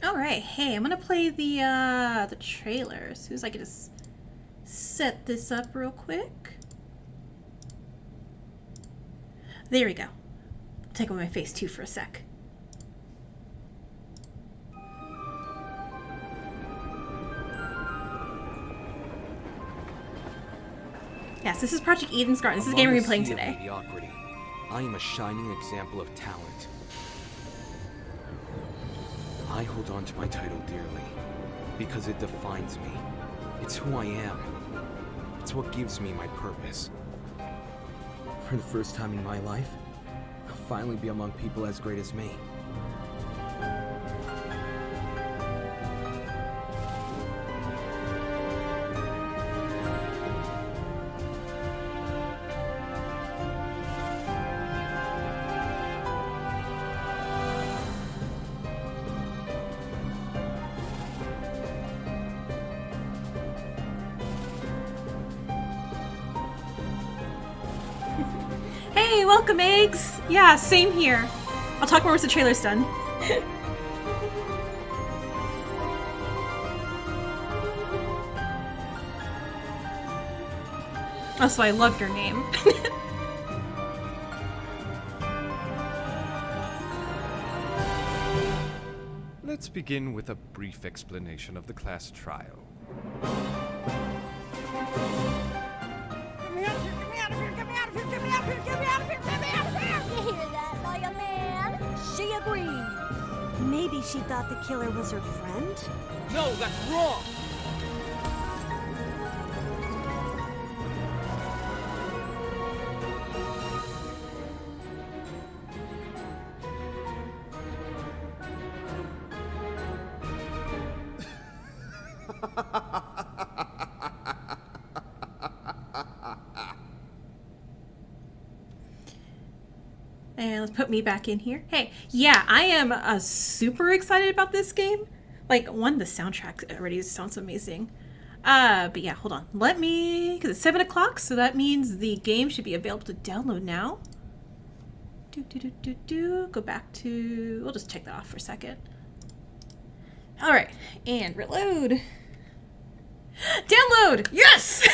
Alright, hey, I'm gonna play the trailer as soon as I can just set this up real quick. There we go. I'll take away my face too for a sec. Yes, this is Project Eden's Garden. This is the game we're gonna be playing today. Mediocrity, I am a shining example of talent. I hold on to my title dearly because it defines me. It's who I am. It's what gives me my purpose. For the first time in my life, I'll finally be among people as great as me. Hey, welcome, eggs! Yeah, same here. I'll talk more once the trailer's done. Also, I loved your name. Let's begin with a brief explanation of the class trial. She agrees. Maybe she thought the killer was her friend? No, that's wrong! And let's put me back in here. Hey, yeah, I am super excited about this game. Like, one, the soundtrack already sounds amazing. But yeah, hold on. Let me, because it's 7 o'clock, so that means the game should be available to download now. Go back to, we'll just check that off for a second. All right, and reload. Download! Yes!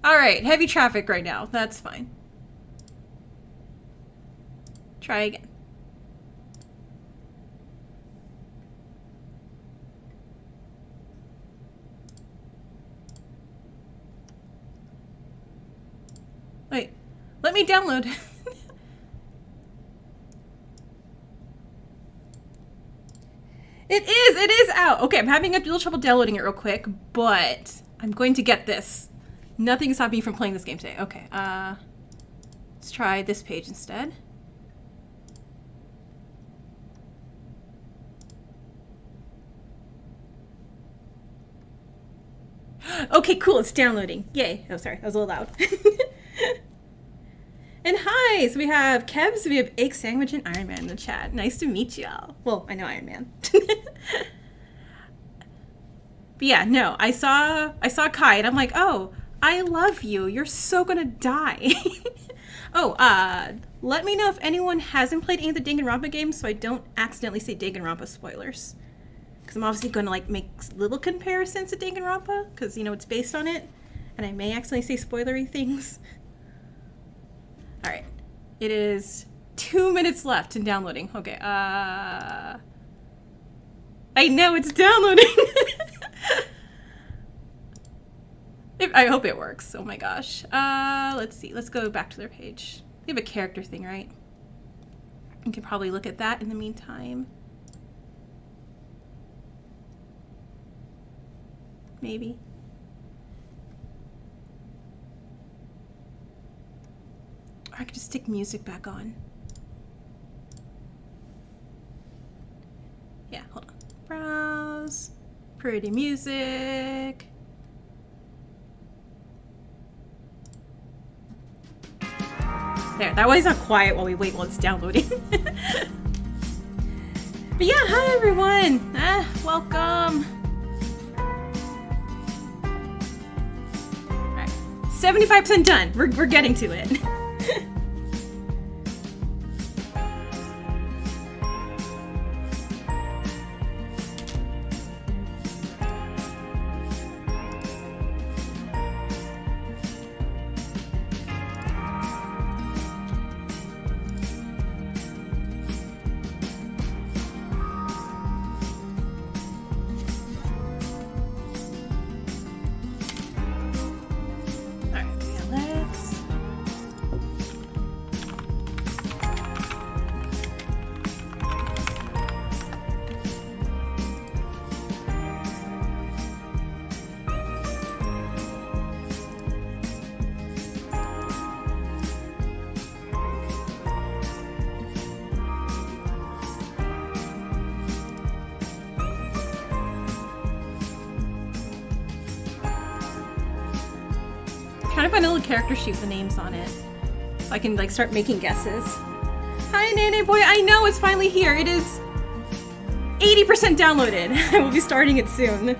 All right, heavy traffic right now. That's fine. Try again. Wait, let me download. It is out. Okay, I'm having a little trouble downloading it real quick, but I'm going to get this. Nothing's stopping me from playing this game today. Okay, let's try this page instead. Okay, cool, it's downloading. Yay. Oh, sorry, that was a little loud. And hi, so we have Kevs, we have Egg Sandwich and Iron Man in the chat. Nice to meet y'all. Well, I know Iron Man. But yeah, no, I saw Kai and I'm like, oh, I love you. You're so gonna die. Oh, let me know if anyone hasn't played any of the Danganronpa games so I don't accidentally say Danganronpa spoilers. Because I'm obviously going to like make little comparisons to Danganronpa because, you know, it's based on it. And I may accidentally say spoilery things. Alright. It is 2 minutes left in downloading. Okay, I know it's downloading! I hope it works. Oh my gosh. Let's see. Let's go back to their page. They have a character thing, right? You can probably look at that in the meantime. Maybe. Or I could just stick music back on. Yeah, hold on. Browse. Pretty music. There, that way it's not quiet while we wait while it's downloading. But yeah, hi everyone! Welcome! Alright, 75% done. We're getting to it. trying to find a little character sheet with the names on it, so I can like start making guesses. Hi, Nene Boy. I know it's finally here. It is 80% downloaded. I will be starting it soon.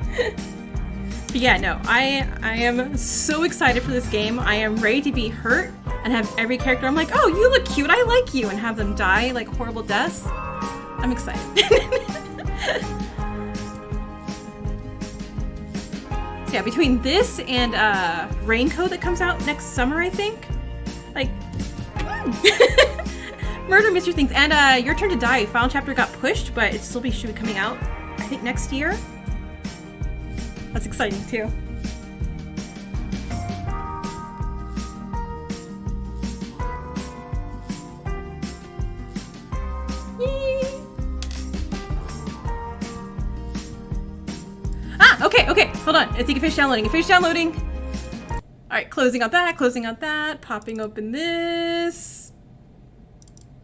But yeah, no, I am so excited for this game. I am ready to be hurt and have every character. I'm like, oh, you look cute. I like you, and have them die like horrible deaths. I'm excited. Yeah, between this and Raincoat that comes out next summer, I think. Like, murder mystery things. And Your Turn to Die. Final chapter got pushed, but it still should be coming out, I think, next year. That's exciting too. Yay. Ah, okay, hold on. I think it finished downloading. It finished downloading. All right, closing out that, popping open this.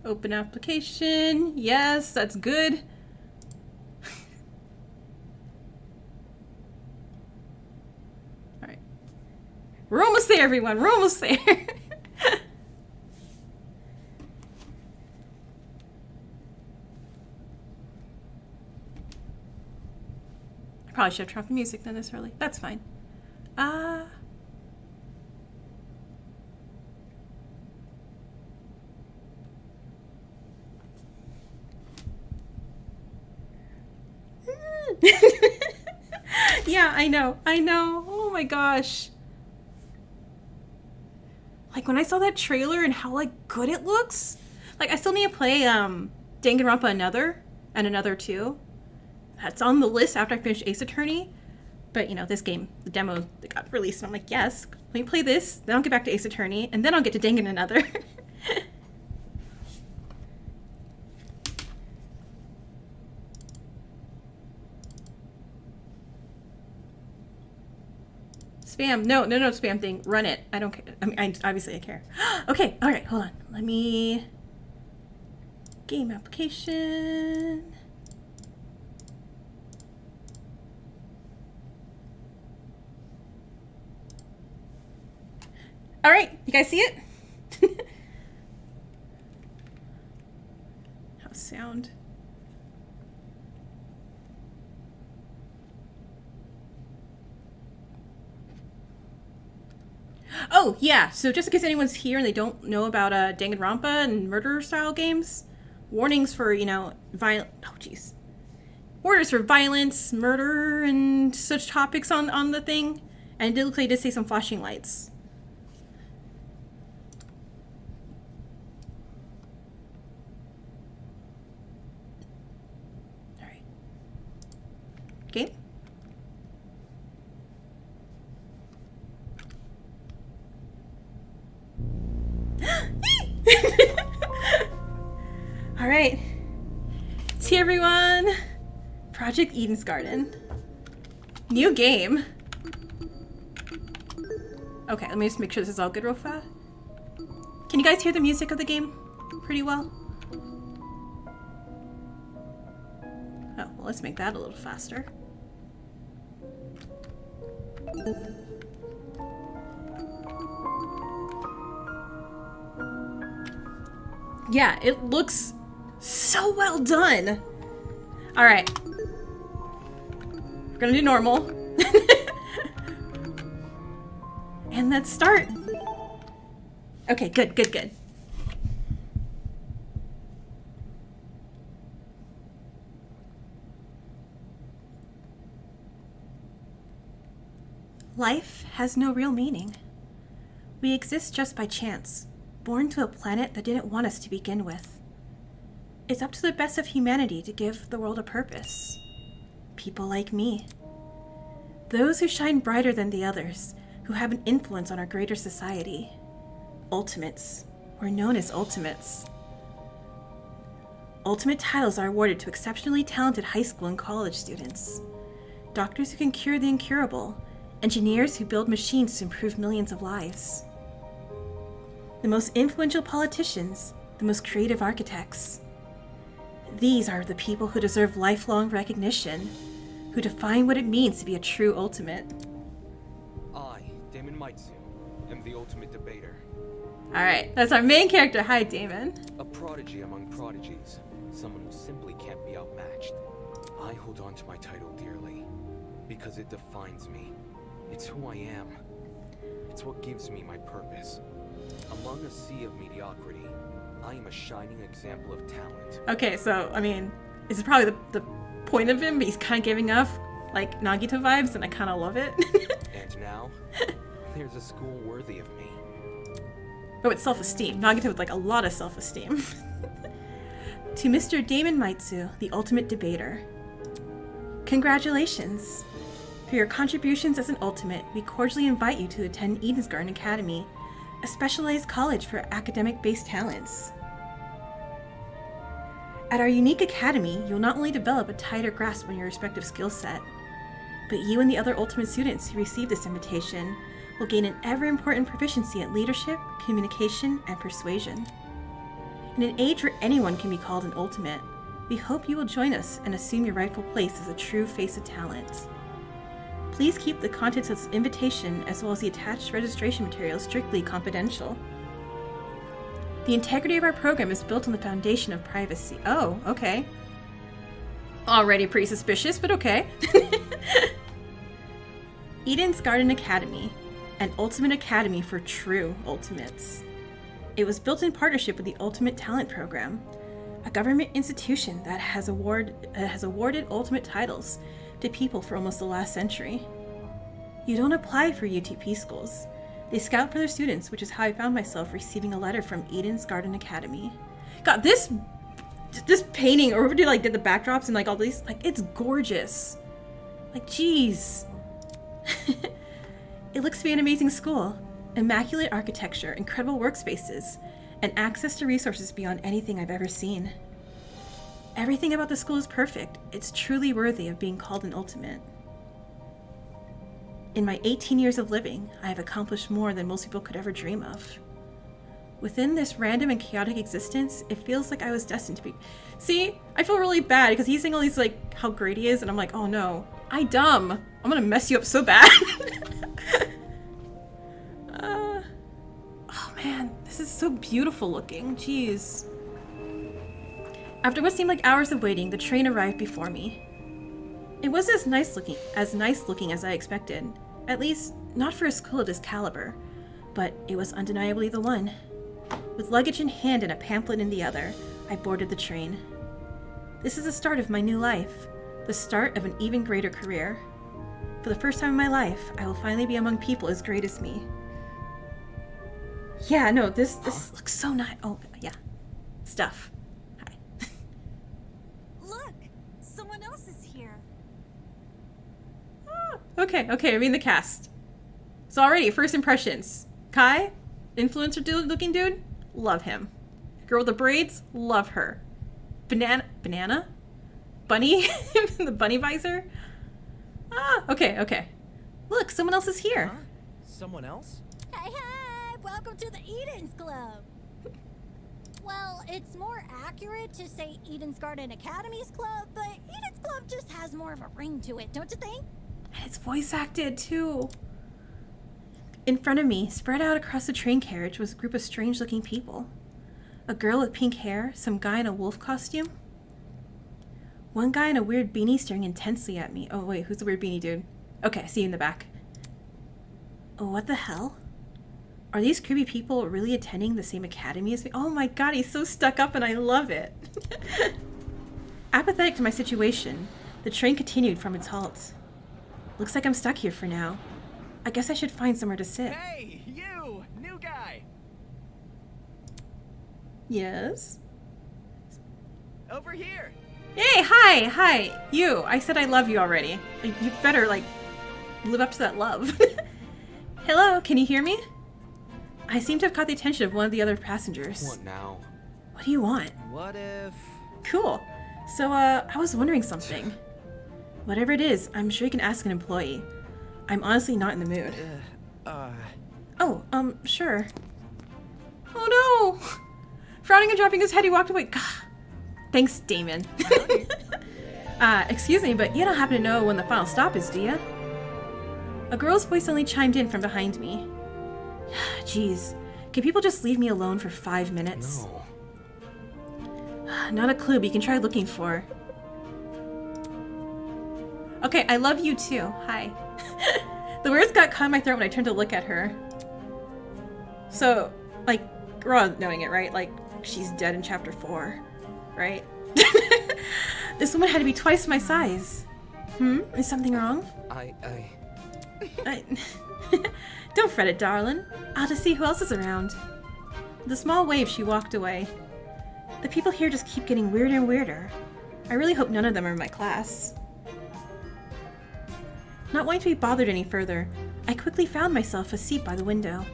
Open application. Yes, that's good. All right. We're almost there, everyone. We're almost there. Probably should have turned off the music then this early. That's fine. Yeah, I know. Oh my gosh. Like when I saw that trailer and how like good it looks, like I still need to play Danganronpa Another too. That's on the list after I finish Ace Attorney. But you know, this game, the demo that got released, and I'm like, yes, let me play this, then I'll get back to Ace Attorney, and then I'll get to Dangan Another. Spam. No, spam thing. Run it. I don't care. I mean, obviously I care. Okay, all right, hold on. Let me... Game application... All right, you guys see it? How's sound? Oh, yeah, so just in case anyone's here and they don't know about Danganronpa and murder-style games, warnings for, you know, orders for violence, murder, and such topics on the thing. And it did look like it did say some flashing lights. Okay. All right. See everyone. Project Eden's Garden. New game. Okay, let me just make sure this is all good real fast. Can you guys hear the music of the game pretty well? Oh, well, let's make that a little faster. Yeah, it looks so well done. All right. We're gonna do normal. And let's start. Okay, good. Life has no real meaning. We exist just by chance, born to a planet that didn't want us to begin with. It's up to the best of humanity to give the world a purpose. People like me. Those who shine brighter than the others, who have an influence on our greater society. Ultimates. We're known as Ultimates. Ultimate titles are awarded to exceptionally talented high school and college students. Doctors who can cure the incurable. Engineers who build machines to improve millions of lives. The most influential politicians, the most creative architects. These are the people who deserve lifelong recognition, who define what it means to be a true ultimate. I, Damon Mitsu, am the ultimate debater. Alright, that's our main character. Hi, Damon. A prodigy among prodigies. Someone who simply can't be outmatched. I hold on to my title dearly because it defines me. It's who I am. It's what gives me my purpose. Among a sea of mediocrity, I am a shining example of talent. Okay, so, I mean, this is probably the point of him, but he's kind of giving off, like, Nagito vibes, and I kind of love it. And now, there's a school worthy of me. But with self-esteem. Nagito with, like, a lot of self-esteem. To Mr. Damon Maitsu, the ultimate debater. Congratulations! For your contributions as an ultimate, we cordially invite you to attend Eden's Garden Academy, a specialized college for academic-based talents. At our unique academy, you'll not only develop a tighter grasp on your respective skill set, but you and the other ultimate students who receive this invitation will gain an ever-important proficiency at leadership, communication, and persuasion. In an age where anyone can be called an ultimate, we hope you will join us and assume your rightful place as a true face of talent. Please keep the contents of this invitation as well as the attached registration materials strictly confidential. The integrity of our program is built on the foundation of privacy. Oh, okay. Already pretty suspicious, but okay. Eden's Garden Academy, an ultimate academy for true ultimates. It was built in partnership with the Ultimate Talent Program, a government institution that has awarded ultimate titles to people for almost the last century. You don't apply for UTP schools. They scout for their students, which is how I found myself receiving a letter from Eden's Garden Academy. God, this painting, or whoever did the backdrops and like all these, like, it's gorgeous. Like, jeez. It looks to be an amazing school. Immaculate architecture, incredible workspaces, and access to resources beyond anything I've ever seen. Everything about the school is perfect. It's truly worthy of being called an ultimate. In my 18 years of living, I have accomplished more than most people could ever dream of. Within this random and chaotic existence, it feels like I was destined to be... See, I feel really bad because he's saying all these, like, how great he is, and I'm like, oh no, I'm dumb. I'm gonna mess you up so bad. Oh man, this is so beautiful looking, jeez. After what seemed like hours of waiting, the train arrived before me. It wasn't as nice looking as I expected, at least not for a school of this caliber, but it was undeniably the one. With luggage in hand and a pamphlet in the other, I boarded the train. This is the start of my new life, the start of an even greater career. For the first time in my life, I will finally be among people as great as me. Yeah, no, this looks so nice. Oh, yeah. Stuff. Hi. Look! Someone else is here. Okay, I mean the cast. So already, first impressions. Kai, influencer looking dude, love him. Girl with the braids, love her. Banana? Bunny? The bunny visor? Okay. Look, someone else is here. Huh? Someone else? Hey, welcome to the Eden's Club. Well, it's more accurate to say Eden's Garden Academy's Club, but Eden's Club just has more of a ring to it, don't you think? And it's voice acted, too. In front of me, spread out across the train carriage, was a group of strange-looking people. A girl with pink hair, some guy in a wolf costume. One guy in a weird beanie staring intensely at me. Oh, wait, who's the weird beanie dude? Okay, I see you in the back. Oh, what the hell? Are these creepy people really attending the same academy as me? Oh my god, he's so stuck up and I love it. Apathetic to my situation, the train continued from its halt. Looks like I'm stuck here for now. I guess I should find somewhere to sit. Hey, you! New guy! Yes? Over here! Hey, hi, you. I said I love you already. You better, like, live up to that love. Hello, can you hear me? I seem to have caught the attention of one of the other passengers. What now? What do you want? What if... Cool. So, I was wondering something. Whatever it is, I'm sure you can ask an employee. I'm honestly not in the mood. Oh, sure. Oh no! Frowning and dropping his head, he walked away. God. Thanks, Damon. Excuse me, but you don't happen to know when the final stop is, do you? A girl's voice suddenly chimed in from behind me. Jeez. Can people just leave me alone for 5 minutes? No. Not a clue, but you can try looking for. Okay, I love you too. Hi. The words got caught in my throat when I turned to look at her. So, like, we're all knowing it, right? Like, she's dead in chapter 4, right? This woman had to be twice my size. Is something wrong? I Don't fret it, darling. I'll just see who else is around. With a small wave, she walked away. The people here just keep getting weirder and weirder. I really hope none of them are in my class. Not wanting to be bothered any further, I quickly found myself a seat by the window.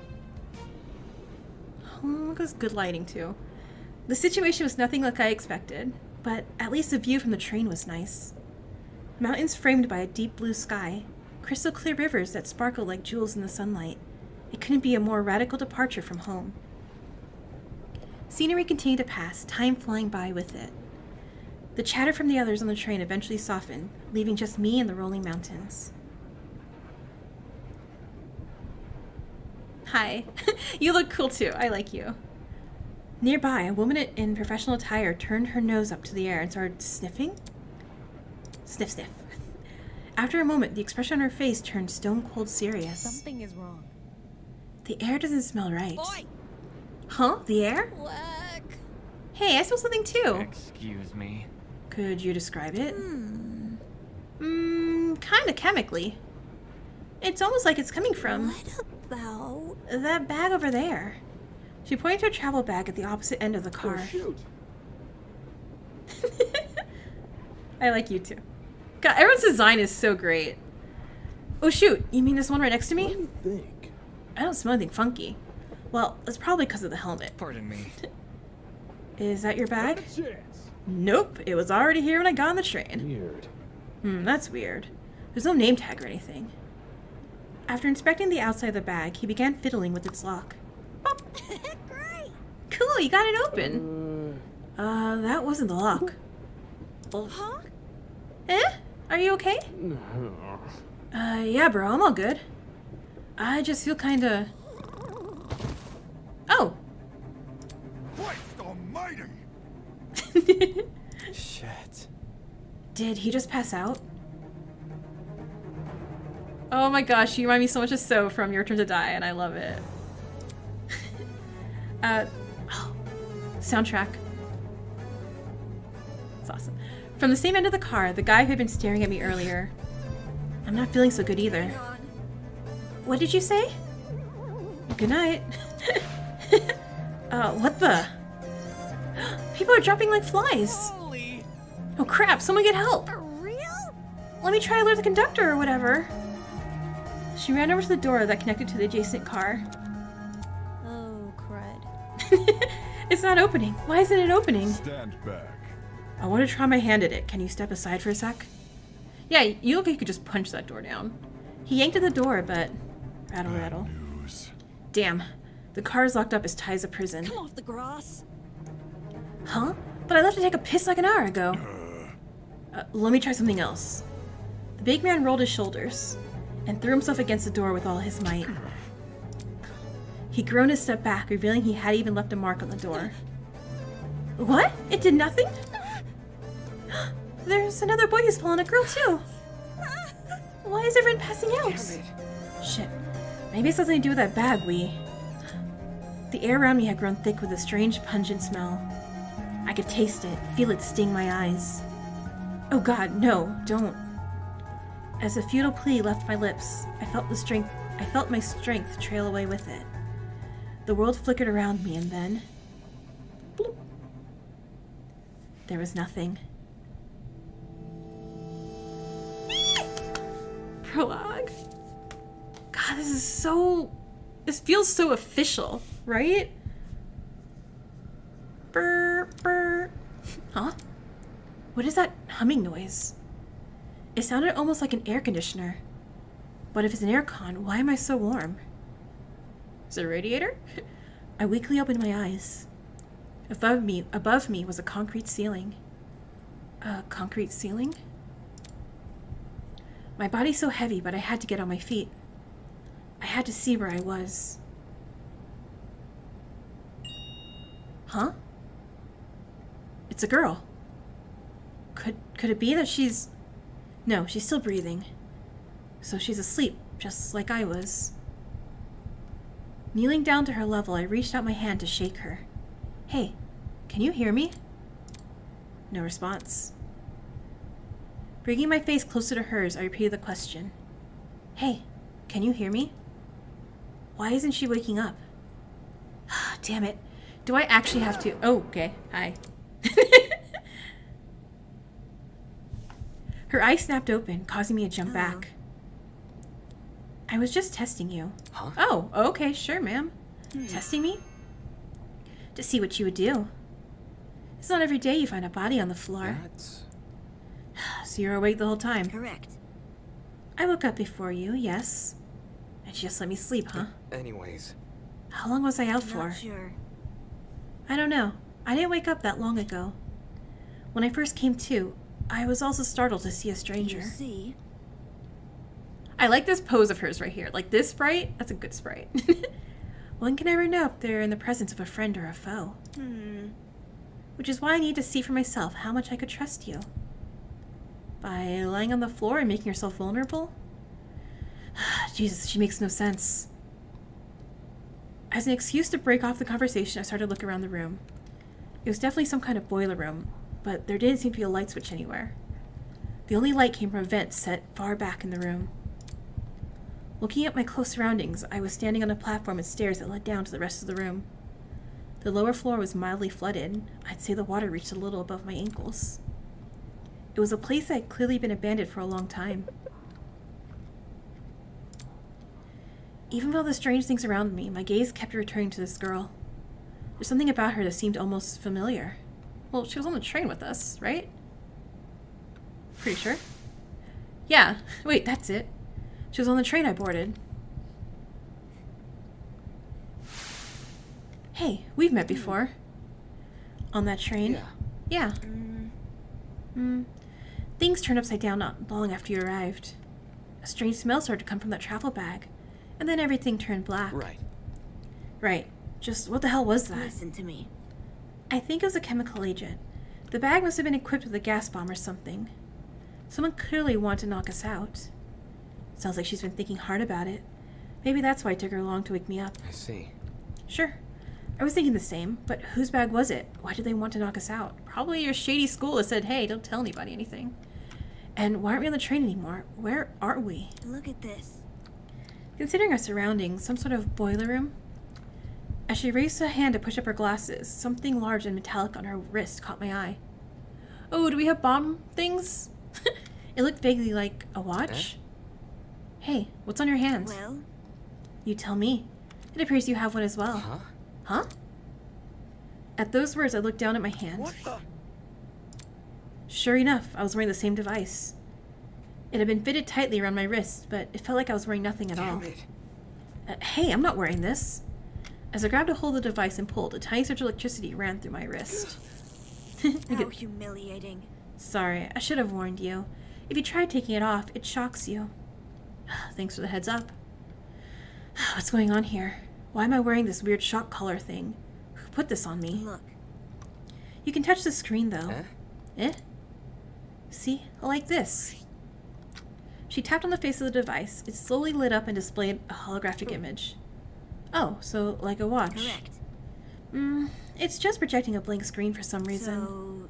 Oh, it was good lighting, too. The situation was nothing like I expected, but at least the view from the train was nice. Mountains framed by a deep blue sky, crystal clear rivers that sparkled like jewels in the sunlight. It couldn't be a more radical departure from home. Scenery continued to pass, time flying by with it. The chatter from the others on the train eventually softened, leaving just me and the rolling mountains. Hi. You look cool too. I like you. Nearby, a woman in professional attire turned her nose up to the air and started sniffing. Sniff, sniff. After a moment, the expression on her face turned stone-cold serious. Something is wrong. The air doesn't smell right. Boy! Huh? The air? Whack. Hey, I smell something too. Excuse me. Could you describe it? Kinda chemically. It's almost like it's coming from... What about... that bag over there. She pointed to a travel bag at the opposite end of the car. Oh, shoot. I like you too. God, everyone's design is so great. Oh shoot, you mean this one right next to me? What do you think? I don't smell anything funky. Well, it's probably because of the helmet. Pardon me. Is that your bag? Not a chance. Nope, it was already here when I got on the train. Weird. That's weird. There's no name tag or anything. After inspecting the outside of the bag, he began fiddling with its lock. Pop. Great! Cool, you got it open. That wasn't the lock. Huh? Are you okay? Yeah, bro, I'm all good. I just feel kinda... Oh! Christ almighty! Shit. Did he just pass out? Oh my gosh, you remind me so much of So from Your Turn to Die, and I love it. Soundtrack. It's awesome. From the same end of the car, the guy who had been staring at me earlier. I'm not feeling so good either. Hang on. What did you say? Good night. What the? People are dropping like flies. Holy! Oh crap, someone get help. For real? Let me try to alert the conductor or whatever. She ran over to the door that connected to the adjacent car. Oh, crud. It's not opening. Why isn't it opening? Stand back. I want to try my hand at it. Can you step aside for a sec? Yeah, you look like you could just punch that door down. He yanked at the door, but... Rattle, rattle. News. Damn. The car is locked up as tight as a prison. Come off the grass. Huh? But I left to take a piss like an hour ago. Let me try something else. The big man rolled his shoulders and threw himself against the door with all his might. He groaned a step back, revealing he hadn't even left a mark on the door. What? It did nothing? There's another boy who's fallen, a girl too. Why is everyone passing out? Shit. Maybe it's something to do with that bag The air around me had grown thick with a strange pungent smell. I could taste it, feel it sting my eyes. Oh god, no, don't. As a futile plea left my lips, I felt my strength trail away with it. The world flickered around me and then... bloop. There was nothing. Prologue. God, this is so... This feels so official, right? Brr, brr. Huh? What is that humming noise? It sounded almost like an air conditioner. But if it's an aircon, why am I so warm? Is it a radiator? I weakly opened my eyes. Above me was a concrete ceiling. A concrete ceiling? My body's so heavy, but I had to get on my feet. I had to see where I was. Huh? It's a girl. Could it be that she's... No, she's still breathing. So she's asleep, just like I was. Kneeling down to her level, I reached out my hand to shake her. Hey, can you hear me? No response. Bringing my face closer to hers, I repeated the question. Hey, can you hear me? Why isn't she waking up? Damn it. Do I actually have to... Oh, okay. Hi. Her eyes snapped open, causing me to jump back. I was just testing you. Huh? Oh, okay, sure, ma'am. Testing me? To see what you would do. It's not every day you find a body on the floor. That's... So you're awake the whole time? Correct. I woke up before you, yes. And she just let me sleep, huh? Anyways, How long was I out for? Not sure. I don't know. I didn't wake up that long ago. When I first came to, I was also startled to see a stranger. You see? I like this pose of hers right here. Like this sprite, that's a good sprite. One can never know if they're in the presence of a friend or a foe. Which is why I need to see for myself how much I could trust you. By lying on the floor and making yourself vulnerable? Jesus, she makes no sense. As an excuse to break off the conversation, I started to look around the room. It was definitely some kind of boiler room, but there didn't seem to be a light switch anywhere. The only light came from a vent set far back in the room. Looking at my close surroundings, I was standing on a platform and stairs that led down to the rest of the room. The lower floor was mildly flooded. I'd say the water reached a little above my ankles. It was a place that had clearly been abandoned for a long time. Even though the strange things around me, my gaze kept returning to this girl. There's something about her that seemed almost familiar. Well, she was on the train with us, right? Pretty sure. Yeah, wait, that's it. She was on the train I boarded. Hey, we've met before. On that train? yeah. Yeah. Things turned upside down not long after you arrived. A strange smell started to come from that travel bag, and then everything turned black. Right. Right. Just what the hell was that? Listen to me. I think it was a chemical agent. The bag must have been equipped with a gas bomb or something. Someone clearly wanted to knock us out. Sounds like she's been thinking hard about it. Maybe that's why it took her long to wake me up. I see. Sure. I was thinking the same, but whose bag was it? Why did they want to knock us out? Probably your shady school that said, hey, don't tell anybody anything. And why aren't we on the train anymore? Where are we? Look at this. Considering our surroundings, some sort of boiler room? As she raised a hand to push up her glasses, something large and metallic on her wrist caught my eye. Oh, do we have bomb things? It looked vaguely like a watch. Hey, what's on your hand? Well, You tell me. It appears you have one as well. Huh? Huh? At those words, I looked down at my hand. What the? Sure enough, I was wearing the same device. It had been fitted tightly around my wrist, but it felt like I was wearing nothing at all. Damn it. Hey, I'm not wearing this. As I grabbed a hold of the device and pulled, a tiny surge of electricity ran through my wrist. how humiliating. Sorry, I should have warned you. If you try taking it off, it shocks you. Thanks for the heads up. What's going on here? Why am I wearing this weird shock collar thing? Who put this on me? Look, You can touch the screen, though. Eh? Eh? See? Like this. She tapped on the face of the device. It slowly lit up and displayed a holographic image. Oh, so like a watch. correct. It's just projecting a blank screen for some reason. So,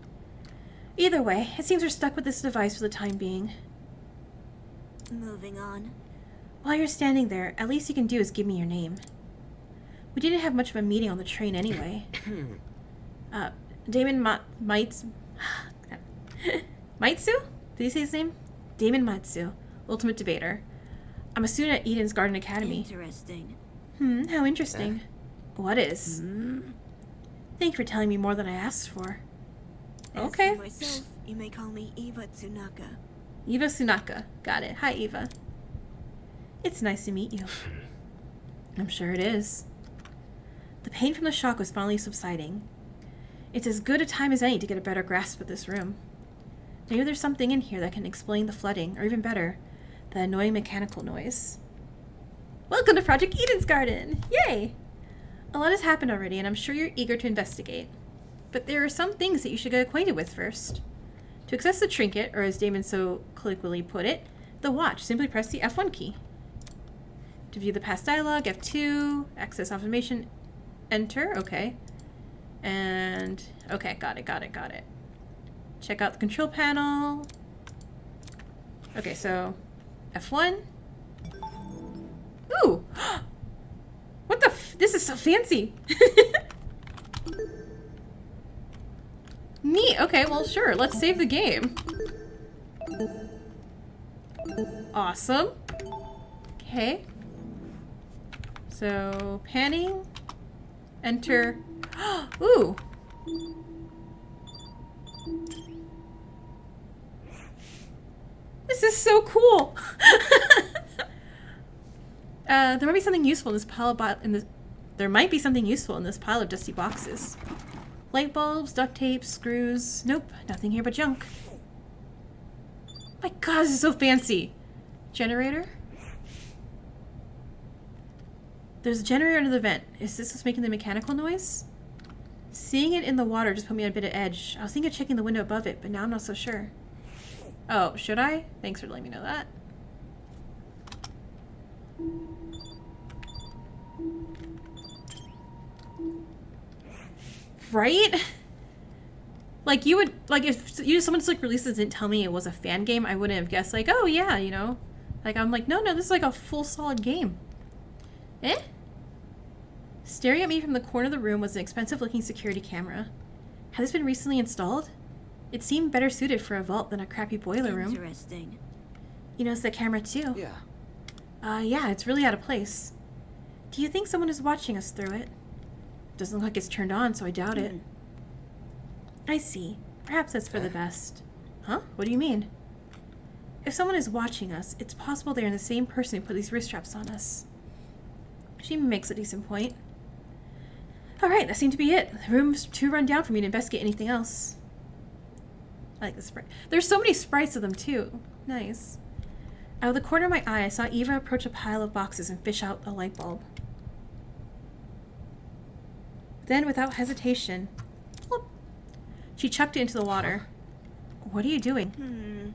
Either way, it seems we're stuck with this device for the time being. moving on. While you're standing there, at least you can do is give me your name. We didn't have much of a meeting on the train anyway. Damon Mitsu? Did he say his name? Damon Matsu, Ultimate Debater. I'm a student at Eden's Garden Academy. Interesting. How interesting. What is? Thank you for telling me more than I asked for. As Okay. for myself, you may call me Eva Tsunaka. Eva Sunaka. Got it. Hi, Eva. It's nice to meet you. I'm sure it is. The pain from the shock was finally subsiding. It's as good a time as any to get a better grasp of this room. Maybe there's something in here that can explain the flooding, or even better, the annoying mechanical noise. Welcome to Project Eden's Garden! Yay! A lot has happened already, and I'm sure you're eager to investigate. But there are some things that you should get acquainted with first. To access the trinket, or as Damon so colloquially put it, the watch, simply press the F1 key. To view the past dialogue, F2, access information, enter, okay. And, okay, got it. Check out the control panel. Okay, so, F1. Ooh! What the this is so fancy! Neat, okay, well sure, let's save the game. Awesome. Okay. So, panning. Enter. Ooh! This is so cool! There might be something useful in this pile of there might be something useful in this pile of dusty boxes. Light bulbs, duct tape, screws. Nope, nothing here but junk. My god, this is so fancy. Generator? There's a generator under the vent. Is this what's making the mechanical noise? Seeing it in the water just put me on a bit of edge. I was thinking of checking the window above it, but now I'm not so sure. Oh, should I? Thanks for letting me know that. Right? Like, you would, like, if someone just, like, released this and didn't tell me it was a fan game, I wouldn't have guessed, like, oh, yeah, you know? Like, I'm like, no, this is, like, a full, solid game. Eh? Staring at me from the corner of the room was an expensive-looking security camera. Had this been recently installed? It seemed better suited for a vault than a crappy boiler room. Interesting. You noticed that camera, too? Yeah. Yeah, it's really out of place. Do you think someone is watching us through it? Doesn't look like it's turned on, so I doubt it. I see. Perhaps that's for the best. Huh? What do you mean? If someone is watching us, it's possible they are the same person who put these wrist straps on us. She makes a decent point. Alright, that seemed to be it. The room's too run down for me to investigate anything else. I like the sprite. There's so many sprites of them, too. Nice. Out of the corner of my eye, I saw Eva approach a pile of boxes and fish out a light bulb. Then, without hesitation, whoop, she chucked it into the water. What are you doing?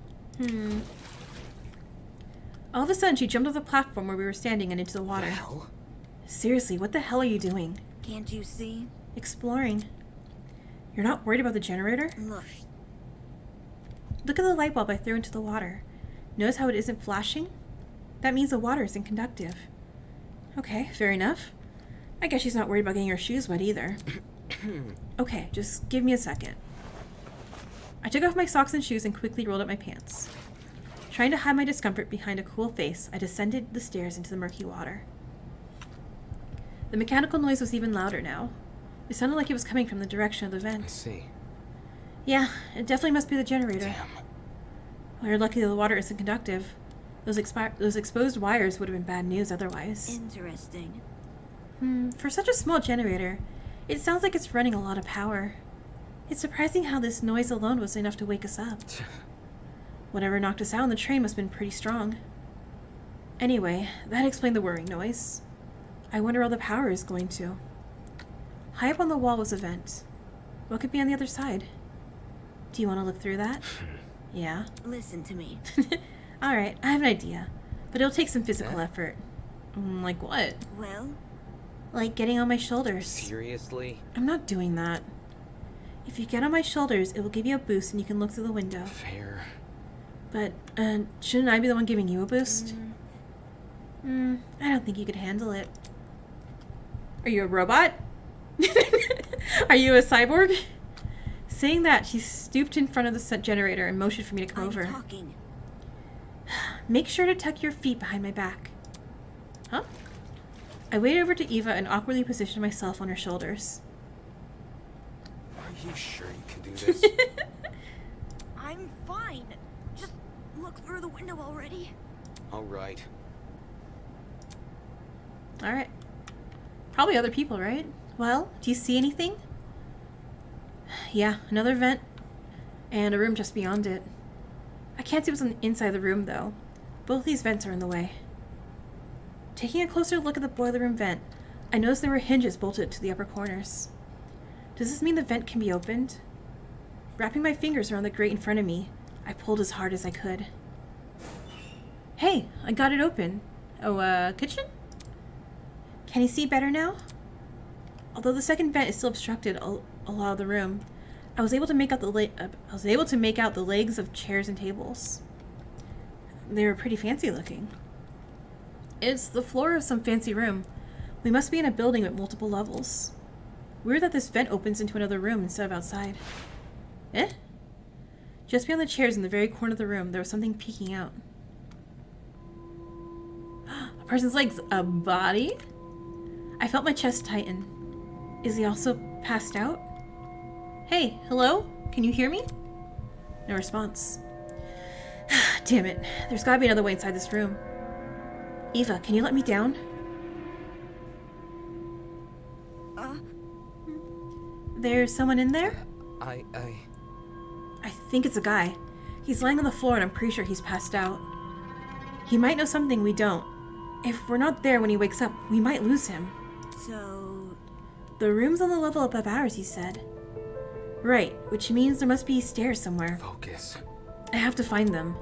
All of a sudden, she jumped off the platform where we were standing and into the water. The hell? Seriously, what the hell are you doing? Can't you see? Exploring. You're not worried about the generator? Look. Look at the light bulb I threw into the water. Notice how it isn't flashing? That means the water isn't conductive. Okay, fair enough. I guess she's not worried about getting her shoes wet either. Okay, just give me a second. I took off my socks and shoes and quickly rolled up my pants. Trying to hide my discomfort behind a cool face, I descended the stairs into the murky water. The mechanical noise was even louder now. It sounded like it was coming from the direction of the I vent. see. Yeah, it definitely must be the generator. Damn. Well, you're lucky the water isn't conductive. Those exposed wires would have been bad news otherwise. Interesting. For such a small generator, it sounds like it's running a lot of power. It's surprising how this noise alone was enough to wake us up. Whatever knocked us out on the train must have been pretty strong. Anyway, that explained the whirring noise. I wonder where all the power is going to. High up on the wall was a vent. What could be on the other side? Do you want to look through that? Yeah? Listen to me. Alright, I have an idea. But it'll take some physical effort. Like what? Well, Like getting on my shoulders. Seriously? I'm not doing that. If you get on my shoulders, it will give you a boost and you can look through the window. Fair. But, shouldn't I be the one giving you a boost? I don't think you could handle it. Are you a robot? Are you a cyborg? Saying that, she stooped in front of the generator and motioned for me to come I'm over. talking. Make sure to tuck your feet behind my back. Huh? I waded over to Eva and awkwardly positioned myself on her shoulders. Are you sure you can do this? I'm fine. Just look through the window already. Alright. Alright. Probably other people, right? Well, do you see anything? Yeah, another vent. And a room just beyond it. I can't see what's on the inside of the room, though. Both these vents are in the way. Taking a closer look at the boiler room vent, I noticed there were hinges bolted to the upper corners. Does this mean the vent can be opened? Wrapping my fingers around the grate in front of me, I pulled as hard as I could. Hey, I got it open. Oh, kitchen? Can you see better now? Although the second vent is still obstructed a lot of the room, I was able to make out the legs of chairs and tables. They were pretty fancy looking. It's the floor of some fancy room. We must be in a building with multiple levels. Weird that this vent opens into another room instead of outside. Eh? Just beyond the chairs in the very corner of the room, there was something peeking out. A person's legs, a body? I felt my chest tighten. Is he also passed out? Hey, hello? Can you hear me? No response. Damn it. There's gotta be another way inside this room. Eva, can you let me down? There's someone in there? I think it's a guy. He's lying on the floor and I'm pretty sure he's passed out. He might know something we don't. If we're not there when he wakes up, we might lose him. So... The room's on the level above ours, he said. Right, which means there must be stairs somewhere. Focus. I have to find them.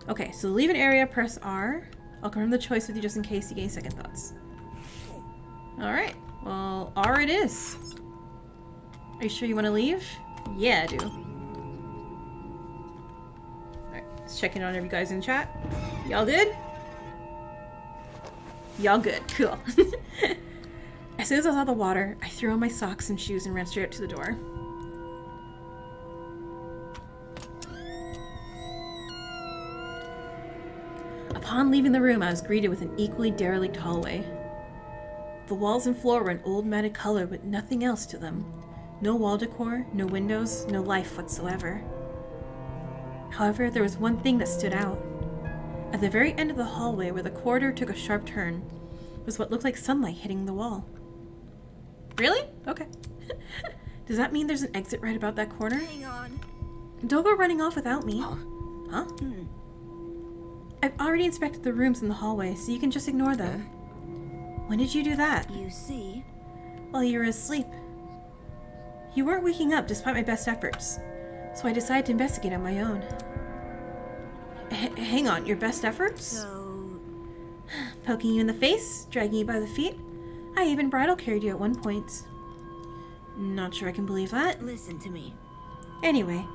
Okay, so leave an area, press R. I'll confirm the choice with you just in case you get any second thoughts. Alright, well, R it is. Are you sure you want to leave? Yeah, I do. Alright, let's check in on every guys in chat. Y'all good? Y'all good. Cool. As soon as I saw the water, I threw on my socks and shoes and ran straight up to the door. Upon leaving the room, I was greeted with an equally derelict hallway. The walls and floor were an old matted color with nothing else to them. No wall decor, no windows, no life whatsoever. However, there was one thing that stood out. At the very end of the hallway, where the corridor took a sharp turn, was what looked like sunlight hitting the wall. Really? Okay. Does that mean there's an exit right about that corner? Hang on. Don't go running off without me. Huh? Hmm. I've already inspected the rooms in the hallway, so you can just ignore them. When did you do that? You see? While you were asleep. You weren't waking up despite my best efforts, so I decided to investigate on my own. Hang on, your best efforts? So... Poking you in the face, dragging you by the feet. I even bridal carried you at one point. Not sure I can believe that. Listen to me. Anyway,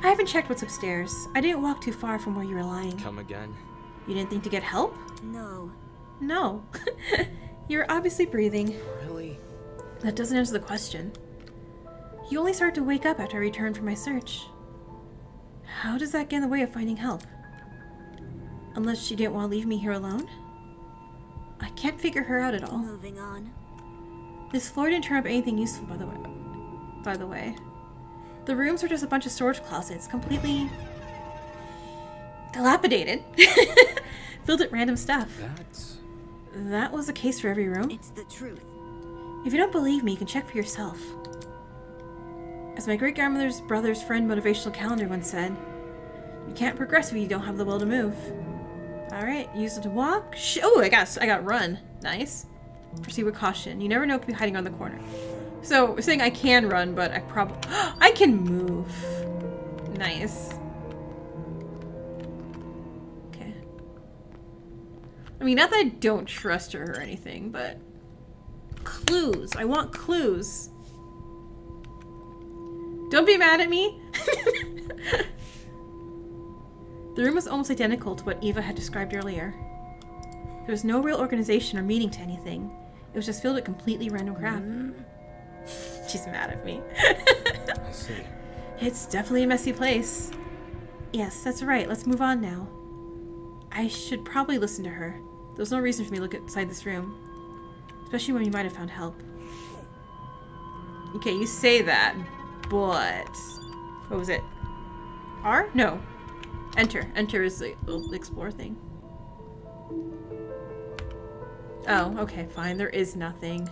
I haven't checked what's upstairs. I didn't walk too far from where you were lying. Come again? You didn't think to get help? No. No. You're obviously breathing. Really? That doesn't answer the question. You only started to wake up after I returned from my search. How does that get in the way of finding help? Unless she didn't want to leave me here alone? I can't figure her out at all. Moving on. This floor didn't turn up anything useful, by the way. The rooms are just a bunch of storage closets, completely dilapidated. Filled with random stuff. That was the case for every room. It's the truth. If you don't believe me, you can check for yourself. As my great-grandmother's brother's friend motivational calendar once said, you can't progress if you don't have the will to move. Alright, use it to walk. Oh, I got run. Nice. Proceed with caution. You never know what could be hiding around the corner. So, we're saying I can run, but I probably... I can move. Nice. Okay. I mean, not that I don't trust her or anything, but... Clues. I want clues. Don't be mad at me. The room was almost identical to what Eva had described earlier. There was no real organization or meaning to anything. It was just filled with completely random crap. She's mad at me. I see. It's definitely a messy place. Yes, that's right. Let's move on now. I should probably listen to her. There's no reason for me to look inside this room. Especially when we might have found help. Okay, you say that, but... What was it? R? No. Enter. Enter is the explore thing. Oh, okay, fine. There is nothing.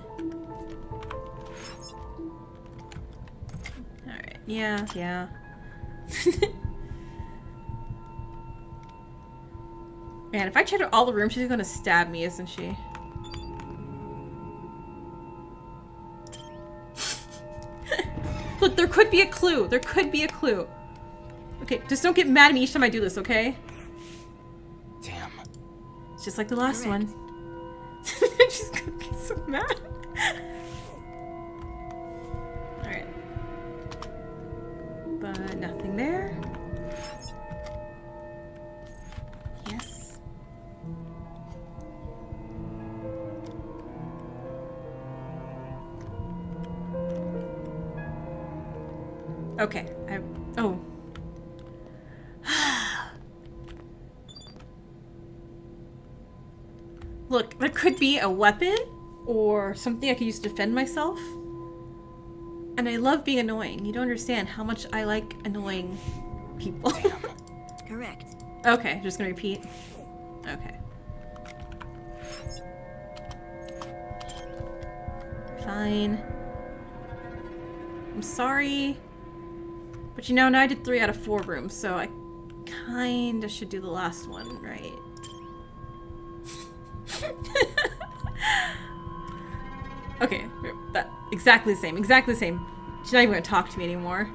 Alright. Yeah, yeah. Man, if I checked out all the rooms, she's gonna stab me, isn't she? there could be a clue. There could be a clue. Okay, just don't get mad at me each time I do this, okay? Damn. It's just like the last one. She's gonna be so mad. Alright. But nothing there. Yes. Okay, oh. Look, there could be a weapon or something I could use to defend myself. And I love being annoying. You don't understand how much I like annoying people. Correct. Okay, just gonna repeat. Okay. Fine. I'm sorry. But you know, now I did 3 out of 4 rooms, so I kinda should do the last one, right? Okay, that exactly the same, exactly the same. She's not even gonna talk to me anymore.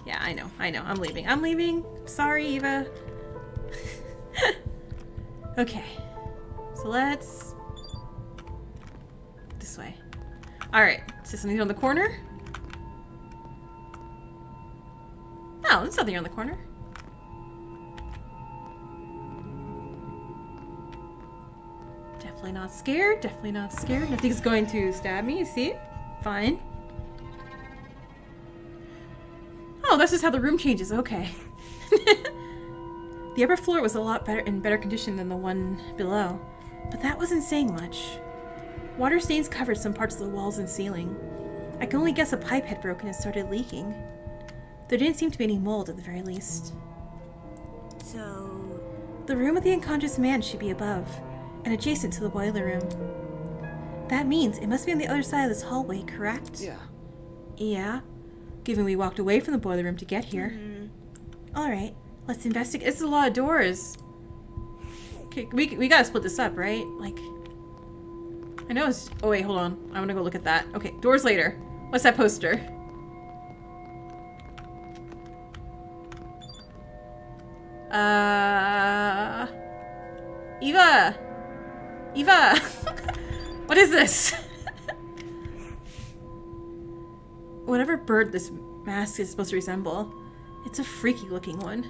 Yeah, I know, I'm leaving, Sorry, Eva. Okay, so let's... this way. Alright, is there something on the corner? No, there's nothing on the corner. Definitely not scared. Definitely not scared. Nothing's going to stab me, you see? Fine. Oh, this is how the room changes. Okay. The upper floor was a lot better condition than the one below, but that wasn't saying much. Water stains covered some parts of the walls and ceiling. I can only guess a pipe had broken and started leaking. There didn't seem to be any mold at the very least. So... The room of the unconscious man should be above, and adjacent to the boiler room. That means it must be on the other side of this hallway, correct? Yeah. Yeah. Given we walked away from the boiler room to get here. Alright, let's investigate. It's a lot of doors. Okay, we gotta split this up, right? Like... I know it's... Oh wait, hold on. I wanna go look at that. Okay, doors later. What's that poster? Eva! Eva! What is this? Whatever bird this mask is supposed to resemble, it's a freaky looking one.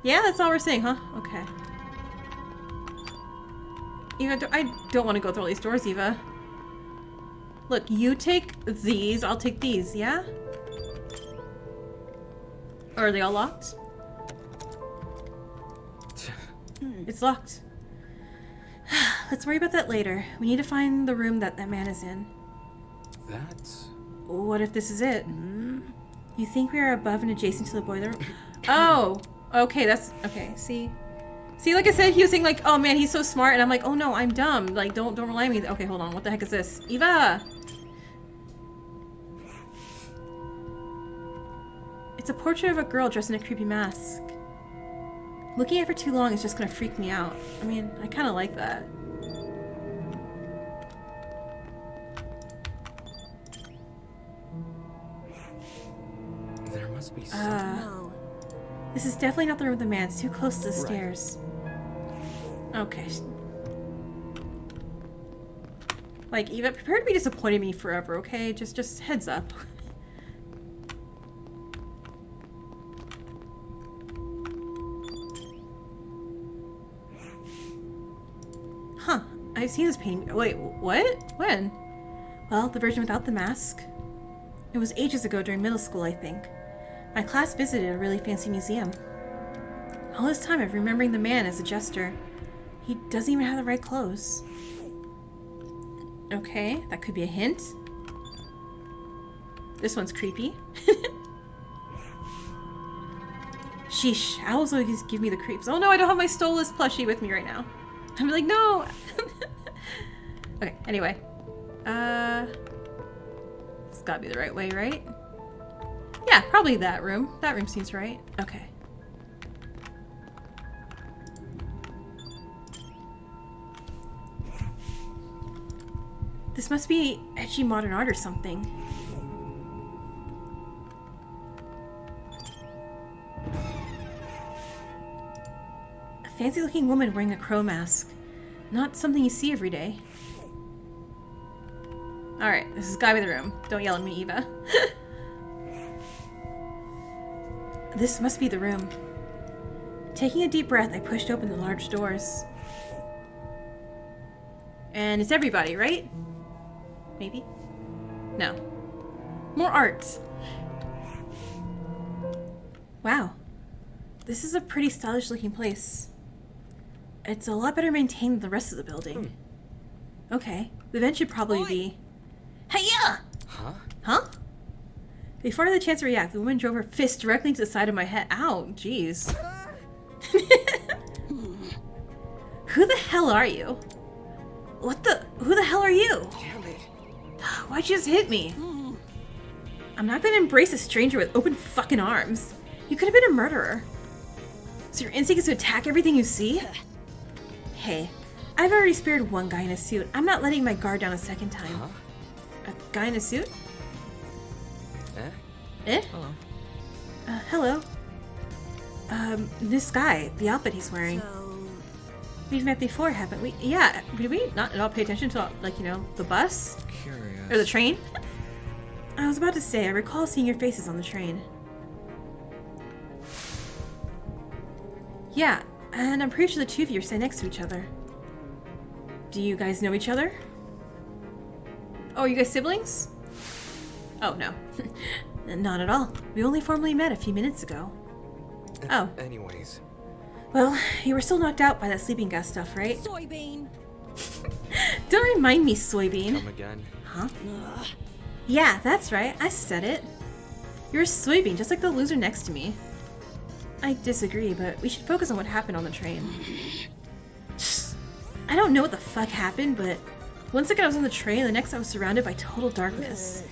Yeah, that's all we're saying, huh? Okay. Eva, I don't want to go through all these doors, Eva. Look, you take these, I'll take these, yeah? Or are they all locked? It's locked. Let's worry about that later. We need to find the room that man is in. That's... What if this is it? You think we are above and adjacent to the boiler room? Oh! Okay, that's... Okay, see? See, like I said, he was saying like, oh man, he's so smart, and I'm like, oh no, I'm dumb. Like, don't rely on me. Okay, hold on. What the heck is this? Eva! It's a portrait of a girl dressed in a creepy mask. Looking at it for too long is just gonna freak me out. I mean, I kinda like that. There must be something. No. This is definitely not the room with the man. It's too close to the stairs. Okay. Like, Eva, prepare to be disappointed in me forever, okay? Just heads up. Huh. I've seen this painting. Wait, what? When? Well, the version without the mask. It was ages ago during middle school, I think. My class visited a really fancy museum. All this time, I'm remembering the man as a jester. He doesn't even have the right clothes. Okay, that could be a hint. This one's creepy. Sheesh, owls always give me the creeps. Oh no, I don't have my Stolas plushie with me right now. I'm like, no! Okay, anyway. It's gotta be the right way, right? Yeah, probably that room. That room seems right. Okay. This must be edgy modern art or something. fancy looking woman wearing a crow mask. Not something you see every day. Alright, this has gotta be the room. Don't yell at me, Eva. This must be the room. Taking a deep breath, I pushed open the large doors. And it's everybody, right? Maybe? No. More art. Wow. This is a pretty stylish looking place. It's a lot better maintained than the rest of the building. Okay. The vent should probably be... Hey-ya! Huh? Huh? Before I had the chance to react, the woman drove her fist directly into the side of my head. Ow, jeez. Who the hell are you? Who the hell are you? Damn it. Why'd you just hit me? I'm not gonna embrace a stranger with open fucking arms. You could have been a murderer. So your instinct is to attack everything you see? Hey, I've already spared one guy in a suit. I'm not letting my guard down a second time. Huh? A guy in a suit? Eh? Eh? Hello. Hello. This guy, the outfit he's wearing. So, We've met before, haven't we? Yeah, did we not at all pay attention to, like, you know, the bus? Curious. Or the train? I was about to say, I recall seeing your faces on the train. Yeah, and I'm pretty sure the two of you are sitting next to each other. Do you guys know each other? Oh, are you guys siblings? Oh, no. Not at all. We only formally met a few minutes ago. Oh. Anyways. Well, you were still knocked out by that sleeping gas stuff, right? Soybean. Don't remind me, Soybean. Come again. Huh? Yeah, that's right. I said it. You're a soybean, just like the loser next to me. I disagree, but we should focus on what happened on the train. I don't know what the fuck happened, but one second I was on the train, and the next I was surrounded by total darkness.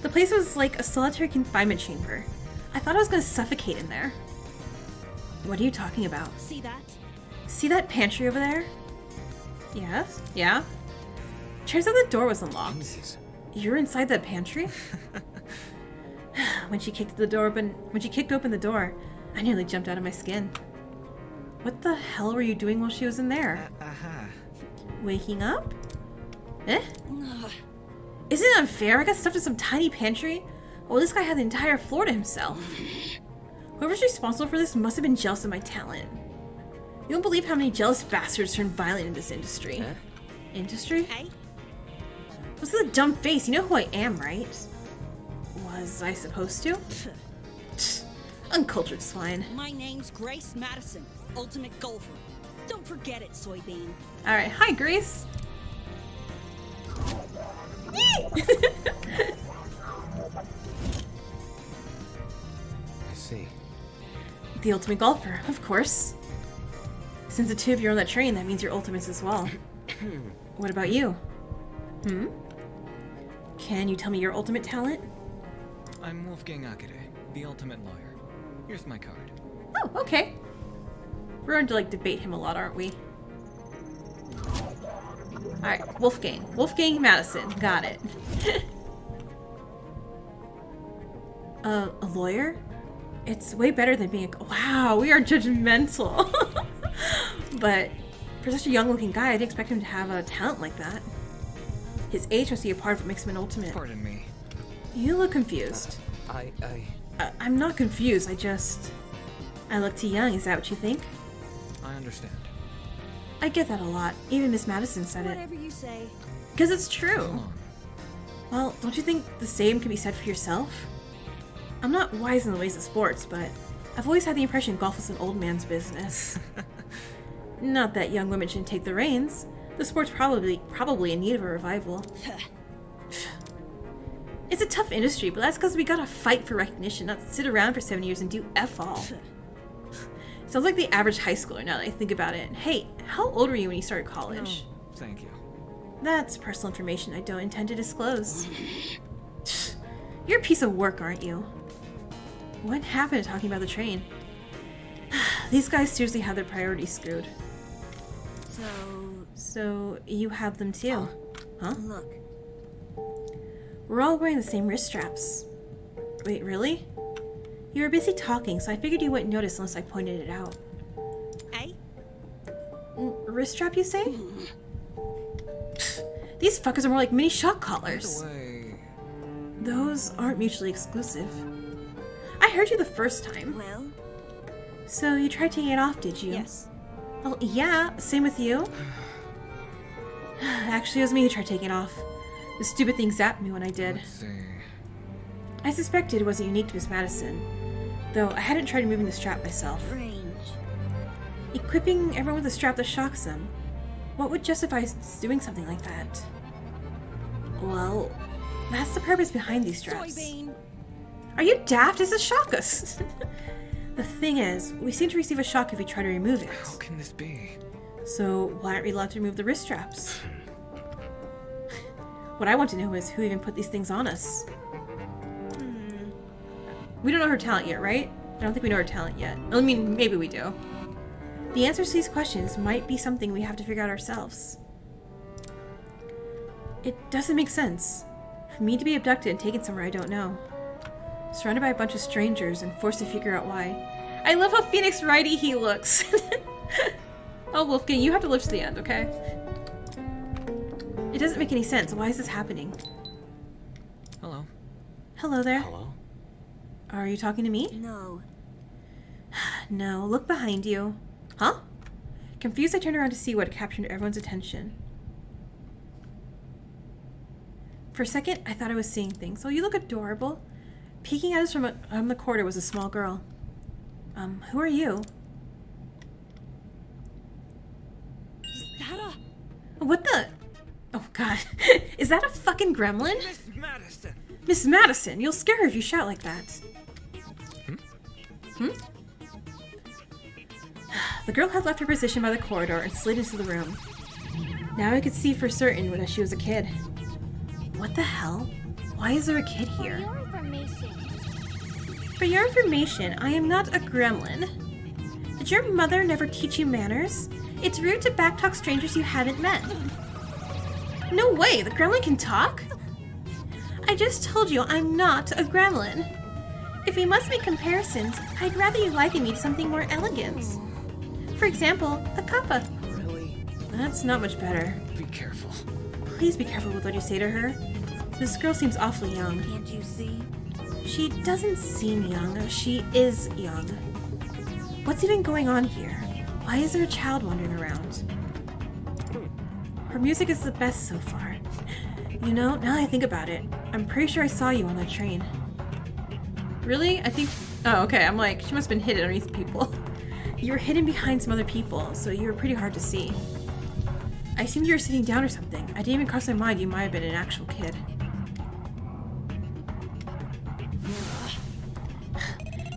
The place was like a solitary confinement chamber. I thought I was gonna suffocate in there. What are you talking about? See that? See that pantry over there? Yes? Yeah? Turns out the door was unlocked. Jesus. You're inside that pantry? When she kicked open the door, I nearly jumped out of my skin. What the hell were you doing while she was in there? Waking up? Eh? Isn't it unfair? I got stuffed in some tiny pantry? Oh, this guy had the entire floor to himself. Whoever's responsible for this must have been jealous of my talent. You don't believe how many jealous bastards turn violent in this industry. Eh? Industry? Hey? What's the dumb face? You know who I am, right? Was I supposed to? Uncultured swine. My name's Grace Madison, Ultimate Golfer. Don't forget it, Soybean. Alright, hi Grace. I see. The ultimate golfer, of course. Since the two of you are on that train, that means you're ultimates as well. What about you? Hmm? Can you tell me your ultimate talent? I'm Wolfgang Akade, the ultimate lawyer. Here's my card. Oh, okay. We're going to like debate him a lot, aren't we? Alright, Wolfgang. Wolfgang Madison. Got it. A lawyer? It's way better than being a... Wow, we are judgmental. But for such a young-looking guy, I didn't expect him to have a talent like that. His age must be a part of what makes him an ultimate. Pardon me. You look confused. I'm not confused, I look too young, is that what you think? I understand. I get that a lot. Even Miss Madison said it. Whatever you say. Because it's So true. long. Well, don't you think the same can be said for yourself? I'm not wise in the ways of sports, but I've always had the impression golf was an old man's business. Not that young women shouldn't take the reins. The sport's probably in need of a revival. It's a tough industry, but that's because we gotta fight for recognition, not sit around for 7 years and do F all. Sounds like the average high schooler now that I think about it. Hey, how old were you when you started college? Oh, thank you. That's personal information I don't intend to disclose. You're a piece of work, aren't you? What happened to talking about the train? These guys seriously have their priorities screwed. So you have them too? Huh? look. We're all wearing the same wrist straps. Wait, really? You were busy talking, so I figured you wouldn't notice unless I pointed it out. Hey? wrist strap, you say? These fuckers are more like mini shock collars. By the way, Those aren't mutually exclusive. I heard you the first time. Well, So you tried taking it off, did you? Yes. Well, yeah, same with you. Actually, it was me who tried taking it off. The stupid thing zapped me when I did. let's see. I suspected it wasn't unique to Miss Madison, though I hadn't tried removing the strap myself. strange. Equipping everyone with a strap that shocks them. What would justify doing something like that? Well, that's the purpose behind these straps. Soybean. Are you daft? Does it shock us? The thing is, we seem to receive a shock if we try to remove it. How can this be? So why aren't we allowed to remove the wrist straps? What I want to know is who even put these things on us. We don't know her talent yet, right? I don't think we know her talent yet. I mean, maybe we do. The answers to these questions might be something we have to figure out ourselves. It doesn't make sense. For me to be abducted and taken somewhere I don't know. Surrounded by a bunch of strangers and forced to figure out why. I love how Phoenix Wrighty he looks. Oh, Wolfgang, you have to live to the end, okay? It doesn't make any sense. Why is this happening? Hello. Hello there. Hello? Are you talking to me? No. No, look behind you. Huh? Confused, I turned around to see what had captured everyone's attention. For a second, I thought I was seeing things. Oh, you look adorable. Peeking at us from the corridor was a small girl. Who are you? Is that a... What the? Oh, God. Is that a fucking gremlin? Miss Madison! Miss Madison, you'll scare her if you shout like that. Hmm? The girl had left her position by the corridor and slid into the room. Now I could see for certain that she was a kid. What the hell? Why is there a kid here? Your information. For your information, I am not a gremlin. Did your mother never teach you manners? It's rude to backtalk strangers you haven't met. No way, the gremlin can talk? I just told you I'm not a gremlin. If we must make comparisons, I'd rather you liken me to something more elegant. For example, a kappa. Really? That's not much better. Be careful. Please be careful with what you say to her. This girl seems awfully young. Can't you see? She doesn't seem young. She is young. What's even going on here? Why is there a child wandering around? Her music is the best so far. You know, now that I think about it, I'm pretty sure I saw you on that train. Really? I think... Oh, okay. I'm like, she must have been hidden underneath people. You were hidden behind some other people, so you were pretty hard to see. I assumed you were sitting down or something. I didn't even cross my mind you might have been an actual kid.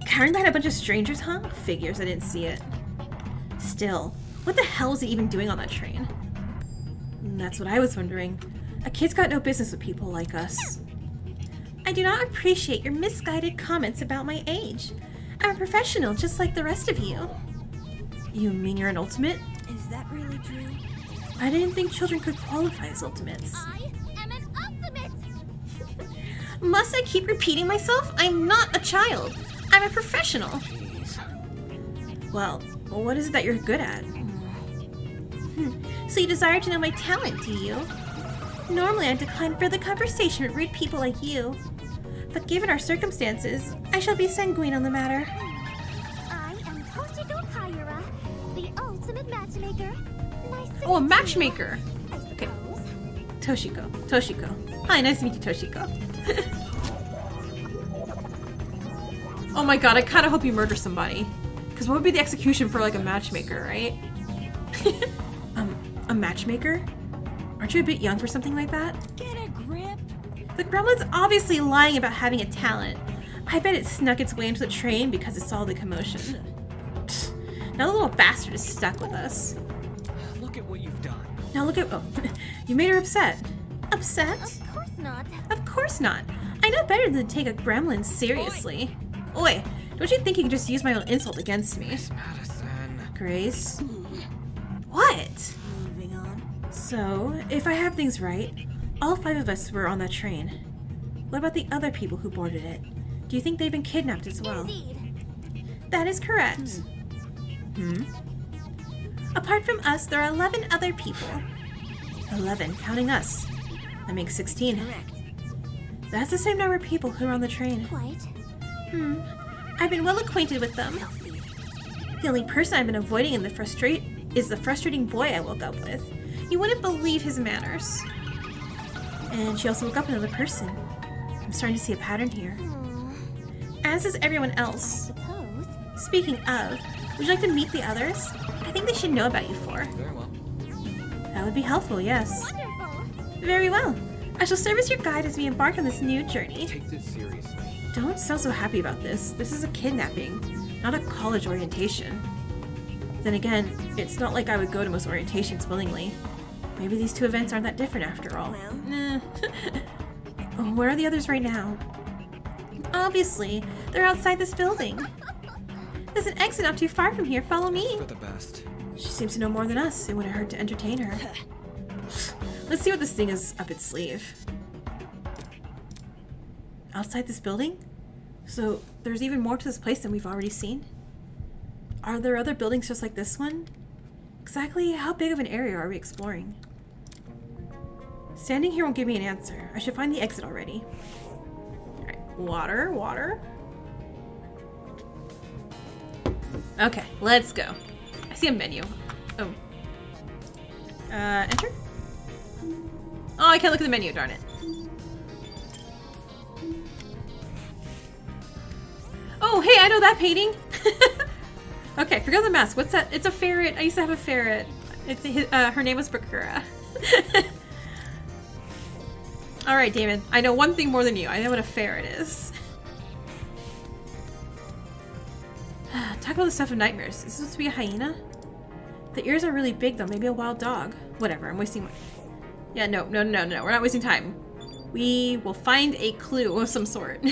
Carrying behind a bunch of strangers, huh? Figures, I didn't see it. Still, what the hell was he even doing on that train? That's what I was wondering. A kid's got no business with people like us. I do not appreciate your misguided comments about my age. I'm a professional just like the rest of you. You mean you're an ultimate? Is that really true? I didn't think children could qualify as ultimates. I am an ultimate. Must I keep repeating myself? I'm not a child. I'm a professional. Jeez. Well, what is it that you're good at? So you desire to know my talent, do you? Normally I decline further conversation with rude people like you. But given our circumstances, I shall be sanguine on the matter. I am Toshiko Kaira, the ultimate matchmaker. Nice to Oh, a meet you, matchmaker! I Okay. suppose. Toshiko. Hi, nice to meet you, Toshiko. Oh my god, I kind of hope you murder somebody. Because what would be the execution for, like, a matchmaker, right? A matchmaker? Aren't you a bit young for something like that? Get a grip. The gremlin's obviously lying about having a talent. I bet it snuck its way into the train because it saw the commotion. Now the little bastard is stuck with us. Look at what you've done. Now look at... Oh, you made her upset. Upset? Of course not. Of course not. I know better than to take a gremlin seriously. Oi, don't you think you can just use my own insult against me? Miss Madison. Grace? What? Moving on. So, if I have things right, all 5 of us were on that train. What about the other people who boarded it? Do you think they've been kidnapped as well? Indeed. That is correct. Apart from us, there are 11 other people. 11, counting us. That makes 16. Correct. That's the same number of people who are on the train. Quite. I've been well acquainted with them. Filthy. The only person I've been avoiding is the frustrating boy I woke up with. You wouldn't believe his manners. And she also woke up another person. I'm starting to see a pattern here. As is everyone else. Suppose. Speaking of, would you like to meet the others? I think they should know about you four. Very well. That would be helpful, yes. Wonderful. Very well. I shall serve as your guide as we embark on this new journey. Take this seriously. Don't sound so happy about this. This is a kidnapping, not a college orientation. Then again, it's not like I would go to most orientations willingly. Maybe these two events aren't that different after all. Well. Where are the others right now? Obviously, they're outside this building. There's an exit not too far from here. Follow me. For the best. She seems to know more than us. It wouldn't hurt to entertain her. Let's see what this thing is up its sleeve. Outside this building? So there's even more to this place than we've already seen? Are there other buildings just like this one? Exactly how big of an area are we exploring? Standing here won't give me an answer. I should find the exit already. Alright, water, water. Okay, let's go. I see a menu. Oh. Enter? Oh, I can't look at the menu, darn it. Oh, hey, I know that painting! Okay, forget the mask. What's that? It's a ferret. I used to have a ferret. It's her name was Bakura. Alright, Damon. I know one thing more than you. I know what a ferret is. Talk about the stuff of nightmares. Is this supposed to be a hyena? The ears are really big, though. Maybe a wild dog. Whatever, I'm wasting my... Yeah, no. We're not wasting time. We will find a clue of some sort.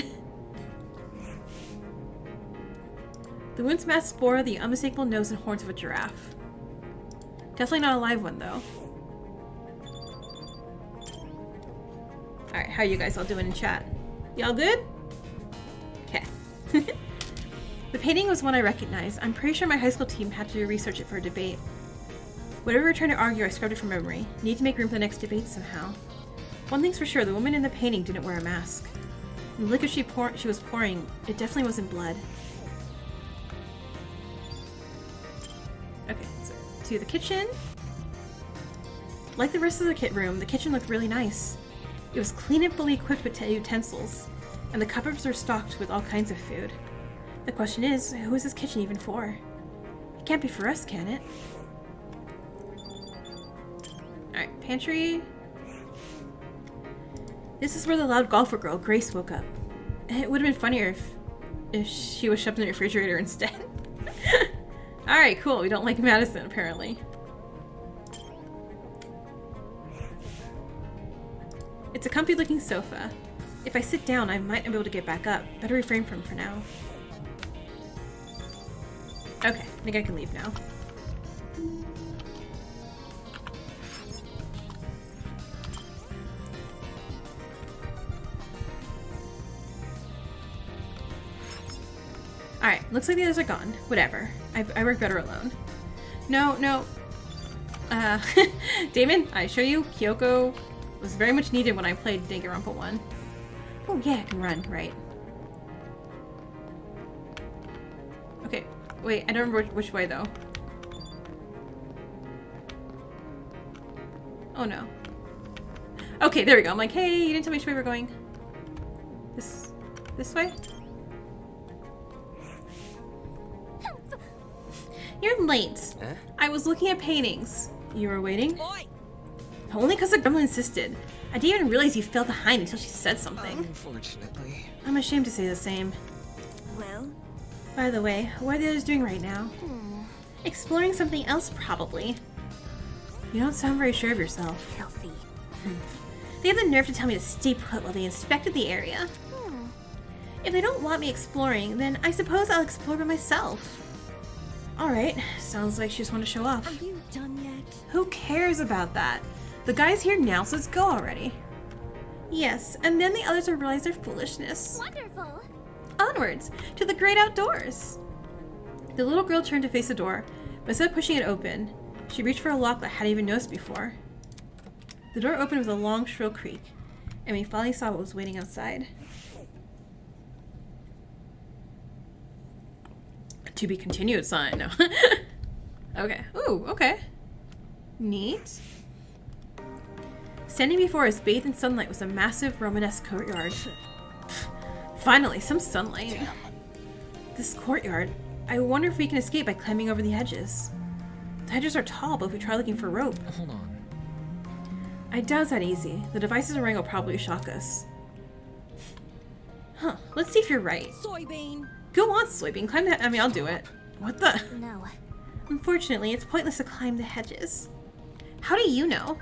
The wound's mask bore the unmistakable nose and horns of a giraffe. Definitely not a live one, though. Alright, how are you guys all doing in chat? Y'all good? Okay. The painting was one I recognized. I'm pretty sure my high school team had to research it for a debate. Whatever we were trying to argue, I scrubbed it from memory. Need to make room for the next debate somehow. One thing's for sure, the woman in the painting didn't wear a mask. And the liquor she was pouring, it definitely wasn't blood. Okay, so to the kitchen. Like the rest of the kit room, the kitchen looked really nice. It was clean and fully equipped with utensils, and the cupboards were stocked with all kinds of food. The question is, who is this kitchen even for? It can't be for us, can it? Alright, pantry. This is where the loud golfer girl, Grace, woke up. It would have been funnier if she was shoved in the refrigerator instead. Alright, cool. We don't like Madison, apparently. It's a comfy looking sofa. If I sit down, I might not be able to get back up. Better refrain from for now. Okay, I think I can leave now. Alright, looks like the others are gone. Whatever. I work better alone. No. Damon, I assure you, Kyoko was very much needed when I played Danganronpa 1. Oh yeah, I can run, right. Okay, wait, I don't remember which way though. Oh no. Okay, there we go. I'm like, hey, you didn't tell me which way we're going. This way? You're late. Huh? I was looking at paintings. You were waiting? Oi! Only because the gremlin insisted. I didn't even realize you fell behind until she said something. Unfortunately. I'm ashamed to say the same. Well, By the way, what are the others doing right now? Exploring something else, probably. You don't sound very sure of yourself. filthy. They have the nerve to tell me to stay put while they inspected the area. If they don't want me exploring, then I suppose I'll explore by myself. Alright, sounds like she just want to show off. Are you done yet? Who cares about that? The guy's here now, so let's go already. Yes, and then the others will realize their foolishness. Wonderful. Onwards, to the great outdoors. The little girl turned to face the door, but instead of pushing it open, She reached for a lock that I hadn't even noticed before. The door opened with a long, shrill creak, and we finally saw what was waiting outside. To be continued sign. No. Okay. Ooh, okay. Neat. Standing before us, bathed in sunlight, was a massive Romanesque courtyard. Finally, some sunlight. Damn. This courtyard, I wonder if we can escape by climbing over the hedges. The hedges are tall, but if we try looking for rope. Hold on. I doubt it's that easy. The devices around will probably shock us. Huh, let's see if you're right. Soybean. Go on, Soybean, climb that. I mean, I'll do it. What the? No. Unfortunately, it's pointless to climb the hedges. How do you know?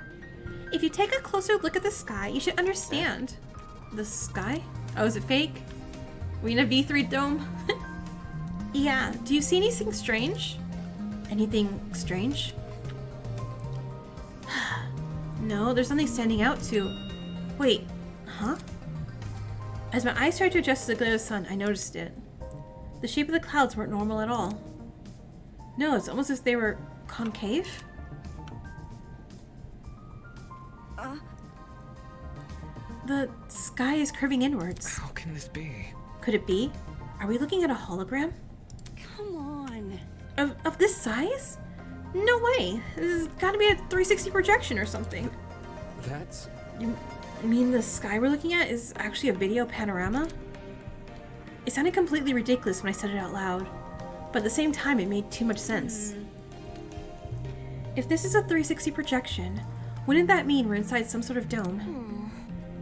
If you take a closer look at the sky, you should understand. The sky? Oh, is it fake? We in a V3 dome? Yeah, do you see anything strange? Anything strange? No, there's nothing standing out to... Wait, huh? As my eyes tried to adjust to the glare of the sun, I noticed it. The shape of the clouds weren't normal at all. No, it's almost as if they were concave. The sky is curving inwards. How can this be? Could it be? Are we looking at a hologram? Come on. Of this size? No way. This has got to be a 360 projection or something. That's... You mean the sky we're looking at is actually a video panorama? It sounded completely ridiculous when I said it out loud, but at the same time it made too much sense. If this is a 360 projection, wouldn't that mean we're inside some sort of dome?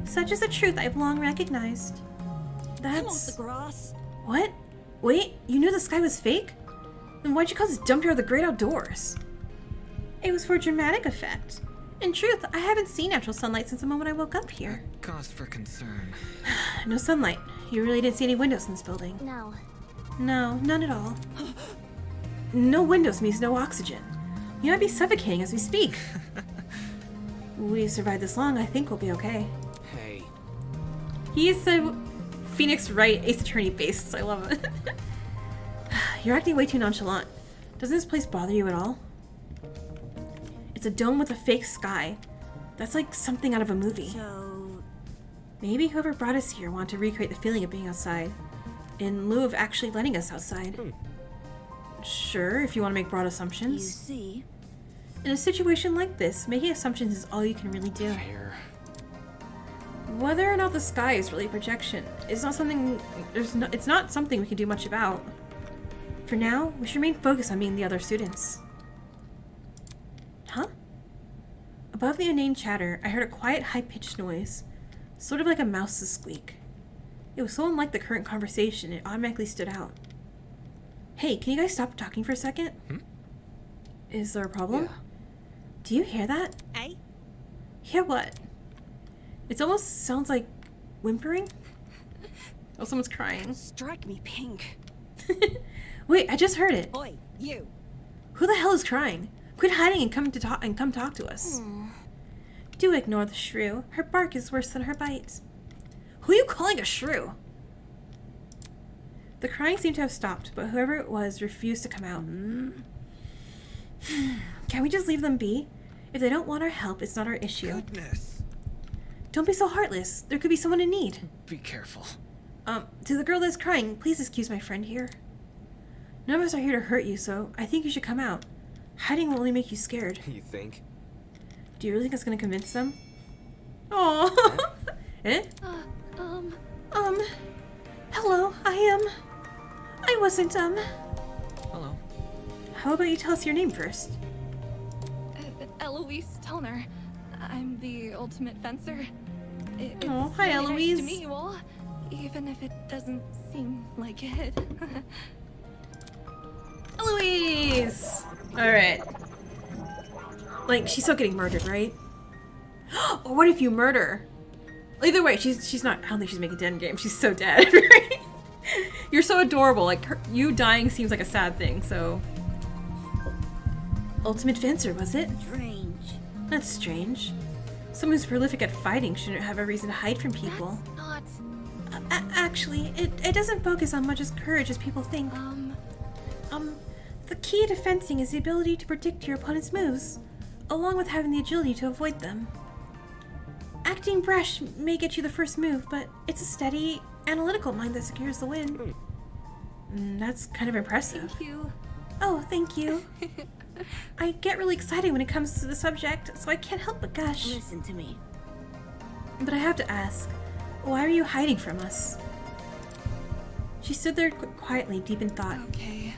Such is a truth I've long recognized. Come on, That's... the grass. What? Wait, you knew the sky was fake? Then why'd you call this dump here the great outdoors? It was for dramatic effect. In truth, I haven't seen natural sunlight since the moment I woke up here. Cause for concern. No sunlight. You really didn't see any windows in this building? No. No, none at all. No windows means no oxygen. You might be suffocating as we speak. We survived this long, I think we'll be okay. Hey. He is so Phoenix Wright Ace Attorney based, so I love it. You're acting way too nonchalant. Doesn't this place bother you at all? It's a dome with a fake sky. That's like something out of a movie. So, Maybe whoever brought us here wanted to recreate the feeling of being outside, in lieu of actually letting us outside. Sure, if you want to make broad you assumptions. see, In a situation like this, making assumptions is all you can really do. Fair. Whether or not the sky is really a projection is not something. It's not something we can do much about. For now, we should remain focused on meeting the other students. Huh? Above the inane chatter, I heard a quiet, high-pitched noise, sort of like a mouse's squeak. It was so unlike the current conversation, it automatically stood out. Hey, can you guys stop talking for a second? Is there a problem? Yeah. Do you hear that? eh? Hear what? It almost sounds like whimpering. Oh, someone's crying. Strike me pink. Wait, I just heard it. Oi, you. Who the hell is crying? Quit hiding and come talk to us. Do ignore the shrew. Her bark is worse than her bite. Who are you calling a shrew? The crying seemed to have stopped, but whoever it was refused to come out. Can we just leave them be? If they don't want our help, it's not our issue. Goodness. Don't be so heartless. There could be someone in need. Be careful. To the girl that's crying, please excuse my friend here. None of us are here to hurt you, so I think you should come out. Hiding will only make you scared. You think? Do you really think that's gonna convince them? Oh. Eh? Hello, I wasn't, Hello. How about you tell us your name first? Eloise Toner. I'm the ultimate fencer. It's Oh, hi, really Eloise. Nice to meet you all, even if it doesn't seem like it. Eloise! Alright. Like, she's still getting murdered, right? Or what if you murder? Either way, she's not. I don't think she's making dead game. She's so dead, right? You're so adorable. Like, you dying seems like a sad thing, so. Ultimate fencer, was it? Strange. That's strange. Someone who's prolific at fighting shouldn't have a reason to hide from people. That's not. Actually, it doesn't focus on much as courage as people think. The key to fencing is the ability to predict your opponent's moves, along with having the agility to avoid them. Acting brash may get you the first move, but it's a steady, analytical mind that secures the win. That's kind of impressive. Thank you. Oh, thank you. I get really excited when it comes to the subject, so I can't help but gush. Listen to me. But I have to ask, why are you hiding from us? She stood there quietly, deep in thought. Okay.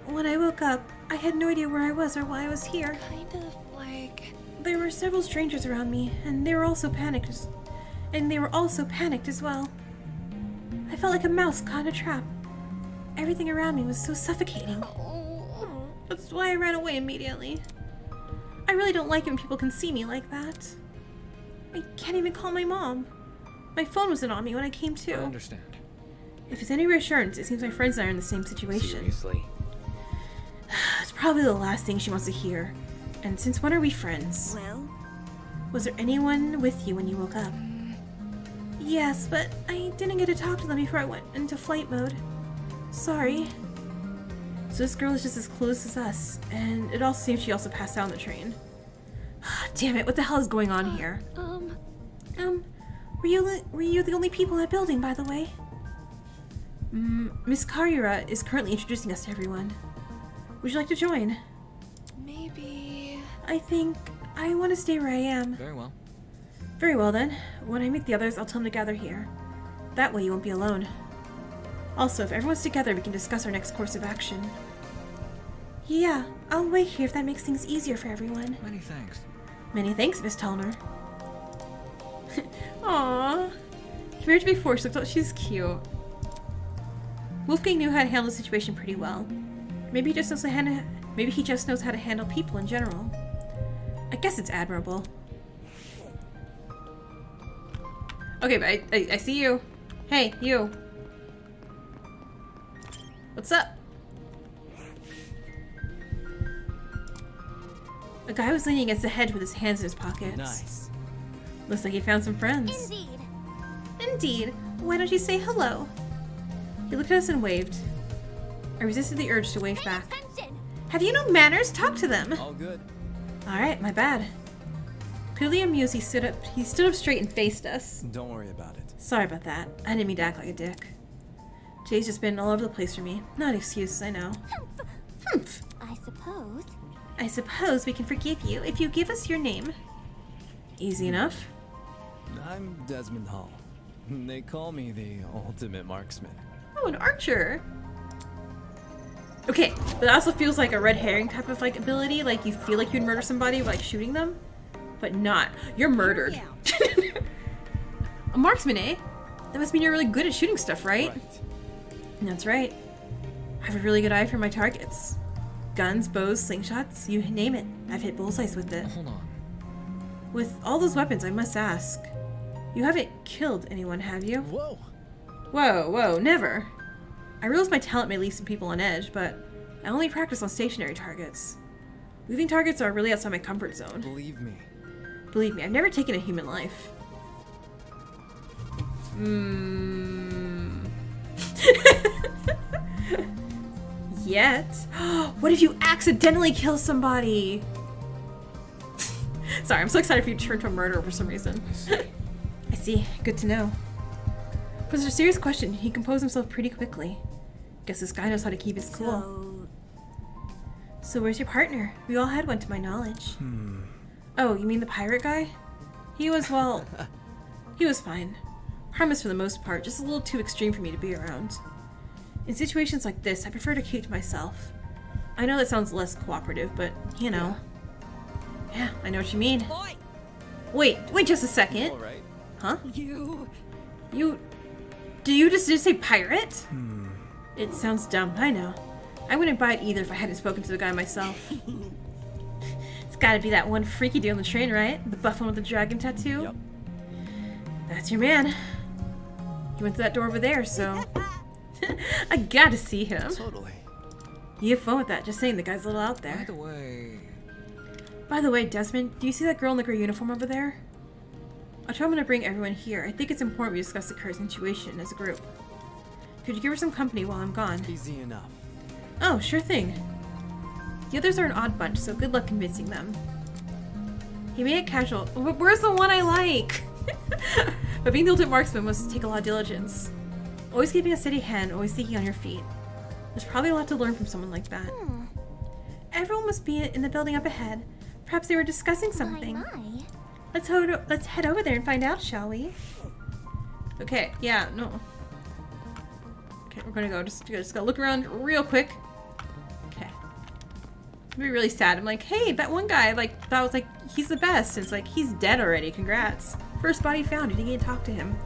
When I woke up, I had no idea where I was or why I was here. Kind of like... There were several strangers around me, and they were also panicked as well. I felt like a mouse caught in a trap. Everything around me was so suffocating. That's why I ran away immediately. I really don't like it when people can see me like that. I can't even call my mom. My phone wasn't on me when I came to. I understand. If it's any reassurance, it seems my friends and I are in the same situation. Seriously? It's probably the last thing she wants to hear. And since when are we friends? Well, Was there anyone with you when you woke up? Yes, but I didn't get to talk to them before I went into flight mode. Sorry. So this girl is just as close as us, and it also seems she also passed out on the train. Damn it, what the hell is going on here? Were you the only people in that building, by the way? Miss Karyura is currently introducing us to everyone. Would you like to join? Maybe... I think I want to stay where I am. Very well. Very well then. When I meet the others, I'll tell them to gather here. That way you won't be alone. Also, if everyone's together, we can discuss our next course of action. Yeah, I'll wait here if that makes things easier for everyone. Many thanks. Many thanks, Miss Tellner. Aww. Compared to before, she's cute. Wolfgang knew how to handle the situation pretty well. Maybe he just knows how to handle people in general. I guess it's admirable. Okay, but I see you. Hey, you. What's up? A guy was leaning against the hedge with his hands in his pockets. Nice. Looks like he found some friends. Indeed. Indeed. Why don't you say hello? He looked at us and waved. I resisted the urge to wave back. Attention. Have you no manners? Talk to them. All good. Alright, my bad. Clearly amused, he stood up straight and faced us. Don't worry about it. Sorry about that. I didn't mean to act like a dick. Today's just been all over the place for me. Not an excuse, I know. Humph. I suppose We can forgive you if you give us your name. Easy enough. I'm Desmond Hall. They call me the ultimate marksman. Oh, an archer. Okay, but it also feels like a red herring type of like ability. Like you feel like you'd murder somebody by like shooting them, but not. You're murdered. A marksman, eh? That must mean you're really good at shooting stuff, right? That's right. I have a really good eye for my targets. Guns, bows, slingshots, you name it. I've hit bullseyes with it. Hold on. With all those weapons, I must ask. You haven't killed anyone, have you? Whoa! Whoa, never. I realize my talent may leave some people on edge, but I only practice on stationary targets. Moving targets are really outside my comfort zone. Believe me. Believe me, I've never taken a human life. Yet? What if you accidentally kill somebody? Sorry, I'm so excited for you to turn to a murderer for some reason. I see. Good to know. For such a serious question, he composed himself pretty quickly. Guess this guy knows how to keep his cool. So where's your partner? We all had one to my knowledge. Oh, you mean the pirate guy? He was, well... he was fine. Harmless for the most part, just a little too extreme for me to be around. In situations like this, I prefer to keep to myself. I know that sounds less cooperative, but, you know. Yeah, I know what you mean. Boy, Wait just a second. All right. Huh? you. Do you just say pirate? It sounds dumb, I know. I wouldn't buy it either if I hadn't spoken to the guy myself. It's gotta be that one freaky dude on the train, right? The buff one with the dragon tattoo? Yep. That's your man. He went to that door over there, so... I gotta see him. Totally. You have fun with that, just saying the guy's a little out there. By By the way, Desmond, do you see that girl in the gray uniform over there? I told him to bring everyone here. I think it's important we discuss the current situation as a group. Could you give her some company while I'm gone? Easy enough. Oh, sure thing. The others are an odd bunch, so good luck convincing them. He made it casual. But where's the one I like? But being the ultimate marksman must take a lot of diligence. Always keeping a steady hand, always thinking on your feet. There's probably a lot to learn from someone like that. Everyone must be in the building up ahead. Perhaps they were discussing something. My. Let's head over there and find out, shall we? Okay, yeah, no. Okay, we're gonna go. Just gotta look around real quick. Okay. It'd be really sad. I'm like, hey, that one guy, like, that was like, he's the best. And it's like, he's dead already. Congrats. First body found. You didn't get to talk to him.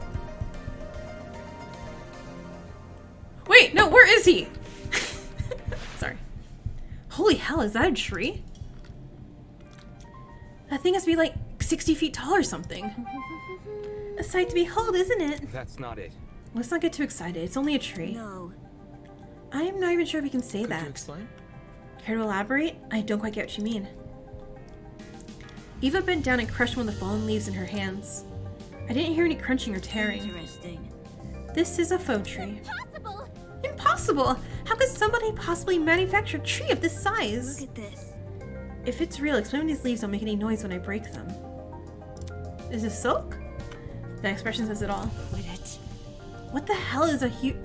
Wait, no, where is he? Sorry. Holy hell, is that a tree? That thing has to be like 60 feet tall or something. A sight to behold, isn't it? That's not it. Let's not get too excited. It's only a tree. No. I am not even sure if we can say Could that. you explain? Care to elaborate? I don't quite get what you mean. Eva bent down and crushed one of the fallen leaves in her hands. I didn't hear any crunching or tearing. Interesting. This is a faux tree. Impossible! Impossible! How could somebody possibly manufacture a tree of this size? Look at this. If it's real, explain when these leaves don't make any noise when I break them. Is this silk? That expression says it all. Quit it. What the hell is a huge...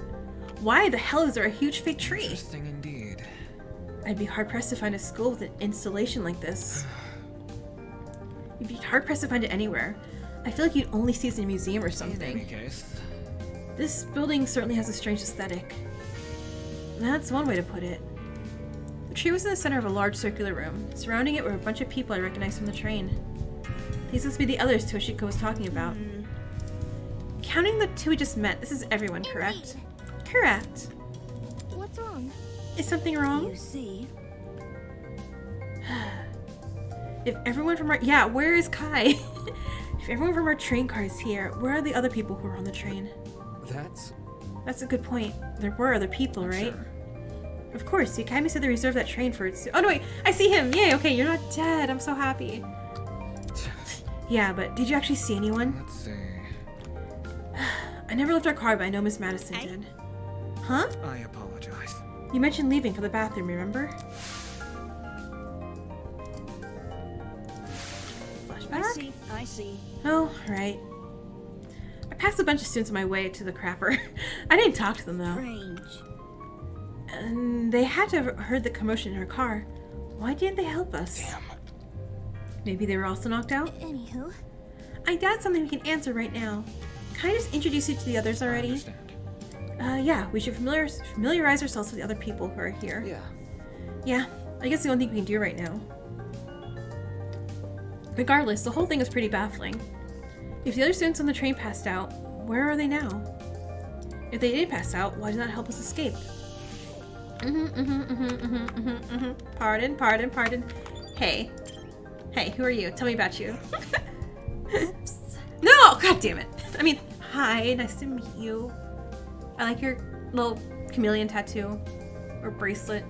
Why the hell is there a huge fake tree? Interesting indeed. I'd be hard-pressed to find a school with an installation like this. You'd be hard-pressed to find it anywhere. I feel like you'd only see it in a museum or In any something. case, This building certainly has a strange aesthetic. That's one way to put it. The tree was in the center of a large circular room. Surrounding it were a bunch of people I recognized from the train. These must be the others Toshiko was talking about. Counting the two we just met, this is everyone, correct? Correct. What's wrong? Is something wrong? You see? If everyone from our... Yeah, where is Kai? If everyone from our train car is here, where are the other people who were on the train? That's a good point. There were other people, right? sure. Of course, Yukami said they reserved that train for its... Oh, no, wait. I see him. Yay, okay, you're not dead. I'm so happy. Yeah, but did you actually see anyone? Let's see. I never left our car, but I know Miss Madison did. Huh? I apologize. You mentioned leaving for the bathroom, remember? Flashback? I see. Oh, right. I passed a bunch of students on my way to the crapper. I didn't talk to them, though. Strange. And they had to have heard the commotion in her car. Why didn't they help us? Damn. Maybe they were also knocked out? Anywho, I doubt something we can answer right now. Can I just introduce you to the others I already? understand. Yeah, we should familiarize ourselves with the other people who are here. Yeah. Yeah, I guess the only thing we can do right now. Regardless, the whole thing is pretty baffling. If the other students on the train passed out, where are they now? If they did pass out, why did not help us escape? Pardon. Hey, who are you? Tell me about you. No! God damn it. I mean, hi, nice to meet you. I like your little chameleon tattoo. Or bracelet.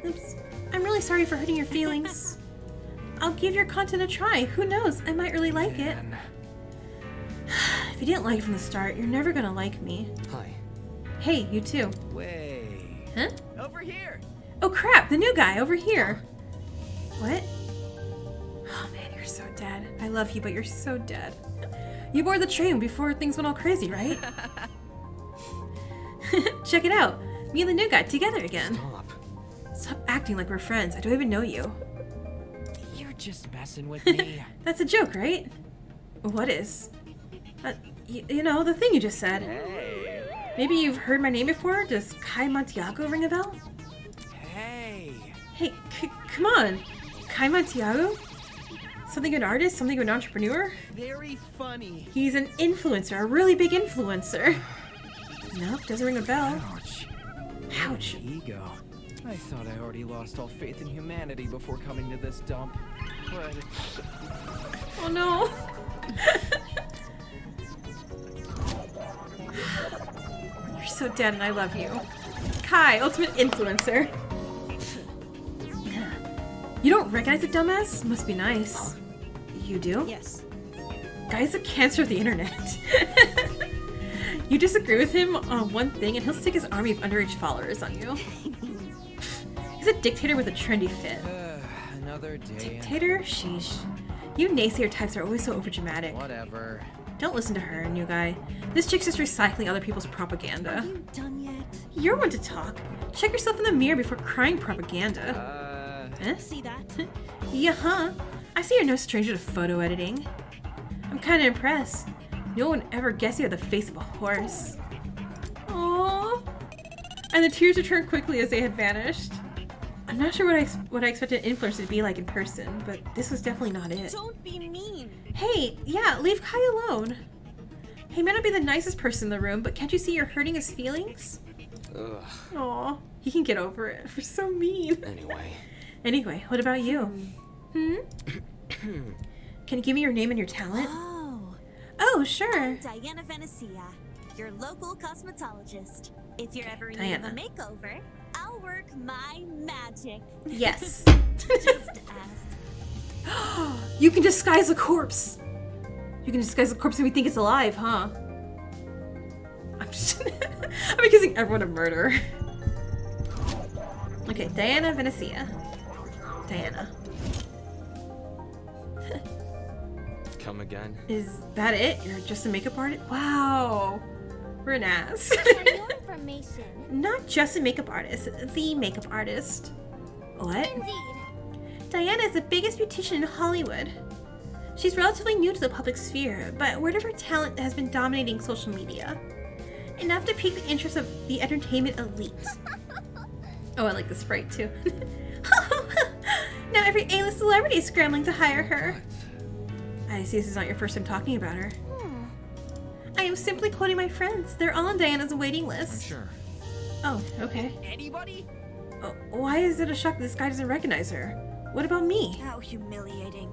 Oops. I'm really sorry for hurting your feelings. I'll give your content a try. Who knows? I might really like it. Man. If you didn't like it from the start, you're never gonna like me. Hi. Hey, you too. Way. Huh? Over here. Oh crap, the new guy over here. What? Oh man, you're so dead. I love you, but you're so dead. You boarded the train before things went all crazy, right? Check it out. Me and the new guy together again. Stop. Stop acting like we're friends. I don't even know you. You're just messing with me. That's a joke, right? What is? You know, the thing you just said. Hey. Maybe you've heard my name before? Does Kai Montiago ring a bell? Hey. Hey, come on. Kai Montiago? Something of an artist? Something of an entrepreneur? Very funny. He's an influencer, a really big influencer. Nope, doesn't ring a bell. Ouch. Ouch. Ego. I thought I already lost all faith in humanity before coming to this dump. But Oh no. You're so dead and I love you. Kai, ultimate influencer. You don't recognize the dumbass? Must be nice. You do? Yes. Guy's a cancer of the internet. You disagree with him on one thing and he'll stick his army of underage followers on you. He's He's a dictator with a trendy fit. Another day. Dictator? Sheesh. You naysayer types are always so overdramatic. Whatever. Don't listen to her, new guy. This chick's just recycling other people's propaganda. Are you done yet? You're one to talk. Check yourself in the mirror before crying propaganda. See that? Yeah, huh? I see you're no stranger to photo editing. I'm kind of impressed. No one ever guessed you had the face of a horse. Aww. And the tears returned quickly as they had vanished. I'm not sure what I expected an influencer to be like in person, but this was definitely not it. Don't be mean. Hey, yeah, leave Kai alone. He may not be the nicest person in the room, but can't you see you're hurting his feelings? Ugh. Aw, he can get over it. We're so mean. Anyway, what about you? Can you give me your name and your talent? Oh, sure. I'm Diana Venezia, your local cosmetologist. If you're ever in need of a makeover, I'll work my magic. Yes. Just ask. You can disguise a corpse. You can disguise a corpse and we think it's alive, huh? I'm just I'm accusing everyone of murder. Okay, Diana Venezia. Diana. Come again? Is that it? You're just a makeup artist? Wow. We're an ass. For your information. Not just a makeup artist, the makeup artist. What? Indeed. Diana is the biggest beautician in Hollywood. She's relatively new to the public sphere, but word of her talent has been dominating social media. Enough to pique the interest of the entertainment elite. Oh, I like the sprite too. Now every A-list celebrity is scrambling to hire her. I see this is not your first time talking about her. I am simply quoting my friends. They're all on Diana's waiting list. I'm sure. Oh, okay. Anybody? Oh, why is it a shock that this guy doesn't recognize her? What about me? How humiliating.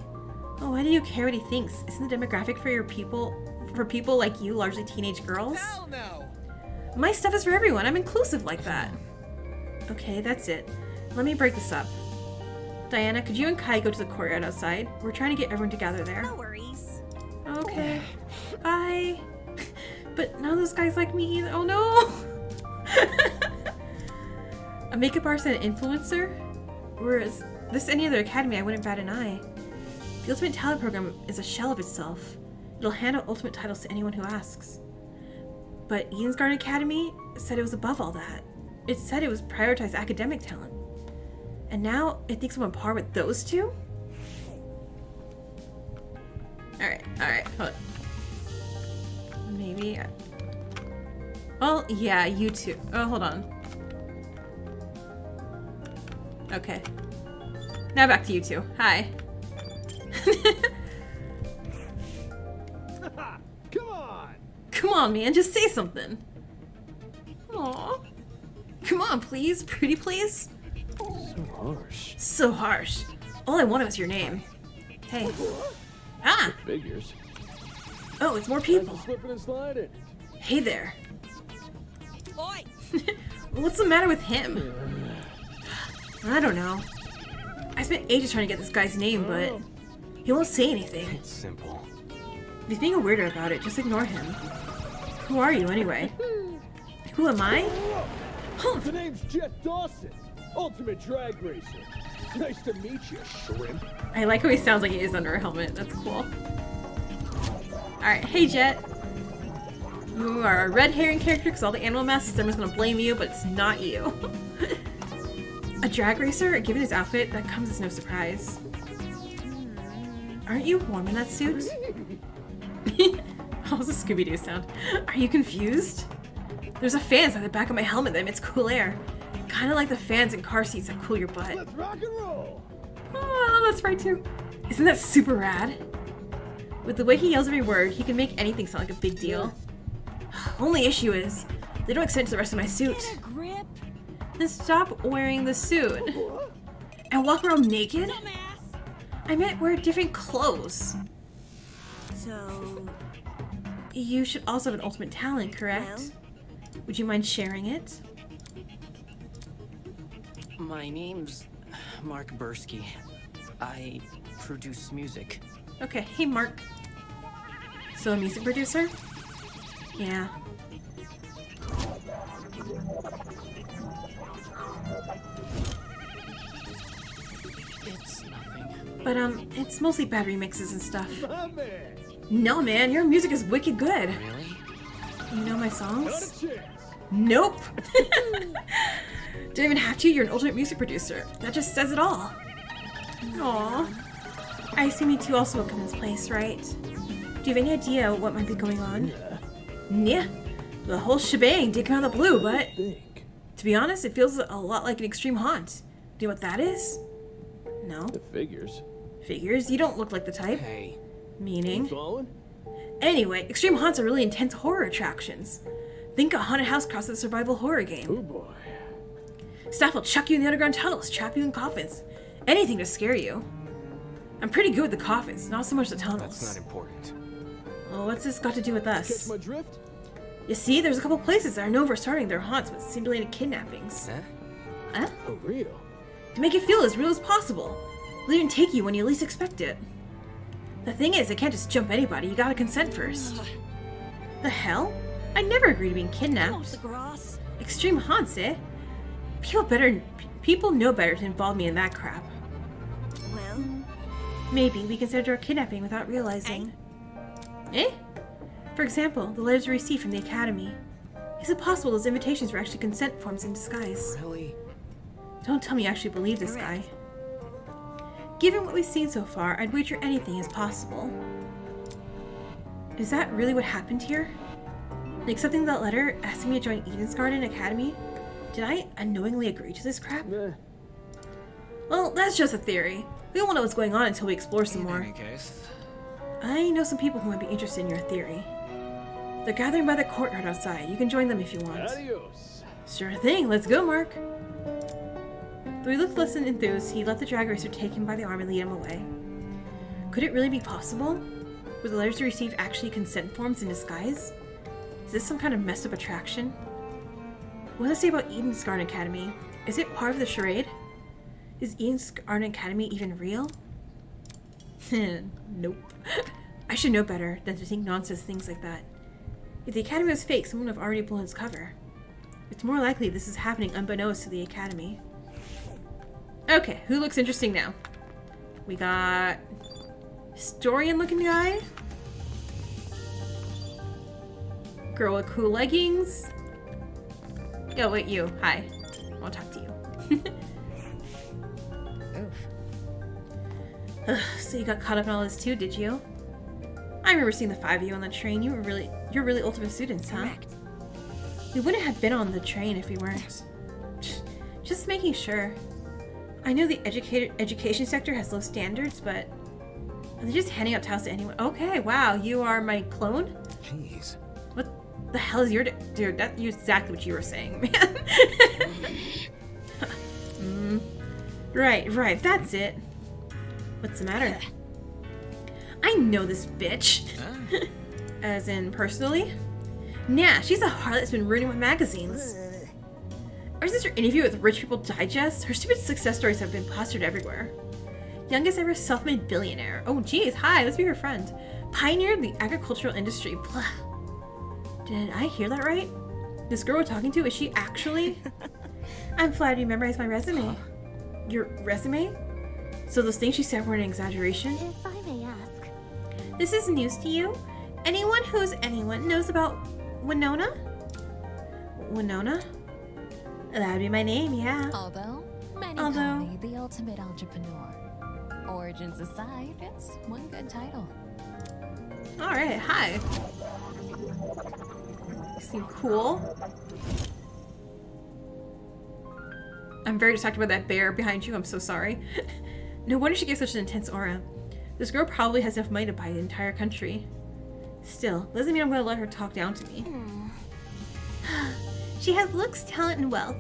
Oh, why do you care what he thinks? Isn't the demographic for people like you largely teenage girls? Hell no! My stuff is for everyone. I'm inclusive like that. Okay, that's it. Let me break this up. Diana, could you and Kai go to the courtyard outside? We're trying to get everyone to gather there. No worries. Okay. Bye. But none of those guys like me either. Oh no! A makeup artist and an influencer? Whereas this any other academy, I wouldn't bat an eye. The Ultimate Talent Program is a shell of itself. It'll hand out ultimate titles to anyone who asks. But Eden's Garden Academy said it was above all that. It said it was prioritized academic talent. And now it thinks I'm on par with those two? Alright, hold on. Maybe. Well, yeah, you too. Oh, hold on. Okay. Now back to you two. Hi. Come on! Come on, man, just say something. Aw. Come on, please. Pretty please. So harsh. So harsh. All I wanted was your name. Hey. Ah! Figures. Oh, it's more people. Slipping and sliding. Hey there. Oi! What's the matter with him? I don't know. I spent ages trying to get this guy's name, but he won't say anything. It's simple. If he's being a weirdo about it, just ignore him. Who are you, anyway? Who am I? Huh. The name's Jet Dawson, Ultimate Drag Racer. Nice to meet you, shrimp. I like how he sounds like he is under a helmet. That's cool. Alright, hey Jet. You are a red herring character because all the animal masks, everyone's gonna blame you, but it's not you. A drag racer? Given his outfit, that comes as no surprise. Aren't you warm in that suit? How's the Scooby-Doo sound? Are you confused? There's a fan inside the back of my helmet that emits cool air. Kind of like the fans in car seats that cool your butt. Let's rock and roll! Oh, I love that sprite too. Isn't that super rad? With the way he yells every word, he can make anything sound like a big deal. Only issue is, they don't extend to the rest of my suit. Get a grip. Then stop wearing the suit. And walk around naked? Dumbass. I meant wear different clothes. So, You should also have an ultimate talent, correct? Would you mind sharing it? My name's Mark Bursky. I produce music. Okay, hey Mark. So a music producer? Yeah. But it's mostly bad remixes and stuff. My man. No, man, your music is wicked good. Really? You know my Not songs? a chance. Nope. Don't even have to. You're an ultimate music producer. That just says it all. Aww. I assume you two also welcome this place, right? Do you have any idea what might be going on? Yeah. The whole shebang did come out of the blue, but to be honest, it feels a lot like an extreme haunt. Do you know what that is? No. The figures. Figures? You don't look like the type. Hey. Meaning? Following? Anyway, extreme haunts are really intense horror attractions. Think a haunted house crossed with a survival horror game. Oh boy. Staff will chuck you in the underground tunnels, trap you in coffins. Anything to scare you. I'm pretty good with the coffins, not so much the tunnels. That's not important. Well, what's this got to do with Catch us? my drift? You see, there's a couple places that are known for starting their haunts with simulated kidnappings. Huh? For real? To make it feel as real as possible. They'll even take you when you least expect it. The thing is, they can't just jump anybody, you gotta consent first. The hell? I'd never agree to being kidnapped. Extreme haunts, eh? People know better to involve me in that crap. Well, Maybe we considered our kidnapping without realizing. Eh? For example, the letters we received from the Academy. Is it possible those invitations were actually consent forms in disguise? Really? Don't tell me you actually believe this guy. Given what we've seen so far, I'd wager anything is possible. Is that really what happened here? Like something in that letter asking me to join Eden's Garden Academy? Did I unknowingly agree to this crap? Nah. Well, that's just a theory. We won't know what's going on until we explore some more. In any case, I know some people who might be interested in your theory. They're gathering by the courtyard outside. You can join them if you want. Adios. Sure thing. Let's go, Mark. Though he looked less than enthused, he let the drag racer take him by the arm and lead him away. Could it really be possible? Were the letters he received actually consent forms in disguise? Is this some kind of messed up attraction? What does it say about Eden's Garden Academy? Is it part of the charade? Is Eden's Garden Academy even real? Nope. I should know better than to think nonsense things like that. If the Academy was fake, someone would have already blown its cover. It's more likely this is happening unbeknownst to the Academy. Okay, who looks interesting now? We got historian-looking guy. Girl with cool leggings. Oh, wait, you. Hi. I want to talk to you. Ugh, so you got caught up in all this too, did you? I remember seeing the five of you on the train. You're really ultimate students, huh? correct. We wouldn't have been on the train if we weren't. Just making sure. I know the education sector has low standards, but are they just handing out towels to anyone? Okay, wow, you are my clone? Jeez. What the hell is your dude? That's exactly what you were saying, man. Right, that's it. What's the matter? I know this bitch. As in, personally? Nah, she's a harlot that's been ruining my magazines. Or is this her interview with Rich People Digest? Her stupid success stories have been plastered everywhere. Youngest ever self-made billionaire. Oh geez, hi, let's be her friend. Pioneered the agricultural industry. Blah. Did I hear that right? This girl we're talking to, is she actually? I'm flattered you memorized my resume. Your resume? So those things she said were an exaggeration? If I may ask. This is news to you? Anyone who's anyone knows about Winona? Winona? That'd be my name, yeah. Although many call me the ultimate entrepreneur. Origins aside, it's one good title. Alright, hi. You seem cool. I'm very distracted by that bear behind you, I'm so sorry. No wonder she gave such an intense aura. This girl probably has enough money to buy the entire country. Still, doesn't mean I'm gonna let her talk down to me. She has looks, talent, and wealth.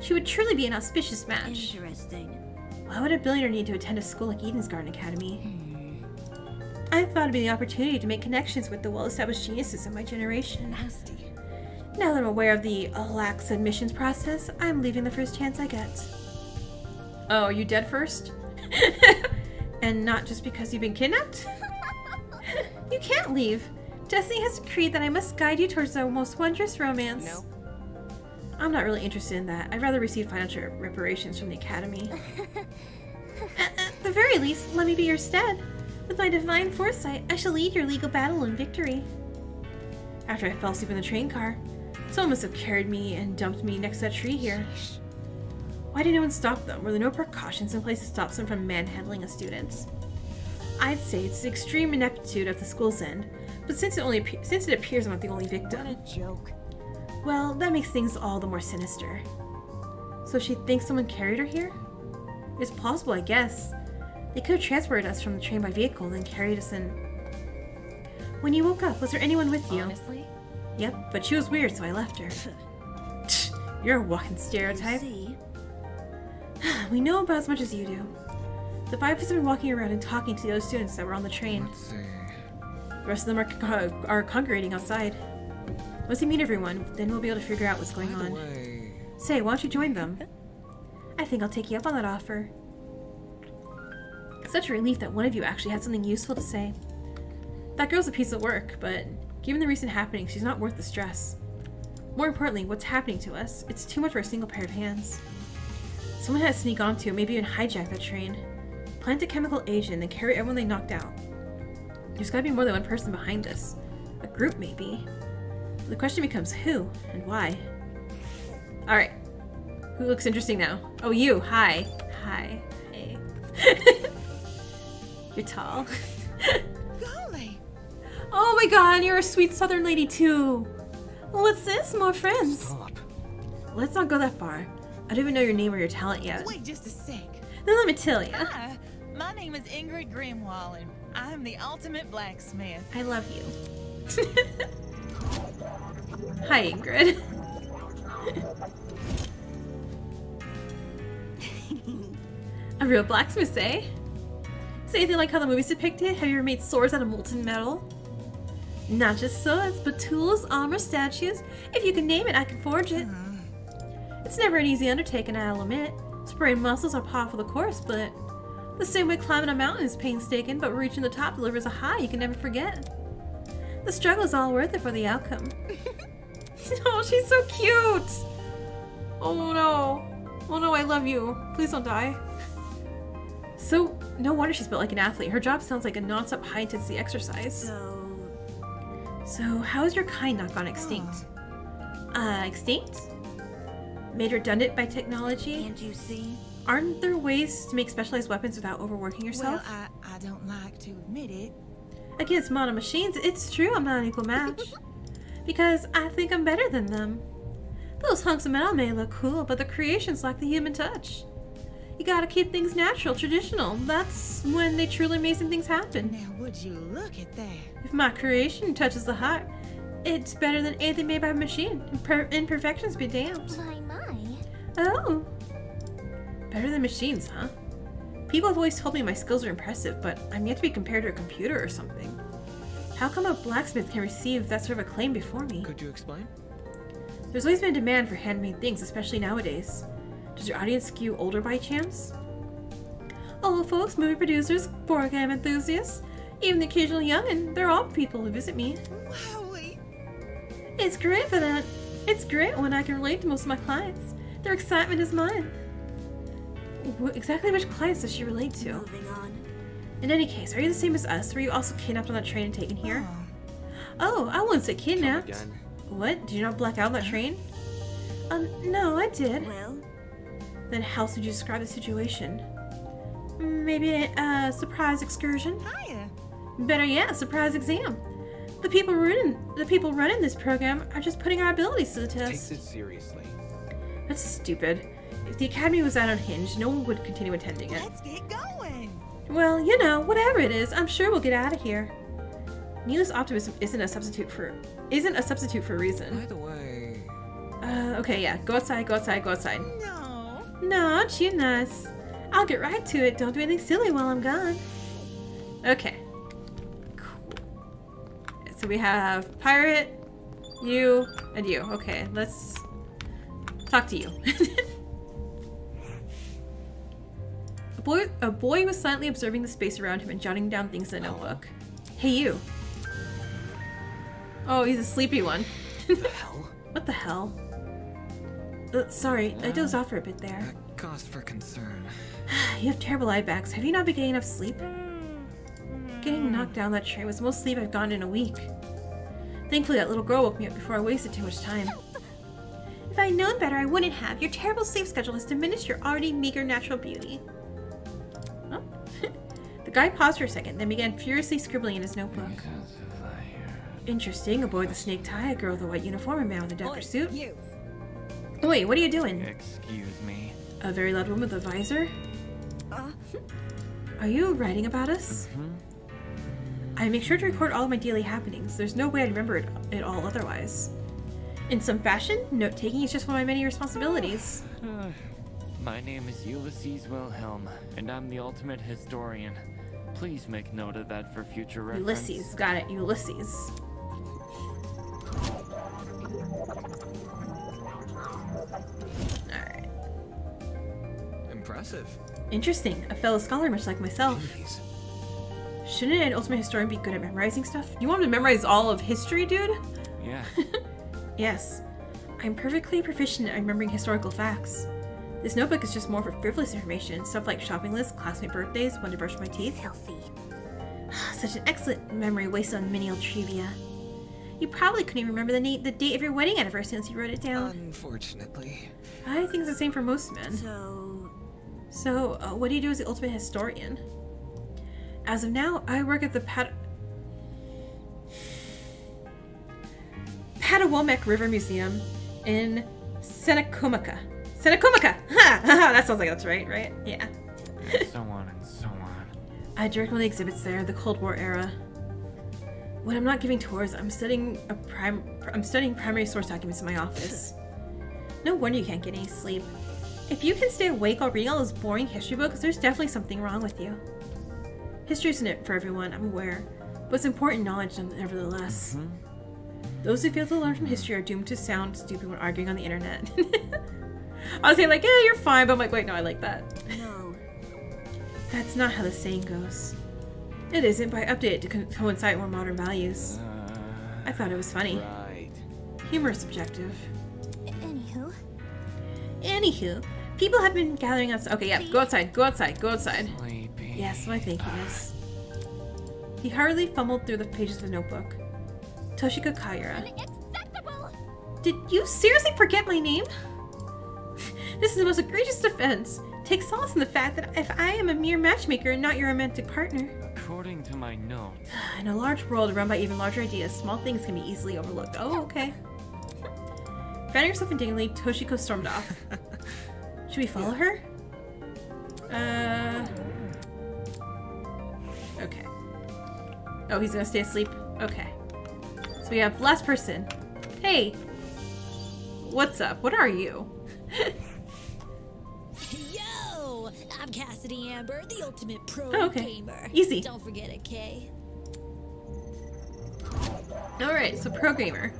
She would truly be an auspicious match. Interesting. Why would a billionaire need to attend a school like Eden's Garden Academy? I thought it'd be the opportunity to make connections with the well-established geniuses of my generation. Nasty. Now that I'm aware of the lax admissions process, I'm leaving the first chance I get. Oh, are you dead first? And not just because you've been kidnapped? You can't leave. Destiny has decreed that I must guide you towards the most wondrous romance. No. I'm not really interested in that. I'd rather receive financial reparations from the Academy. At the very least, let me be your stead. With my divine foresight, I shall lead your legal battle in victory. After I fell asleep in the train car, someone must have carried me and dumped me next to that tree here. Why did no one stop them? Were there no precautions in place to stop them from manhandling a student? I'd say it's the extreme ineptitude of the school's end, but since it appears I'm not the only victim. What a joke. Well, that makes things all the more sinister. So she thinks someone carried her here? It's plausible, I guess. They could have transported us from the train by vehicle and then carried us in. When you woke up, was there anyone with you? Honestly? Yep, but she was weird, so I left her. You're a walking stereotype. We know about as much as you do. The five of us have been walking around and talking to the other students that were on the train. Let's see. The rest of them are congregating outside. Once we meet everyone, then we'll be able to figure out what's going on. Say, why don't you join them? I think I'll take you up on that offer. It's such a relief that one of you actually had something useful to say. That girl's a piece of work, but given the recent happenings, she's not worth the stress. More importantly, what's happening to us, it's too much for a single pair of hands. Someone had to sneak onto, maybe even hijack that train, plant a chemical agent, and carry everyone they knocked out. There's gotta be more than one person behind this. A group, maybe. The question becomes who and why. Alright. Who looks interesting now? Oh, you. Hi. Hi. Hey. You're tall. Golly. Oh my god, you're a sweet southern lady too. What's this? More friends. Stop. Let's not go that far. I don't even know your name or your talent yet. Wait just a sec. Then let me tell you. Hi, my name is Ingrid Grimwall, and I'm the ultimate blacksmith. I love you. Hi, Ingrid. A real blacksmith, eh? Say anything like how the movies depict it? Have you ever made swords out of molten metal? Not just swords, but tools, armor, statues. If you can name it, I can forge it. It's never an easy undertaking, I'll admit. Spraying muscles are par for the course, but the same way climbing a mountain is painstaking, but reaching the top delivers a high you can never forget. The struggle is all worth it for the outcome. Oh, she's so cute! Oh no. Oh no, I love you. Please don't die. So, no wonder she's built like an athlete. Her job sounds like a non-stop high-intensity exercise. So, how has your kind not gone extinct? Extinct? Made redundant by technology? Can't you see? Aren't there ways to make specialized weapons without overworking yourself? Well, I don't like to admit it. Against modern machines, it's true I'm not an equal match. Because I think I'm better than them. Those hunks of metal may look cool, but the creations lack the human touch. You gotta keep things natural, traditional. That's when they truly amazing things happen. Now would you look at that? If my creation touches the heart, it's better than anything made by a machine. Imperfections be damned. My. Oh. Better than machines, huh? People have always told me my skills are impressive, but I'm yet to be compared to a computer or something. How come a blacksmith can receive that sort of acclaim before me? Could you explain? There's always been a demand for handmade things, especially nowadays. Does your audience skew older by chance? Old folks, movie producers, board game enthusiasts, even the occasional youngin', they're all people who visit me. Wowie. It's great for that. It's great when I can relate to most of my clients. Their excitement is mine. Exactly which clients does she relate to? Moving on. In any case, are you the same as us? Were you also kidnapped on that train and taken here? Oh, I wouldn't say kidnapped. What? Did you not black out on that train? No, I did. Well? Then how else would you describe the situation? Maybe a surprise excursion? Hiya. Better yet, a surprise exam. The people running this program are just putting our abilities to the test. Takes it seriously. That's stupid. If the academy was out unhinged, no one would continue attending it. Let's get going. Well, you know, whatever it is, I'm sure we'll get out of here. Needless optimism isn't a substitute for a reason. By the way... Okay, yeah. Go outside, go outside, go outside. No. No, aren't you nice? I'll get right to it. Don't do anything silly while I'm gone. Okay. Cool. So we have Pirate, you, and you. Okay, let's talk to you. A boy was silently observing the space around him and jotting down things in a notebook. Hey, you. Oh, he's a sleepy one. The hell? What the hell? Sorry, I dozed off for a bit there. Cause for concern. You have terrible eye bags. Have you not been getting enough sleep? Getting knocked down that train was the most sleep I've gotten in a week. Thankfully, that little girl woke me up before I wasted too much time. If I'd known better, I wouldn't have. Your terrible sleep schedule has diminished your already meager natural beauty. Oh. The guy paused for a second, then began furiously scribbling in his notebook. Interesting. A boy with a snake tie, a girl with a white uniform, a man with a dapper suit. You. Wait, what are you doing? Excuse me. A very loud woman with a visor? Are you writing about us? I make sure to record all of my daily happenings. There's no way I'd remember it all otherwise. In some fashion, note-taking is just one of my many responsibilities. My name is Ulysses Wilhelm, and I'm the ultimate historian. Please make note of that for future reference. Ulysses. Got it. Ulysses. Alright. Impressive. Interesting. A fellow scholar much like myself. Jeez. Shouldn't an ultimate historian be good at memorizing stuff? You want him to memorize all of history, dude? Yeah. Yes. I'm perfectly proficient at remembering historical facts. This notebook is just more for frivolous information, stuff like shopping lists, classmate birthdays, when to brush my teeth. Filthy. Such an excellent memory wasted on menial trivia. You probably couldn't even remember the date of your wedding anniversary since you wrote it down. Unfortunately. I think it's the same for most men. So, what do you do as the ultimate historian? As of now, I work at the Patawomeck River Museum in Senacomica. Senacomica! Ha! That sounds like that's right? Yeah. And so on and so on. I direct one of the exhibits there, the Cold War era. When I'm not giving tours, I'm studying primary source documents in my office. No wonder you can't get any sleep. If you can stay awake while reading all those boring history books, there's definitely something wrong with you. History isn't it for everyone, I'm aware, but it's important knowledge nevertheless. Those who fail to learn from history are doomed to sound stupid when arguing on the internet. I was saying like, yeah, you're fine, but I'm like, wait, no, I like that. No. That's not how the saying goes. It isn't, but I update it to coincide with more modern values. I thought it was funny. Right. Humor is subjective. Anywho, people have been gathering outside. Okay, yeah, go outside. Sleepy. Yes, my thankiness. He hurriedly fumbled through the pages of the notebook. Toshiko Kaira. unacceptable! Did you seriously forget my name? This is the most egregious offense. Take solace in the fact that if I am a mere matchmaker and not your romantic partner. According to my notes. In a large world run by even larger ideas, small things can be easily overlooked. Oh, okay. Finding herself indignantly, Toshiko stormed off. Should we follow her? Okay. Oh, he's gonna stay asleep? Okay. So we have last person. Hey! What's up? What are you? Yo! I'm Cassidy Amber, the ultimate pro gamer. Easy. Don't forget it, Kay. Alright, so pro gamer.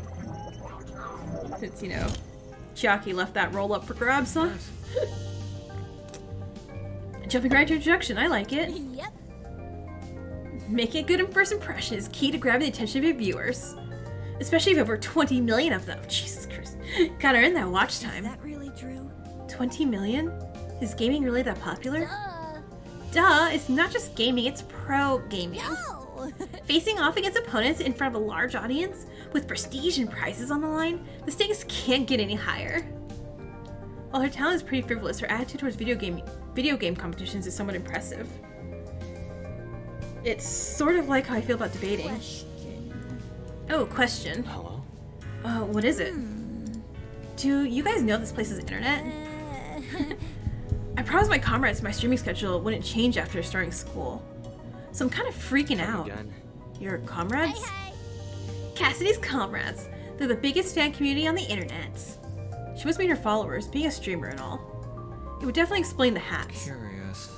Since, you know, Chiaki left that roll up for grabs, huh? Jumping right to introduction, I like it. Yep. Making a good first impression is key to grabbing the attention of your viewers. Especially if you have over 20 million of them. Jesus Christ. Gotta earn that watch time. Is that really true? 20 million? Is gaming really that popular? Duh, it's not just gaming, it's pro gaming. No! Facing off against opponents in front of a large audience, with prestige and prizes on the line, the stakes can't get any higher. While her talent is pretty frivolous, her attitude towards video game competitions is somewhat impressive. It's sort of like how I feel about debating. Oh, question. Hello? What is it? Do you guys know this place's internet? I promised my comrades my streaming schedule wouldn't change after starting school. So I'm kind of freaking out. Again. Your comrades? Hey. Cassidy's comrades. They're the biggest fan community on the internet. She must meet her followers, being a streamer and all. It would definitely explain the hats. Curious.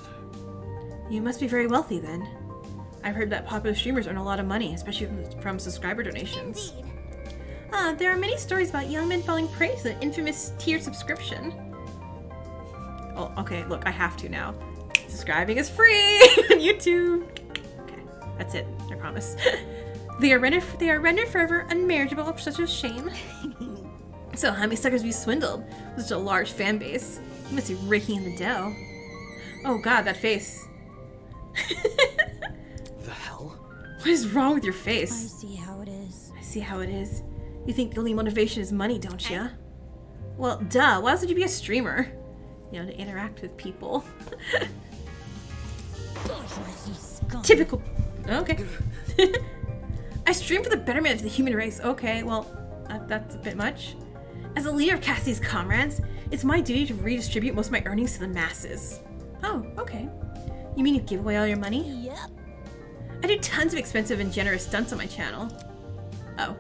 You must be very wealthy then. I've heard that popular streamers earn a lot of money, especially from subscriber donations. Indeed. There are many stories about young men falling prey to the infamous tiered subscription. Oh, okay, look, I have to now. Subscribing is free on YouTube. Okay, that's it, I promise. They are rendered forever unmarriageable for such a shame. So, how many suckers have you swindled with such a large fan base? You must be raking in the dough. Oh god, that face. The hell? What is wrong with your I face? see how it is. I see how it is. You think the only motivation is money, don't ya? Well, duh. Why else would you be a streamer? You know, to interact with people. Typical. Okay. I stream for the betterment of the human race. Okay, well, that's a bit much. As a leader of Cassie's comrades, it's my duty to redistribute most of my earnings to the masses. Oh, okay. You mean you give away all your money? Yep. I do tons of expensive and generous stunts on my channel. Oh.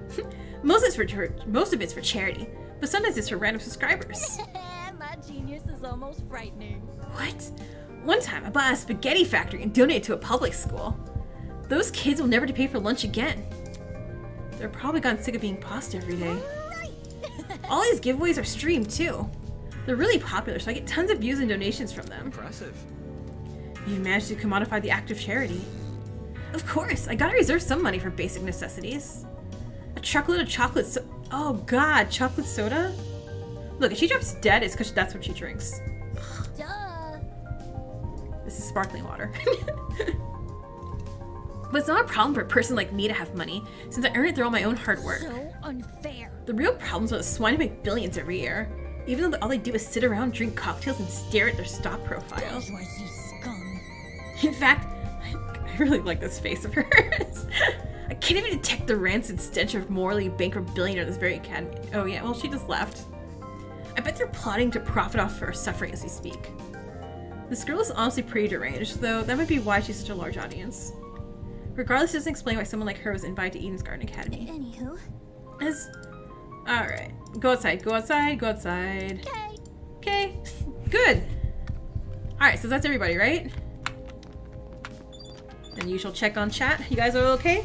Most of it's for charity, but sometimes it's for random subscribers. My genius is almost frightening. What? One time I bought a spaghetti factory and donated to a public school. Those kids will never to pay for lunch again. They're probably gotten sick of being pasta every day. All these giveaways are streamed too. They're really popular, so I get tons of views and donations from them. Impressive. You've managed to commodify the act of charity. Of course, I gotta reserve some money for basic necessities. A truckload of chocolate oh god, chocolate soda? Look, if she drops dead, it's because that's what she drinks. Duh. This is sparkling water. But it's not a problem for a person like me to have money, since I earn it through all my own hard work. So unfair. The real problems are the swine who make billions every year, even though all they do is sit around, drink cocktails, and stare at their stock profiles. In fact, I really like this face of hers. I can't even detect the rancid stench of morally bankrupt billionaire in this very academy. Oh yeah, well she just left. I bet they're plotting to profit off her suffering as we speak. This girl is honestly pretty deranged, though that might be why she's such a large audience. Regardless, it doesn't explain why someone like her was invited to Eden's Garden Academy. Anywho. Alright. Go outside, go outside, go outside. Okay. Good. Alright, so that's everybody, right? And you shall check on chat. You guys are okay?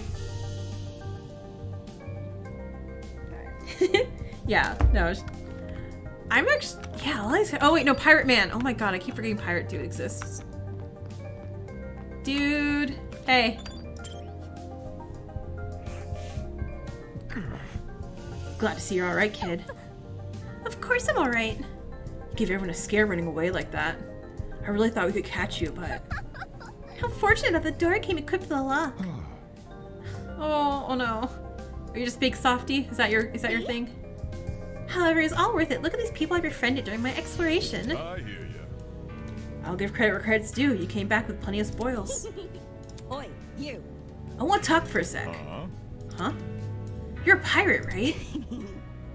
Alright. Yeah, no. I'm actually... Yeah, oh wait, no, Pirate Man. Oh my god, I keep forgetting Pirate Dude exists. Dude. Hey. Glad to see you're alright, kid. Of course I'm alright. Give everyone a scare running away like that. I really thought we could catch you, but... How fortunate that the door came equipped with the lock. Oh no. Are you just big softy? Is that your thing? However, it's all worth it. Look at these people I befriended during my exploration. I hear ya. I'll give credit where credit's due. You came back with plenty of spoils. Oi, you. I want to talk for a sec. Huh? You're a pirate, right?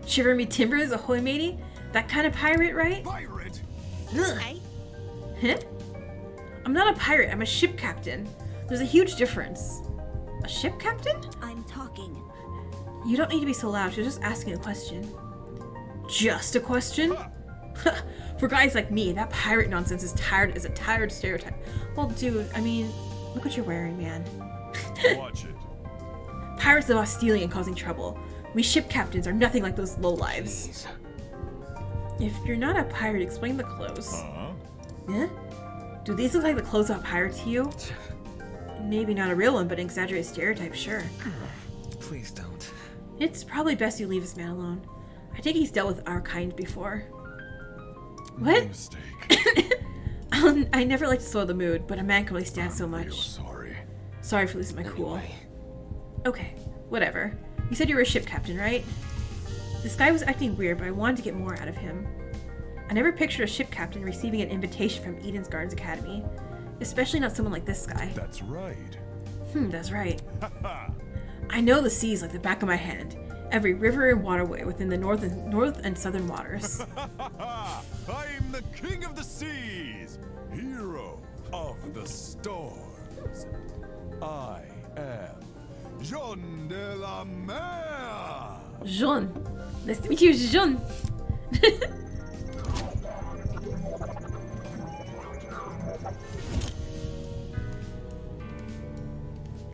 Shiver me timbers, ahoy matey? That kind of pirate, right? Pirate? Ugh. Huh? I'm not a pirate, I'm a ship captain. There's a huge difference. A ship captain? I'm talking. You don't need to be so loud, you're just asking a question. Just a question? For guys like me, that pirate nonsense is a tired stereotype. Well, dude, I mean, look what you're wearing, man. Watch it. Pirates live off stealing and causing trouble. We ship captains are nothing like those lowlives. If you're not a pirate, explain the clothes. Yeah? Do these look like the clothes of a pirate to you? Maybe not a real one, but an exaggerated stereotype, sure. Please don't. It's probably best you leave this man alone. I think he's dealt with our kind before. What? Mistake. I never like to slow the mood, but a man can only stand so much. Sorry. Sorry for losing my cool. Okay, whatever. You said you were a ship captain, right? This guy was acting weird, but I wanted to get more out of him. I never pictured a ship captain receiving an invitation from Eden's Gardens Academy. Especially not someone like this guy. That's right. That's right. I know the seas like the back of my hand. Every river and waterway within the north and southern waters. I'm the king of the seas, hero of the storms. I am Jean de la Mer. Jean. Nice to meet you, Jean.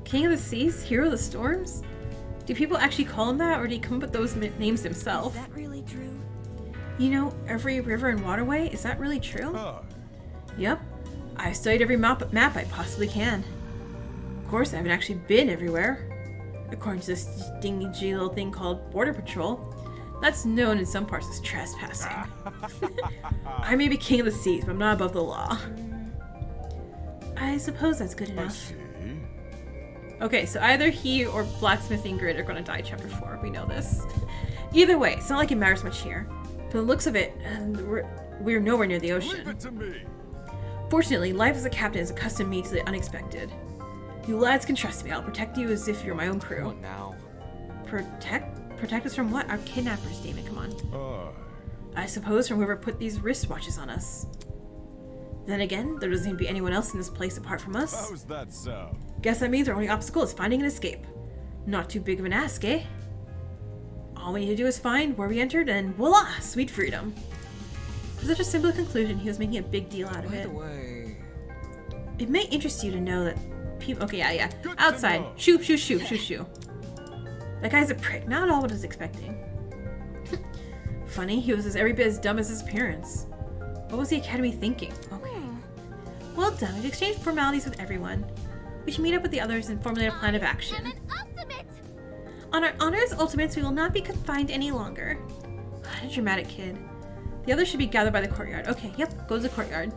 King of the Seas? Hero of the Storms? Do people actually call him that, or did he come up with those names himself? Is that really true? You know, every river and waterway? Is that really true? Yep. I've studied every map I possibly can. Of course, I haven't actually been everywhere. According to this dingy little thing called Border Patrol, That's known in some parts as trespassing. I may be king of the seas, but I'm not above the law. I suppose that's good enough. Okay, so either he or Blacksmith Ingrid are gonna die chapter 4. We know this. Either way, it's not like it matters much here. From the looks of it, we're nowhere near the ocean. Leave it to me. Fortunately, life as a captain has accustomed me to the unexpected. You lads can trust me. I'll protect you as if you're my own crew. What now? Protect us from what? Our kidnappers, Damon, come on. I suppose from whoever put these wristwatches on us. Then again, there doesn't seem to be anyone else in this place apart from us. How's that sound? Guess that means our only obstacle is finding an escape. Not too big of an ask, eh? All we need to do is find where we entered and voila! Sweet freedom. For such a simple conclusion, he was making a big deal out of it. By the way... It may interest you to know that people... Okay, yeah. Outside. Shoo. That guy's a prick. Not at all what I was expecting. Funny, he was every bit as dumb as his appearance. What was the Academy thinking? Okay. Well done. We've exchanged formalities with everyone. We should meet up with the others and formulate a plan of action. On our honor as ultimates, we will not be confined any longer. What a dramatic kid. The others should be gathered by the courtyard. Okay, yep, go to the courtyard.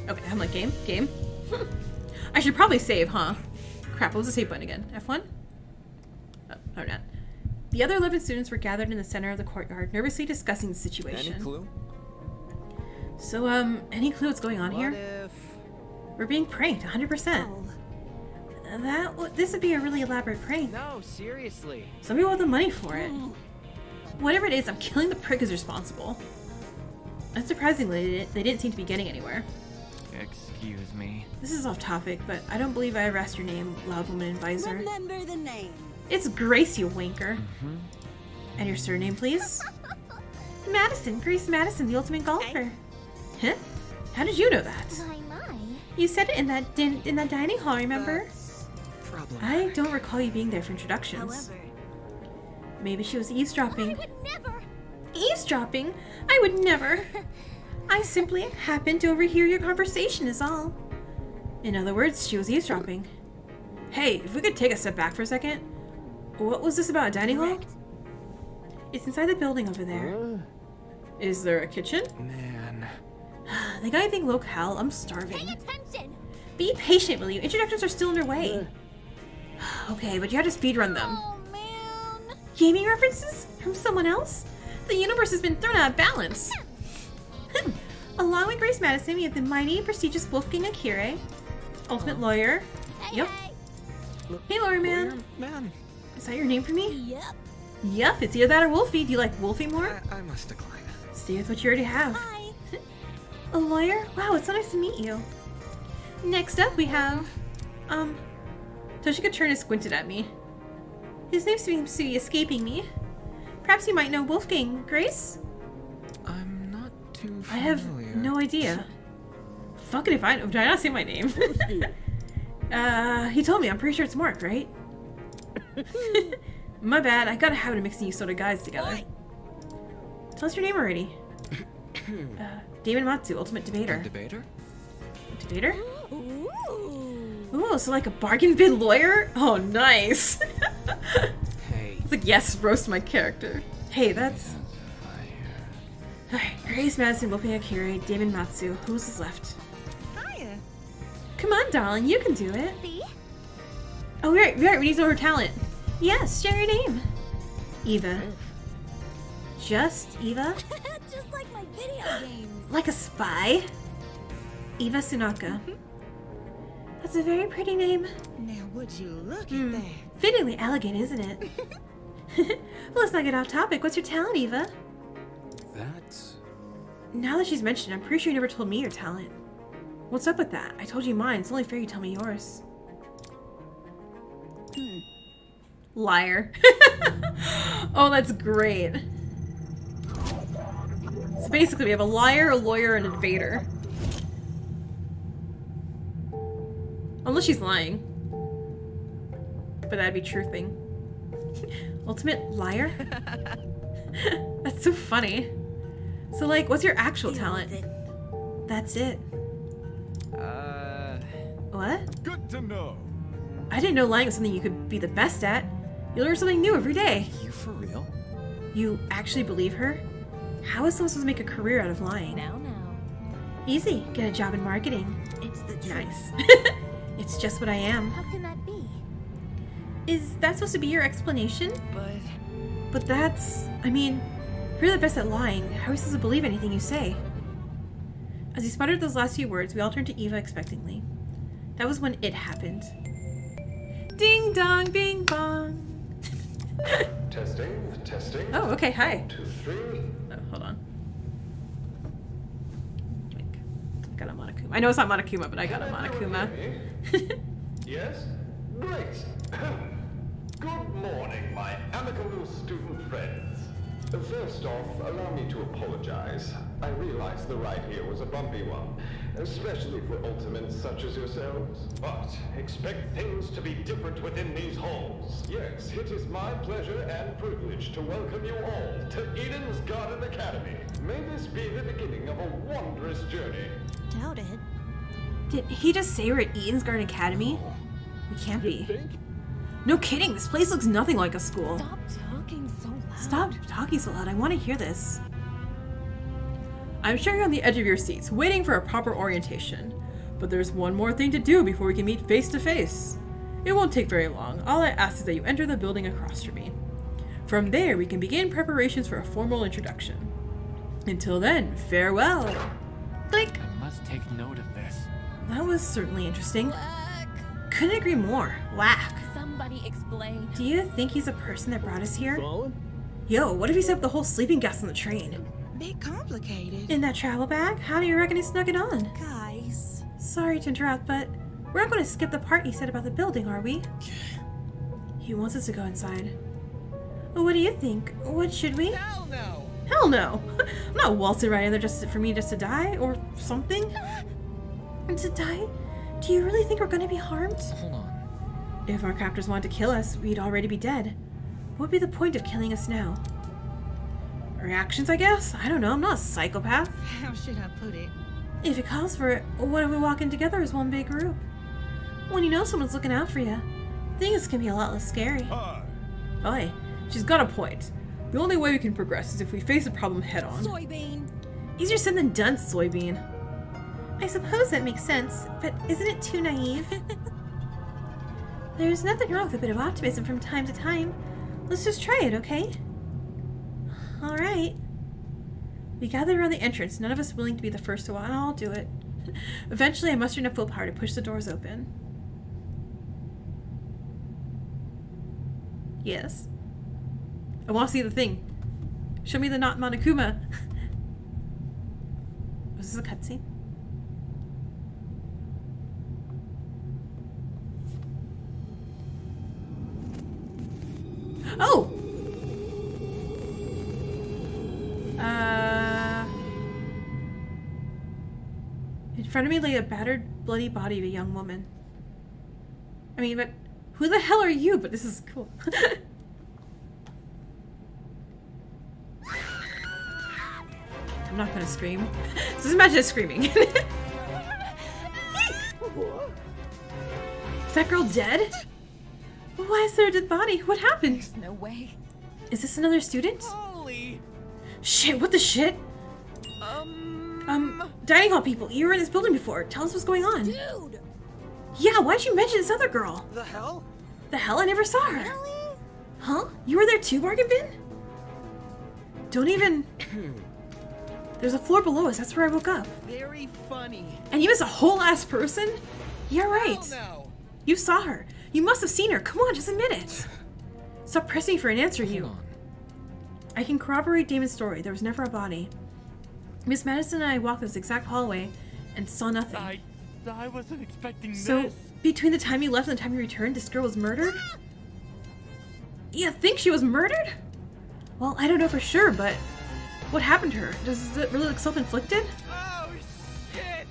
Okay, I'm like, game. I should probably save, huh? Crap, what was the save button again? F1? Oh, no, not. The other 11 students were gathered in the center of the courtyard, nervously discussing the situation. Any clue? So, any clue what's going on here? We're being pranked, 100%. This would be a really elaborate prank. No, seriously. Some people have the money for it. Whatever it is, I'm killing the prick who's responsible. Unsurprisingly, they didn't seem to be getting anywhere. Excuse me. This is off topic, but I don't believe I ever asked your name, loud woman advisor. Remember the name. It's Grace, you wanker. And your surname, please? Madison, Grace Madison, the ultimate golfer. Huh? How did you know that? Why, my. You said it in that dining hall, remember? I don't recall you being there for introductions. However, maybe she was eavesdropping. I would never. Eavesdropping? I would never. I simply happened to overhear your conversation is all. In other words, she was eavesdropping. Hey, if we could take a step back for a second. What was this about a dining hall? It's inside the building over there. Is there a kitchen? Man. They got anything locale? I'm starving. Pay attention. Be patient, will you? Introductions are still underway. Okay, but you have to speedrun them. Oh, man. Gaming references? From someone else? The universe has been thrown out of balance. Along with Grace Madison, we have the mighty and prestigious Wolfgang Akire, ultimate lawyer. Yep. Hey, lawyer man. Is that your name for me? Yep, it's either that or Wolfie. Do you like Wolfie more? I must decline. Stay with what you already have. Hi. A lawyer? Wow, it's so nice to meet you. Next up, we have, Toshika turned and squinted at me. His name seems to be escaping me. Perhaps you might know Wolfgang. Grace? I'm not too familiar. I have no idea. Fuck it if I know. Did I not say my name? He told me. I'm pretty sure it's Mark, right? My bad. I got a habit of mixing you sort of guys together. Tell us your name already. Damon Matsu, ultimate debater. Debater? Debater? Ooh, so like a bargain bin lawyer? Oh, nice. Hey. It's like, yes, roast my character. Hey, that's... Alright, Grace Madison, Wolfgang Akire, Damon Matsu. Who's is left? Hiya. Come on, darling, you can do it. See? Oh, right, we need to know her talent. Yes, share your name. Eva. Just Eva? Just like my video games. Like a spy? Eva Sunaka. That's a very pretty name. Now would you look at that? Fittingly elegant, isn't it? Well, let's not get off topic. What's your talent, Eva? That's... Now that she's mentioned, I'm pretty sure you never told me your talent. What's up with that? I told you mine. It's only fair you tell me yours. Liar. Oh, that's great. So basically, we have a liar, a lawyer, and a debater. Unless she's lying. But that'd be truthing. Ultimate liar? That's so funny. So, like, what's your actual talent? That's it. What? Good to know. I didn't know lying was something you could be the best at. You learn something new every day. You for real? You actually believe her? How is someone supposed to make a career out of lying? Now. Easy. Get a job in marketing. It's the truth. Nice. It's just what I am. How can that be? Is that supposed to be your explanation? But But that's... I mean, if you're the best at lying, how are we supposed to believe anything you say? As he sputtered those last few words, we all turned to Eva expectantly. That was when it happened. Ding dong, bing bong. Testing. Oh, okay, hi. 1, 2, 3. Oh, hold on. I got a Monokuma. I know it's not Monokuma, but I got a Monokuma. Yes? Great. Good morning, my amicable student friends. First off, allow me to apologize. I realize the ride here was a bumpy one, especially for ultimates such as yourselves. But expect things to be different within these halls. Yes, it is my pleasure and privilege to welcome you all to Eden's Garden Academy. May this be the beginning of a wondrous journey. Doubt it. Did he just say we're at Eden's Garden Academy? We can't be. No kidding, this place looks nothing like a school. Stop talking so loud. Stop talking so loud, I want to hear this. I'm sure you're on the edge of your seats, waiting for a proper orientation. But there's one more thing to do before we can meet face to face. It won't take very long. All I ask is that you enter the building across from me. From there, we can begin preparations for a formal introduction. Until then, farewell. Click. I must take note of this. That was certainly interesting. Couldn't agree more. Whack. Somebody explain. Do you think he's a person that brought us here? Fallen? Yo, what if he set up the whole sleeping gas on the train? Bit complicated. In that travel bag? How do you reckon he snuck it on? Guys. Sorry to interrupt, but we're not going to skip the part he said about the building, are we? He wants us to go inside. Well, what do you think? What should we? Hell no. Hell no! I'm not waltzing right in there just for me just to die or something. To die? Do you really think we're going to be harmed? hold on. If our captors wanted to kill us, we'd already be dead. What would be the point of killing us now? Reactions, I guess? I don't know, I'm not a psychopath. How should I put it? If it calls for it, what if we walk in together as one big group? When you know someone's looking out for you, things can be a lot less scary. Oi, she's got a point. The only way we can progress is if we face a problem head on. Soybean. Easier said than done, Soybean. I suppose that makes sense, but isn't it too naive? There's nothing wrong with a bit of optimism from time to time. Let's just try it, okay? Alright. We gathered around the entrance, none of us willing to be the first to walk. I'll do it. Eventually, I mustered enough willpower to push the doors open. Yes? I want to see the thing. Show me the not Monokuma. Was this a cutscene? Oh! In front of me lay a battered, bloody body of a young woman. I mean, but who the hell are you? But this is cool. I'm not gonna scream. So just imagine us screaming. Is that girl dead? Why is there a dead body? What happened? There's no way. Is this another student? Holy. Shit, what the shit? Dining hall people, you were in this building before. Tell us what's going on. Dude! Yeah, why'd you mention this other girl? The hell? The hell? I never saw her. Really? Huh? You were there too, Bargain Bin? Don't even... There's a floor below us. That's where I woke up. Very funny. And you miss a whole ass person? You're right. Hell no. You saw her. You must have seen her. Come on, just admit it. Stop pressing for an answer, you. Hold on. I can corroborate Damon's story. There was never a body. Miss Madison and I walked this exact hallway and saw nothing. I wasn't expecting So, this. between the time you left and the time you returned, this girl was murdered? You think she was murdered? Well, I don't know for sure, but what happened to her? Does it really look self-inflicted? Oh, shit.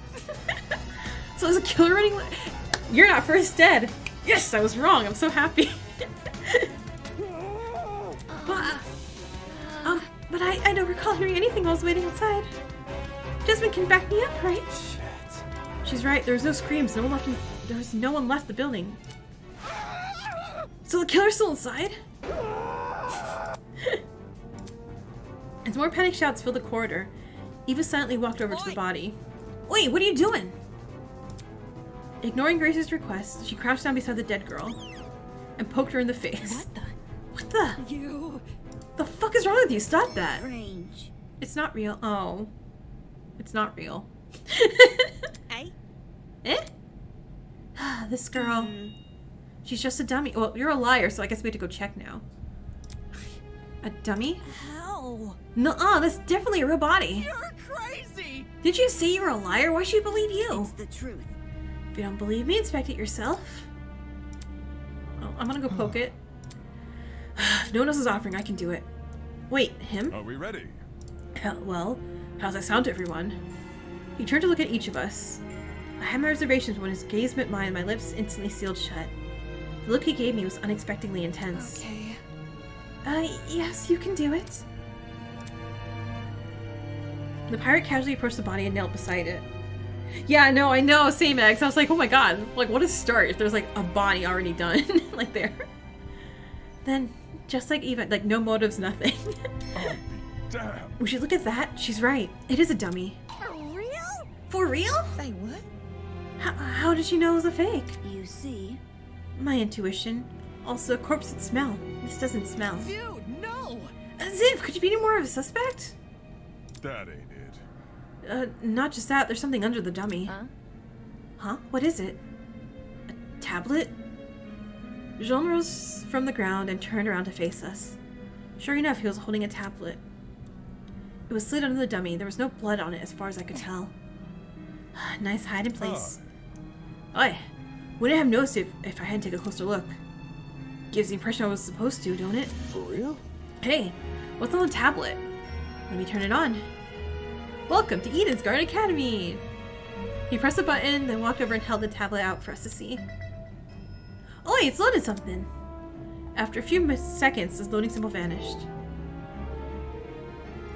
So is a killer running? You're not first dead. Yes, I was wrong. I'm so happy. But I don't recall hearing anything while I was waiting outside. Desmond can back me up, right? Shit. She's right. There was no screams. There was no one left the building. So the killer's still inside? As more panic shouts filled the corridor, Eva silently walked over to the body. Wait, what are you doing? Ignoring Grace's request, she crouched down beside the dead girl and poked her in the face. What the? You. The fuck is wrong with you? Stop that. Strange. It's not real. Oh. It's not real. Hey? Eh? This girl. She's just a dummy. Well, you're a liar, so I guess we have to go check now. A dummy? How? Nuh-uh, that's definitely a real body. You're crazy! Did you say you were a liar? Why should we believe you? It's the truth. If you don't believe me, inspect it yourself. Oh, I'm gonna go poke it. If no one else is offering, I can do it. Wait, him? Are we ready? Well, how's that sound to everyone? He turned to look at each of us. I had my reservations, but when his gaze met mine, my lips instantly sealed shut. The look he gave me was unexpectedly intense. Okay. Yes, you can do it. The pirate casually approached the body and knelt beside it. Yeah, no, I know, same X. I was like, oh my god, like what a start if there's like a body already done, like there. Then, just like Eva, like no motives, nothing. I'll be damned. Would you look at that? She's right. It is a dummy. For real? For real? Say what? How did you know it was a fake? You see? My intuition. Also, a corpse would smell. This doesn't smell. Dude, no! Ziv, could you be any more of a suspect? That ain't it. Not just that. There's something under the dummy. Huh? Huh? What is it? A tablet? Jean rose from the ground and turned around to face us. Sure enough, he was holding a tablet. It was slid under the dummy. There was no blood on it as far as I could tell. Nice hiding place. Oi! Wouldn't have noticed if I hadn't taken a closer look. Gives the impression I was supposed to, don't it? For real? Hey, what's on the tablet? Let me turn it on. Welcome to Eden's Garden Academy! He pressed the button, then walked over and held the tablet out for us to see. Oh, it's loaded something! After a few seconds, the loading symbol vanished.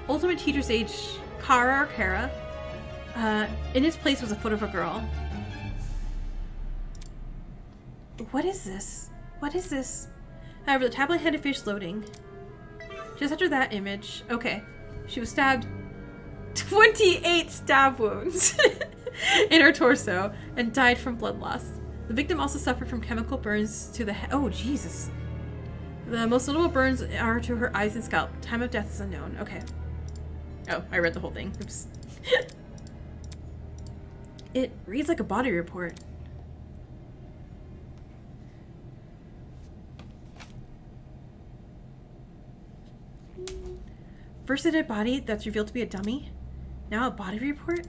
Ultimate Teacher's Age Kara or Kara. In its place was a photo of a girl. What is this? What is this? However, the tablet had finished loading. Just after that image, okay, she was stabbed 28 stab wounds in her torso and died from blood loss. The victim also suffered from chemical burns to the head. Oh, Jesus. The most notable burns are to her eyes and scalp. Time of death is unknown. Okay. Oh, I read the whole thing. Oops. It reads like a body report. First a dead body that's revealed to be a dummy. Now a body report?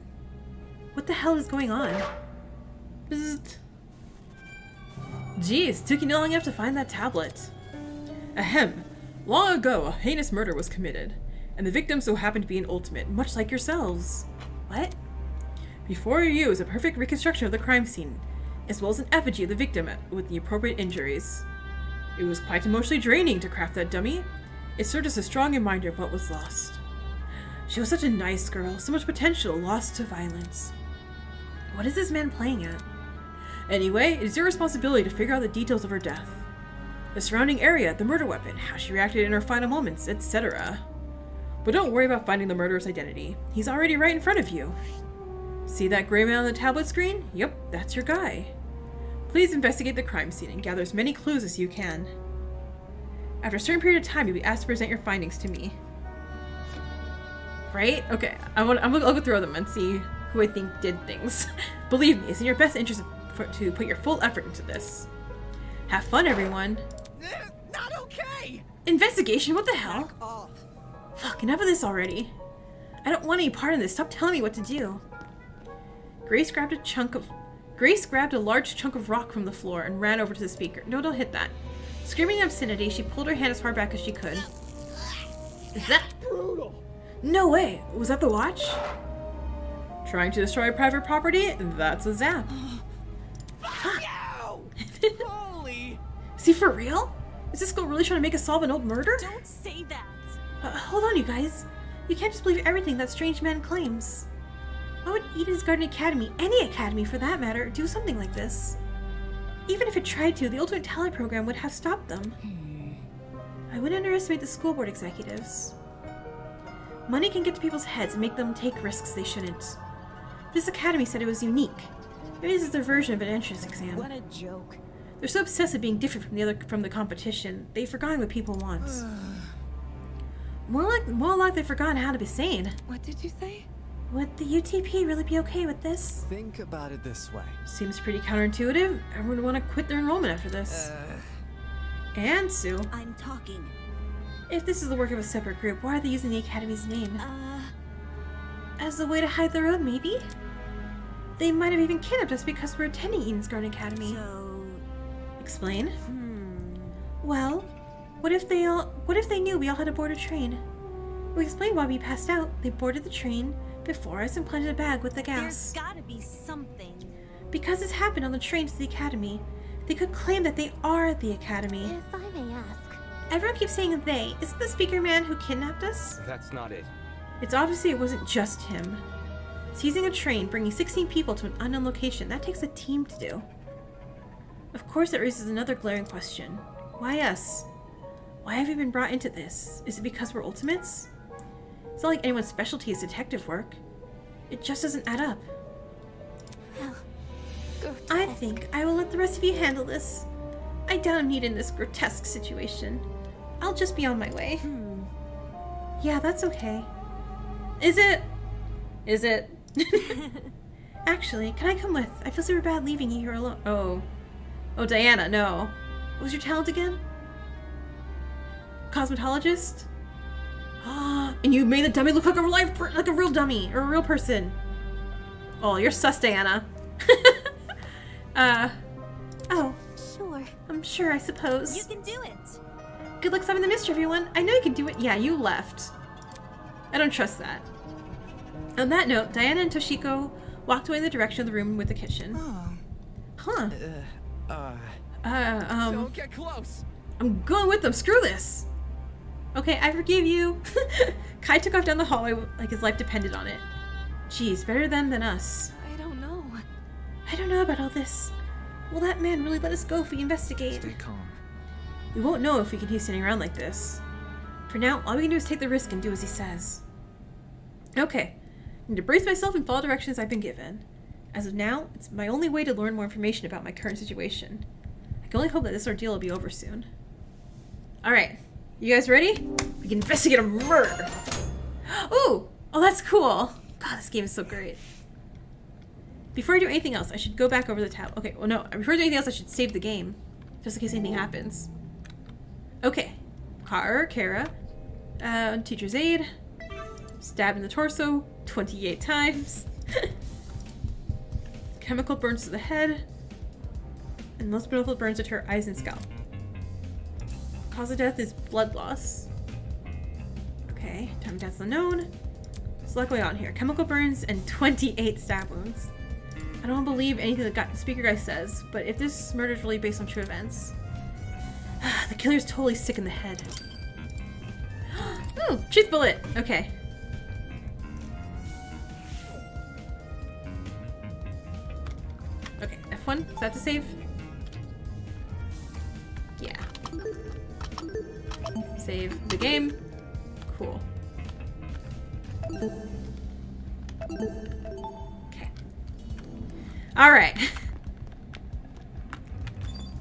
What the hell is going on? Bzzzt. Geez, took you not long enough to find that tablet. Ahem. Long ago, a heinous murder was committed, and the victim so happened to be an ultimate, much like yourselves. What? Before you is a perfect reconstruction of the crime scene, as well as an effigy of the victim with the appropriate injuries. It was quite emotionally draining to craft that dummy. It served as a strong reminder of what was lost. She was such a nice girl, so much potential lost to violence. What is this man playing at? Anyway, it is your responsibility to figure out the details of her death. The surrounding area, the murder weapon, how she reacted in her final moments, etc. But don't worry about finding the murderer's identity. He's already right in front of you. See that gray man on the tablet screen? Yep, that's your guy. Please investigate the crime scene and gather as many clues as you can. After a certain period of time, you'll be asked to present your findings to me. Right? Okay, I'll go through them and see who I think did things. Believe me, it's in your best interest to put your full effort into this. Have fun, everyone. Not okay! Investigation? What the hell? Back off. Fuck, enough of this already. I don't want any part in this. Stop telling me what to do. Grace grabbed a large chunk of rock from the floor and ran over to the speaker. No, don't hit that. Screaming in obscenity, she pulled her hand as far back as she could. Is that brutal? No way! Was that the watch? Trying to destroy private property? That's a zap. Fuck you! Holy! Is he for real? Is this girl really trying to make us solve an old murder? Don't say that. Hold on, you guys. You can't just believe everything that strange man claims. Why would Eden's Garden Academy, any academy for that matter, do something like this? Even if it tried to, the ultimate talent program would have stopped them. I wouldn't underestimate the school board executives. Money can get to people's heads and make them take risks they shouldn't. This academy said it was unique. Maybe this is their version of an entrance exam. What a joke. They're so obsessed with being different from the competition, they've forgotten what people want. More like they've forgotten how to be sane. What did you say? Would the UTP really be okay with this? Think about it this way. Seems pretty counterintuitive. Everyone would want to quit their enrollment after this. And Sue. I'm talking. If this is the work of a separate group, why are they using the Academy's name? As a way to hide their own, maybe? They might have even kidnapped us because we're attending Eden's Garden Academy. So... Explain? Well, what if they knew we all had to board a train? We explained why we passed out. They boarded the train before us and planted a bag with the gas. There's gotta be something. Because this happened on the train to the Academy, they could claim that they are the Academy. If I may ask. Everyone keeps saying they. Isn't the speaker man who kidnapped us? That's not it. It's obviously it wasn't just him. Seizing a train, bringing 16 people to an unknown location, that takes a team to do. Of course, that raises another glaring question. Why us? Why have we been brought into this? Is it because we're ultimates? It's not like anyone's specialty is detective work. It just doesn't add up. I think I will let the rest of you handle this. I doubt I'm needed in this grotesque situation. I'll just be on my way. Yeah, that's okay. Is it? Is it? Actually, can I come with? I feel super bad leaving you here alone. Oh, Diana, no. What was your talent again? Cosmetologist? And you made the dummy look like a real dummy or a real person. Oh, you're sus, Diana. Oh. Sure. I'm sure, I suppose. You can do it. Good luck solving the mystery, everyone. I know you can do it. Yeah, you left. I don't trust that. On that note, Diana and Toshiko walked away in the direction of the room with the kitchen. Huh. Don't get close. I'm going with them. Screw this. Okay, I forgive you. Kai took off down the hallway like his life depended on it. Geez, better them than us. I don't know. I don't know about all this. Will that man really let us go if we investigate? Stay calm. We won't know if we continue standing around like this. For now, all we can do is take the risk and do as he says. Okay. I need to brace myself and follow directions I've been given. As of now, it's my only way to learn more information about my current situation. I can only hope that this ordeal will be over soon. Alright. You guys ready? We can investigate a murder. Ooh! Oh, that's cool. God, this game is so great. Before I do anything else, I should go back over the tab. Okay, well no, before I do anything else, I should save the game. Just in case anything happens. Okay. Kara. Teacher's aid. Stabbed in the torso 28 times. Chemical burns to the head. And most painful burns to her eyes and scalp. Cause of death is blood loss. Okay, time of death's unknown. There's a lot going on here. Chemical burns and 28 stab wounds. I don't believe anything the speaker guy says, but if this murder is really based on true events, the killer's totally sick in the head. Ooh, truth bullet. Okay. Okay, F1. Is that to save? Yeah. Save the game. Cool. Okay. Alright.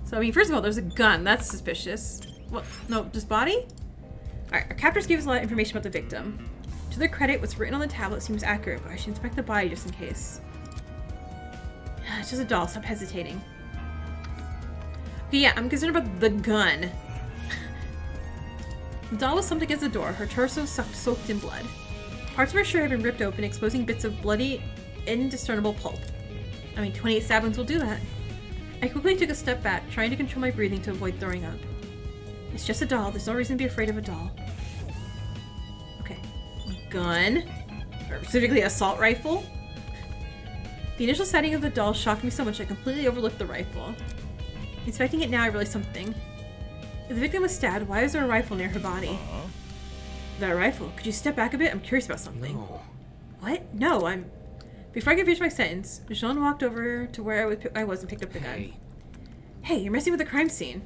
So, I mean, first of all, there's a gun. That's suspicious. What? No, just body? Alright, our captors gave us a lot of information about the victim. To their credit, what's written on the tablet seems accurate, but I should inspect the body just in case. It's just a doll. Stop hesitating. Okay, yeah, I'm concerned about the gun. The doll was slumped against the door, her torso soaked in blood. Parts of her shirt had been ripped open, exposing bits of bloody, indiscernible pulp. I mean, 28 stab wounds will do that. I quickly took a step back, trying to control my breathing to avoid throwing up. It's just a doll. There's no reason to be afraid of a doll. Okay. Gun. Or specifically, assault rifle. The initial sighting of the doll shocked me so much I completely overlooked the rifle. Inspecting it now, I realized something. If the victim was stabbed, why is there a rifle near her body? That rifle? Could you step back a bit? I'm curious about something. No. What? No, I'm... Before I could finish my sentence, Michonne walked over to where I was and picked up the gun. Hey, you're messing with the crime scene.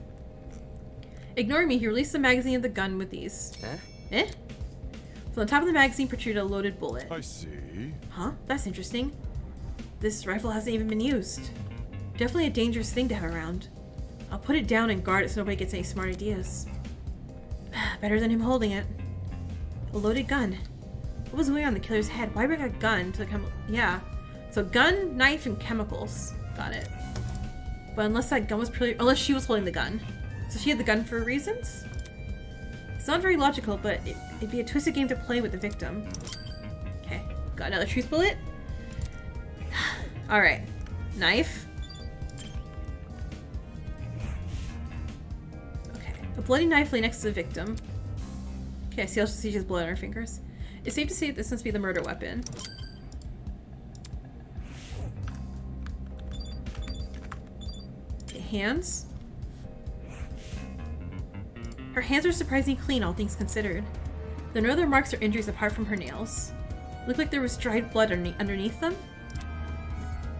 Ignoring me, he released the magazine of the gun with these. Eh? So on top of the magazine protruded a loaded bullet. I see. Huh? That's interesting. This rifle hasn't even been used. Definitely a dangerous thing to have around. I'll put it down and guard it so nobody gets any smart ideas. Better than him holding it. A loaded gun. What was going on in the killer's head? Why bring a gun to the yeah. So gun, knife, and chemicals. Got it. But unless that gun was unless she was holding the gun. So she had the gun for reasons? It's not very logical, but it'd be a twisted game to play with the victim. Okay, got another truth bullet. Alright. Knife. Okay. A bloody knife lay next to the victim. Okay, I see she has blood on her fingers. It's safe to say that this must be the murder weapon. Okay, hands. Her hands are surprisingly clean, all things considered. There are no other marks or injuries apart from her nails. Looked like there was dried blood underneath them.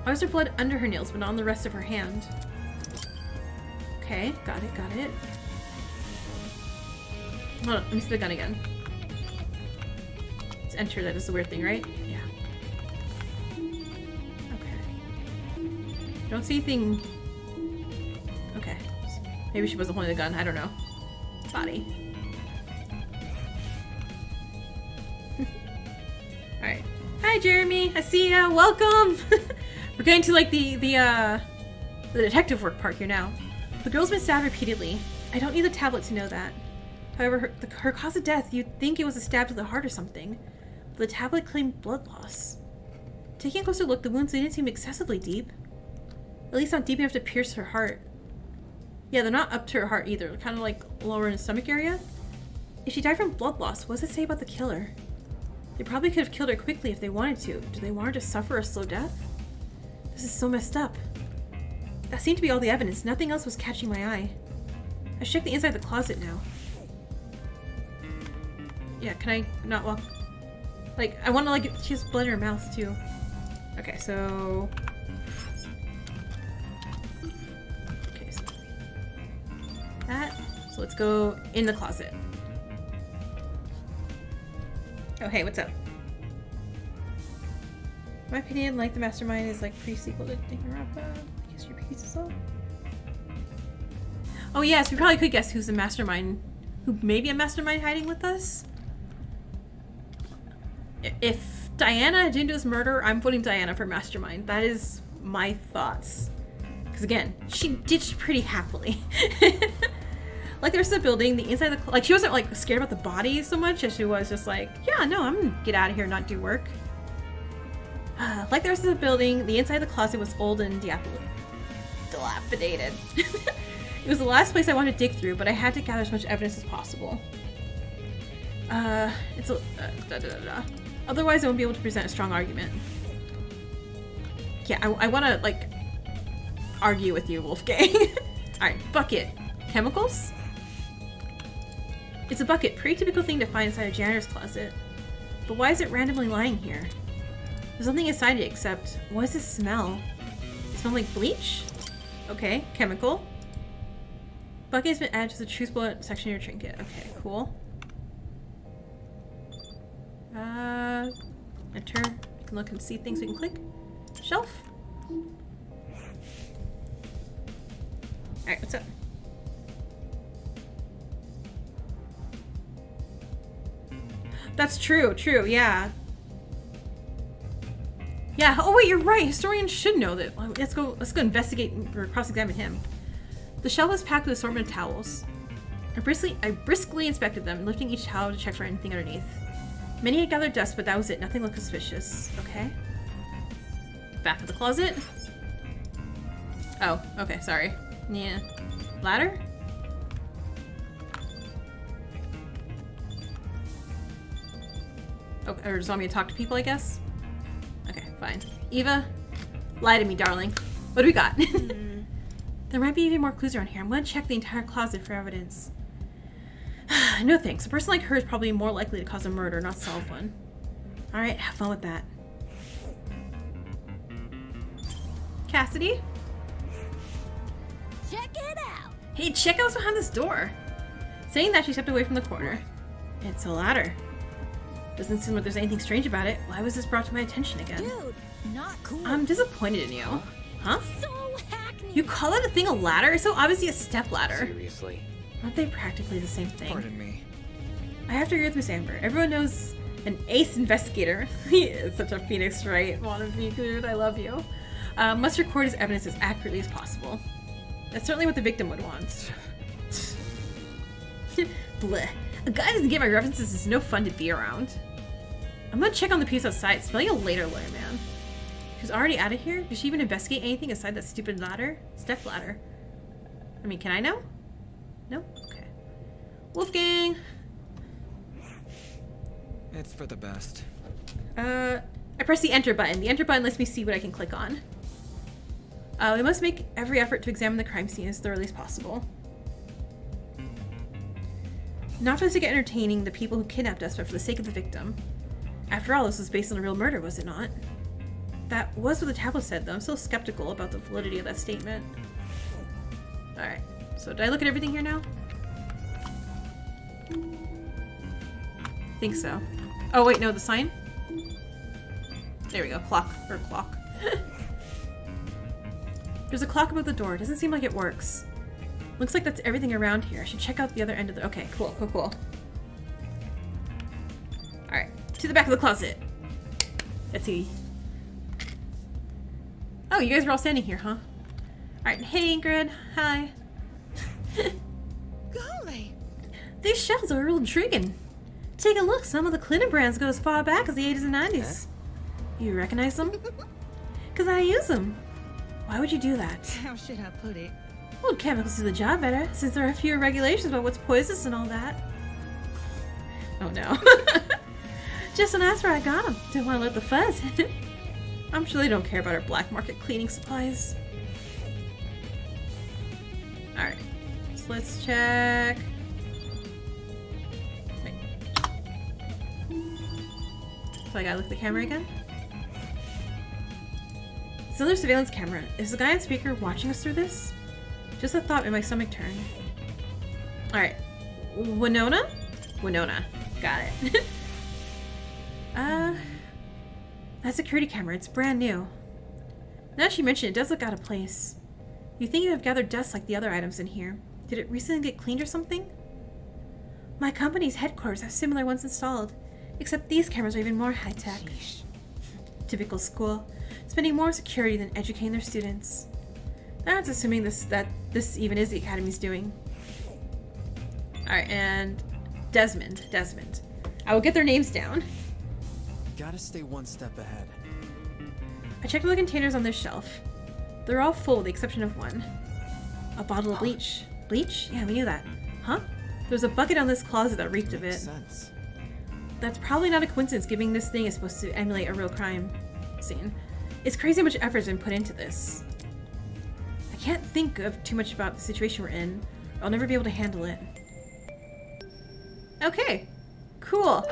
Why was there blood under her nails, but not on the rest of her hand? Okay, got it, got it. Hold on, let me see the gun again. Let's enter, that is the weird thing, right? Yeah. Okay. Don't see anything... Okay. Maybe she wasn't holding the gun, I don't know. Body. Alright. Hi, Jeremy! I see ya! Welcome! We're getting to, like, the detective work part here now. The girl's been stabbed repeatedly. I don't need the tablet to know that. However, her cause of death, you'd think it was a stab to the heart or something. But the tablet claimed blood loss. Taking a closer look, the wounds didn't seem excessively deep. At least not deep enough to pierce her heart. Yeah, they're not up to her heart either. They're kind of like lower in the stomach area. If she died from blood loss, what does it say about the killer? They probably could have killed her quickly if they wanted to. Do they want her to suffer a slow death? This is so messed up. That seemed to be all the evidence. Nothing else was catching my eye. I should check the inside of the closet now. Yeah, can I not walk? Like, I want to, like, she has blood in her mouth, too. Okay, so... Okay, so... that. So let's go in the closet. Oh, hey, what's up? In my opinion, like the Mastermind is like pre-sequel to Danganronpa. I guess you repeats itself. Oh yes, we probably could guess who's the Mastermind. Who may be a Mastermind hiding with us? If Diana didn't do this murder, I'm voting Diana for Mastermind. That is my thoughts. Because again, she ditched pretty happily. Like there's the building, the inside of the like she wasn't like scared about the body so much as she was just like, yeah, no, I'm gonna get out of here and not do work. Like the rest of the building, the inside of the closet was old and dilapidated. It was the last place I wanted to dig through, but I had to gather as much evidence as possible. Otherwise I won't be able to present a strong argument. Yeah, I want to like argue with you, Wolfgang. Alright, bucket. Chemicals? It's a bucket, pretty typical thing to find inside a janitor's closet. But why is it randomly lying here? There's nothing inside it except, what does this smell? It smells like bleach? Okay, chemical. Bucket has been added to the truth bullet section of your trinket. Okay, cool. Enter. You can look and see things we can click. Shelf. Alright, what's up? That's true, yeah. Yeah, oh wait, you're right. Historians should know that. Let's go investigate or cross-examine him. The shelf was packed with an assortment of towels. I briskly inspected them, lifting each towel to check for anything underneath. Many had gathered dust, but that was it. Nothing looked suspicious. Okay. Back of the closet. Oh, okay, sorry. Yeah. Ladder? Oh, or just want me to talk to people, I guess? Okay, fine. Eva, lie to me, darling. What do we got? There might be even more clues around here. I'm gonna check the entire closet for evidence. No thanks. A person like her is probably more likely to cause a murder, not solve one. Alright, have fun with that. check it out. Hey, check out what's behind this door. Saying that, she stepped away from the corner. It's a ladder. Doesn't seem like there's anything strange about it. Why was this brought to my attention again? Dude, not cool. I'm disappointed in you. Huh? So hackneyed. You call that a thing a ladder? It's so obviously a step ladder. Seriously. Aren't they practically the same thing? Pardon me. I have to agree with Miss Amber. Everyone knows an ace investigator. He is such a Phoenix Wright wannabe, dude. I love you. Must record his evidence as accurately as possible. That's certainly what the victim would want. Bleh. A guy doesn't get my references is no fun to be around. I'm gonna check on the piece outside. Smell you later, lawyer man. She's already out of here? Did she even investigate anything aside that stupid ladder? Step ladder. I mean, can I know? No? Okay. Wolfgang! It's for the best. I press the enter button. The enter button lets me see what I can click on. We must make every effort to examine the crime scene as thoroughly as possible. Not for the sake of entertaining the people who kidnapped us, but for the sake of the victim. After all, this was based on a real murder, was it not? That was what the tablet said, though. I'm still skeptical about the validity of that statement. Alright, so did I look at everything here now? Think so. Oh wait, no, the sign? There we go, clock. There's a clock above the door. Doesn't seem like it works. Looks like that's everything around here. I should check out the other end of the... Okay, cool. Alright, to the back of the closet. Let's see. Oh, you guys are all standing here, huh? Alright, hey Ingrid. Hi. Golly. These shells are real intriguing. Take a look. Some of the cleaner brands go as far back as the 80s and 90s. You recognize them? Because I use them. Why would you do that? How should I put it? Well, chemicals do the job better, since there are fewer regulations about what's poisonous and all that. Oh no. Just when that's where I got them. Didn't want to let the fuzz. I'm sure they don't care about our black market cleaning supplies. Alright. So let's check. Wait. So I gotta look at the camera again? It's another surveillance camera. Is the guy on speaker watching us through this? Just a thought made my stomach turn. Alright. Winona? Winona. Got it. That security camera, it's brand new. Now that she mentioned it, does look out of place. You think you have gathered dust like the other items in here. Did it recently get cleaned or something? My company's headquarters have similar ones installed, except these cameras are even more high-tech. Typical school, spending more security than educating their students. That's assuming that this even is the Academy's doing. Alright, and Desmond. I will get their names down. Gotta stay one step ahead. I checked all the containers on this shelf. They're all full with the exception of one. A bottle of bleach. Bleach? Yeah, we knew that. Huh? There's a bucket on this closet that reeked of it. Makes sense. That's probably not a coincidence, given this thing is supposed to emulate a real crime scene. It's crazy how much effort has been put into this. I can't think of too much about the situation we're in. I'll never be able to handle it. Okay. Cool.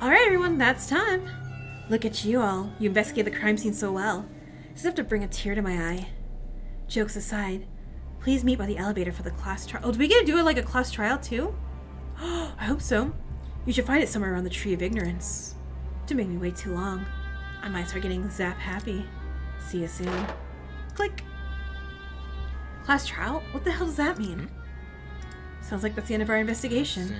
Alright everyone, that's time. Look at you all. You investigate the crime scene so well. It's enough to bring a tear to my eye. Jokes aside, please meet by the elevator for the class trial. Oh, do we get to do it like a class trial too? I hope so. You should find it somewhere around the Tree of Ignorance. Don't make me wait too long. I might start getting zap happy. See you soon. Click. Class trial? What the hell does that mean? Sounds like that's the end of our investigation.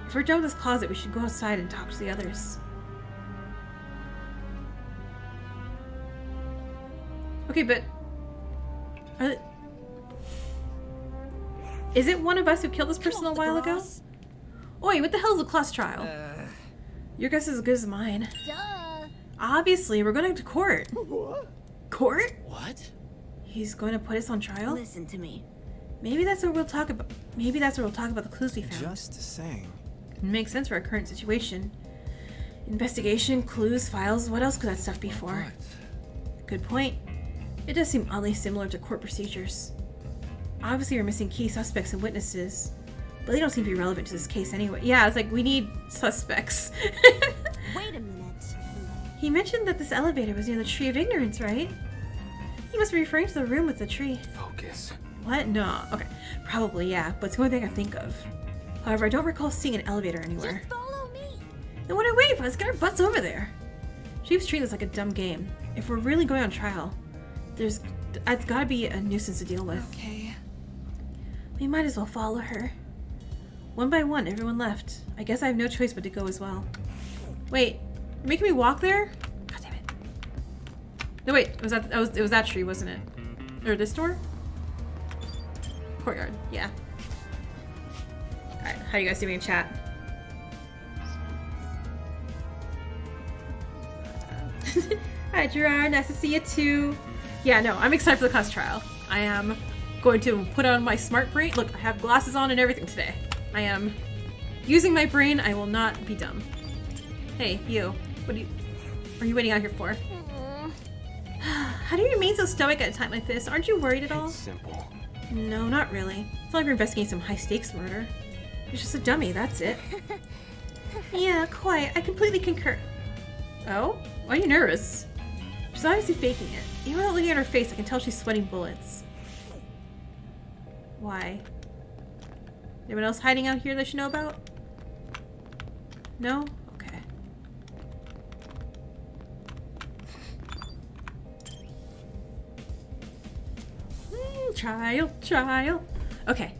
If we're done with this closet, we should go outside and talk to the others. Okay, but... is it one of us who killed this person a while ago? Oi, what the hell is a class trial? Your guess is as good as mine. Duh. Obviously, we're going to court. What? Court? What? He's going to put us on trial? Listen to me. Maybe that's what we'll talk about. Maybe that's where we'll talk about the clues we found. Just saying. It makes sense for our current situation. Investigation, clues, files, what else could that stuff be for? Good point. It does seem oddly similar to court procedures. Obviously we're missing key suspects and witnesses, but they don't seem to be relevant to this case anyway. Yeah, it's like we need suspects. Wait a minute. He mentioned that this elevator was near the Tree of Ignorance, right? You must be referring to the room with the tree. Focus. What? No. Okay. Probably, yeah, but it's the only thing I think of. However, I don't recall seeing an elevator anywhere. Just follow me. Then what are we waiting for? Let's get our butts over there. She keeps treating this like a dumb game. If we're really going on trial, it's gotta be a nuisance to deal with. Okay. We might as well follow her. One by one, everyone left. I guess I have no choice but to go as well. Wait, you're making me walk there? God damn it. No, wait, it was that tree, wasn't it? Or this door? Courtyard, yeah. Alright, how are you guys doing in chat? Hi Gerard, nice to see you too. Yeah, no, I'm excited for the class trial. I am going to put on my smart brain. Look, I have glasses on and everything today. I am using my brain. I will not be dumb. Hey, you. What are you waiting out here for? How do you remain so stoic at a time like this? Aren't you worried at all? It's simple. No, not really. It's not like we're investigating some high-stakes murder. It's just a dummy, that's it. Yeah, quite. I completely concur. Oh? Why are you nervous? She's obviously faking it. Even without looking at her face, I can tell she's sweating bullets. Why? Anyone else hiding out here that I should know about? No? Okay. Trial. Okay.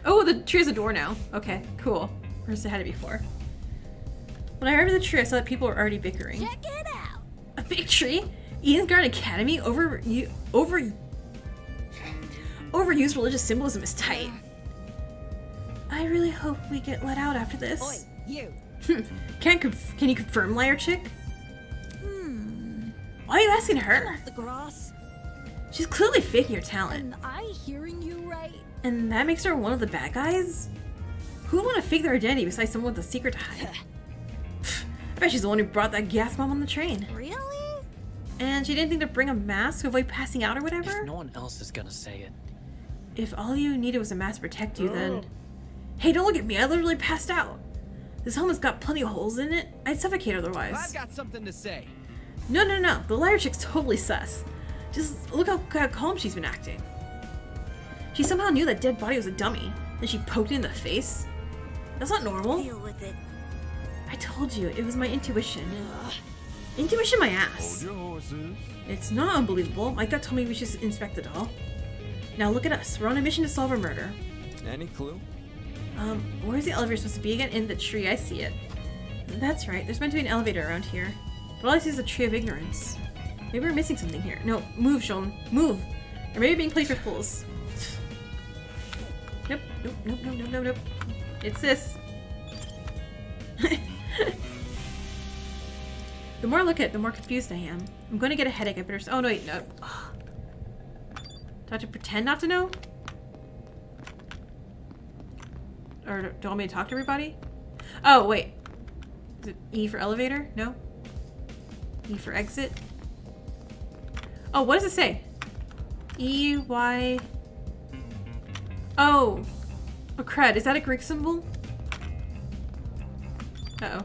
Oh, the tree has a door now. Okay, cool. Where's it had it before? When I arrived at the tree, I saw that people were already bickering. Check it out. A big tree? Eden's Garden Academy? Overused religious symbolism is tight. I really hope we get let out after this. Oi, you. Can you confirm, liar chick? Why are you asking her? Off the grass. She's clearly faking her talent. Am I hearing you right? And that makes her one of the bad guys? Who would want to fake their identity besides someone with a secret to hide? I bet she's the one who brought that gas bomb on the train. Really? And she didn't think to bring a mask to avoid passing out or whatever? If no one else is gonna say it. If all you needed was a mask to protect you, then... Hey, don't look at me, I literally passed out. This helmet's got plenty of holes in it. I'd suffocate otherwise. I've got something to say. No. The liar chick's totally sus. Just look how calm she's been acting. She somehow knew that dead body was a dummy. Then she poked it in the face. That's not normal. Deal with it. I told you, it was my intuition. Intuition my ass. Hold your horses. It's not unbelievable. My gut told me we should inspect the doll. Now look at us. We're on a mission to solve a murder. Any clue? Where's the elevator supposed to be again? In the tree, I see it. That's right, there's meant to be an elevator around here. But all I see is a tree of ignorance. Maybe we're missing something here. No, move, Sean. Move! Or maybe being played for fools. Nope. It's this. The more I look at it, the more confused I am. I'm going to get a headache. I better... Oh, no, wait, no. Do I have to pretend not to know? Or do you want me to talk to everybody? Oh, wait. Is it E for elevator? No? E for exit? Oh, what does it say? E, Y... Oh! Oh, crud. Is that a Greek symbol? Uh-oh.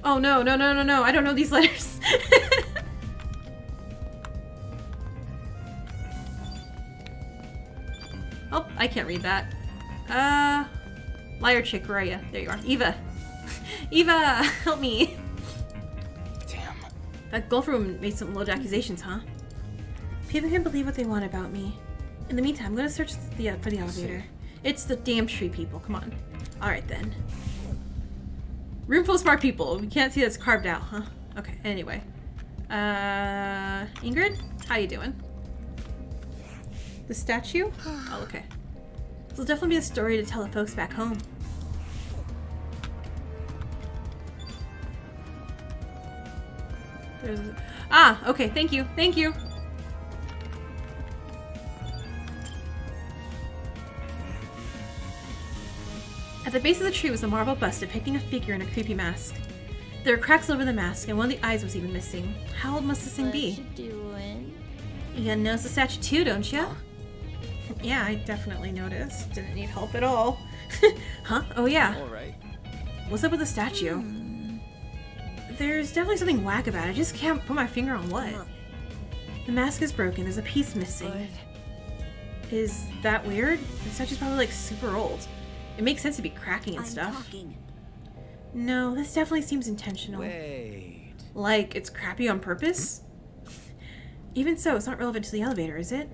Oh, no. I don't know these letters. Oh, I can't read that. Liar chick, where are you? There you are. Eva! Eva! Help me! Damn. That golf room made some loaded accusations, huh? People can believe what they want about me. In the meantime, I'm gonna search for the elevator. It's the damn tree people, come on. Alright then. Room full of smart people. We can't see that's carved out, huh? Okay, anyway. Ingrid? How you doing? The statue? Oh, okay. This will definitely be a story to tell the folks back home. Okay, thank you. At the base of the tree was a marble bust depicting a figure in a creepy mask. There were cracks over the mask, and one of the eyes was even missing. How old must this thing be? What you doing? You notice the statue too, don't you? Yeah, I definitely noticed. Didn't need help at all. Huh? Oh yeah. All right. What's up with the statue? there's definitely something whack about it. I just can't put my finger on what. The mask is broken. There's a piece missing. Is that weird? The statue's probably like super old. It makes sense to be cracking and stuff. No, this definitely seems intentional. Wait. Like it's crappy on purpose? Even so, it's not relevant to the elevator, is it?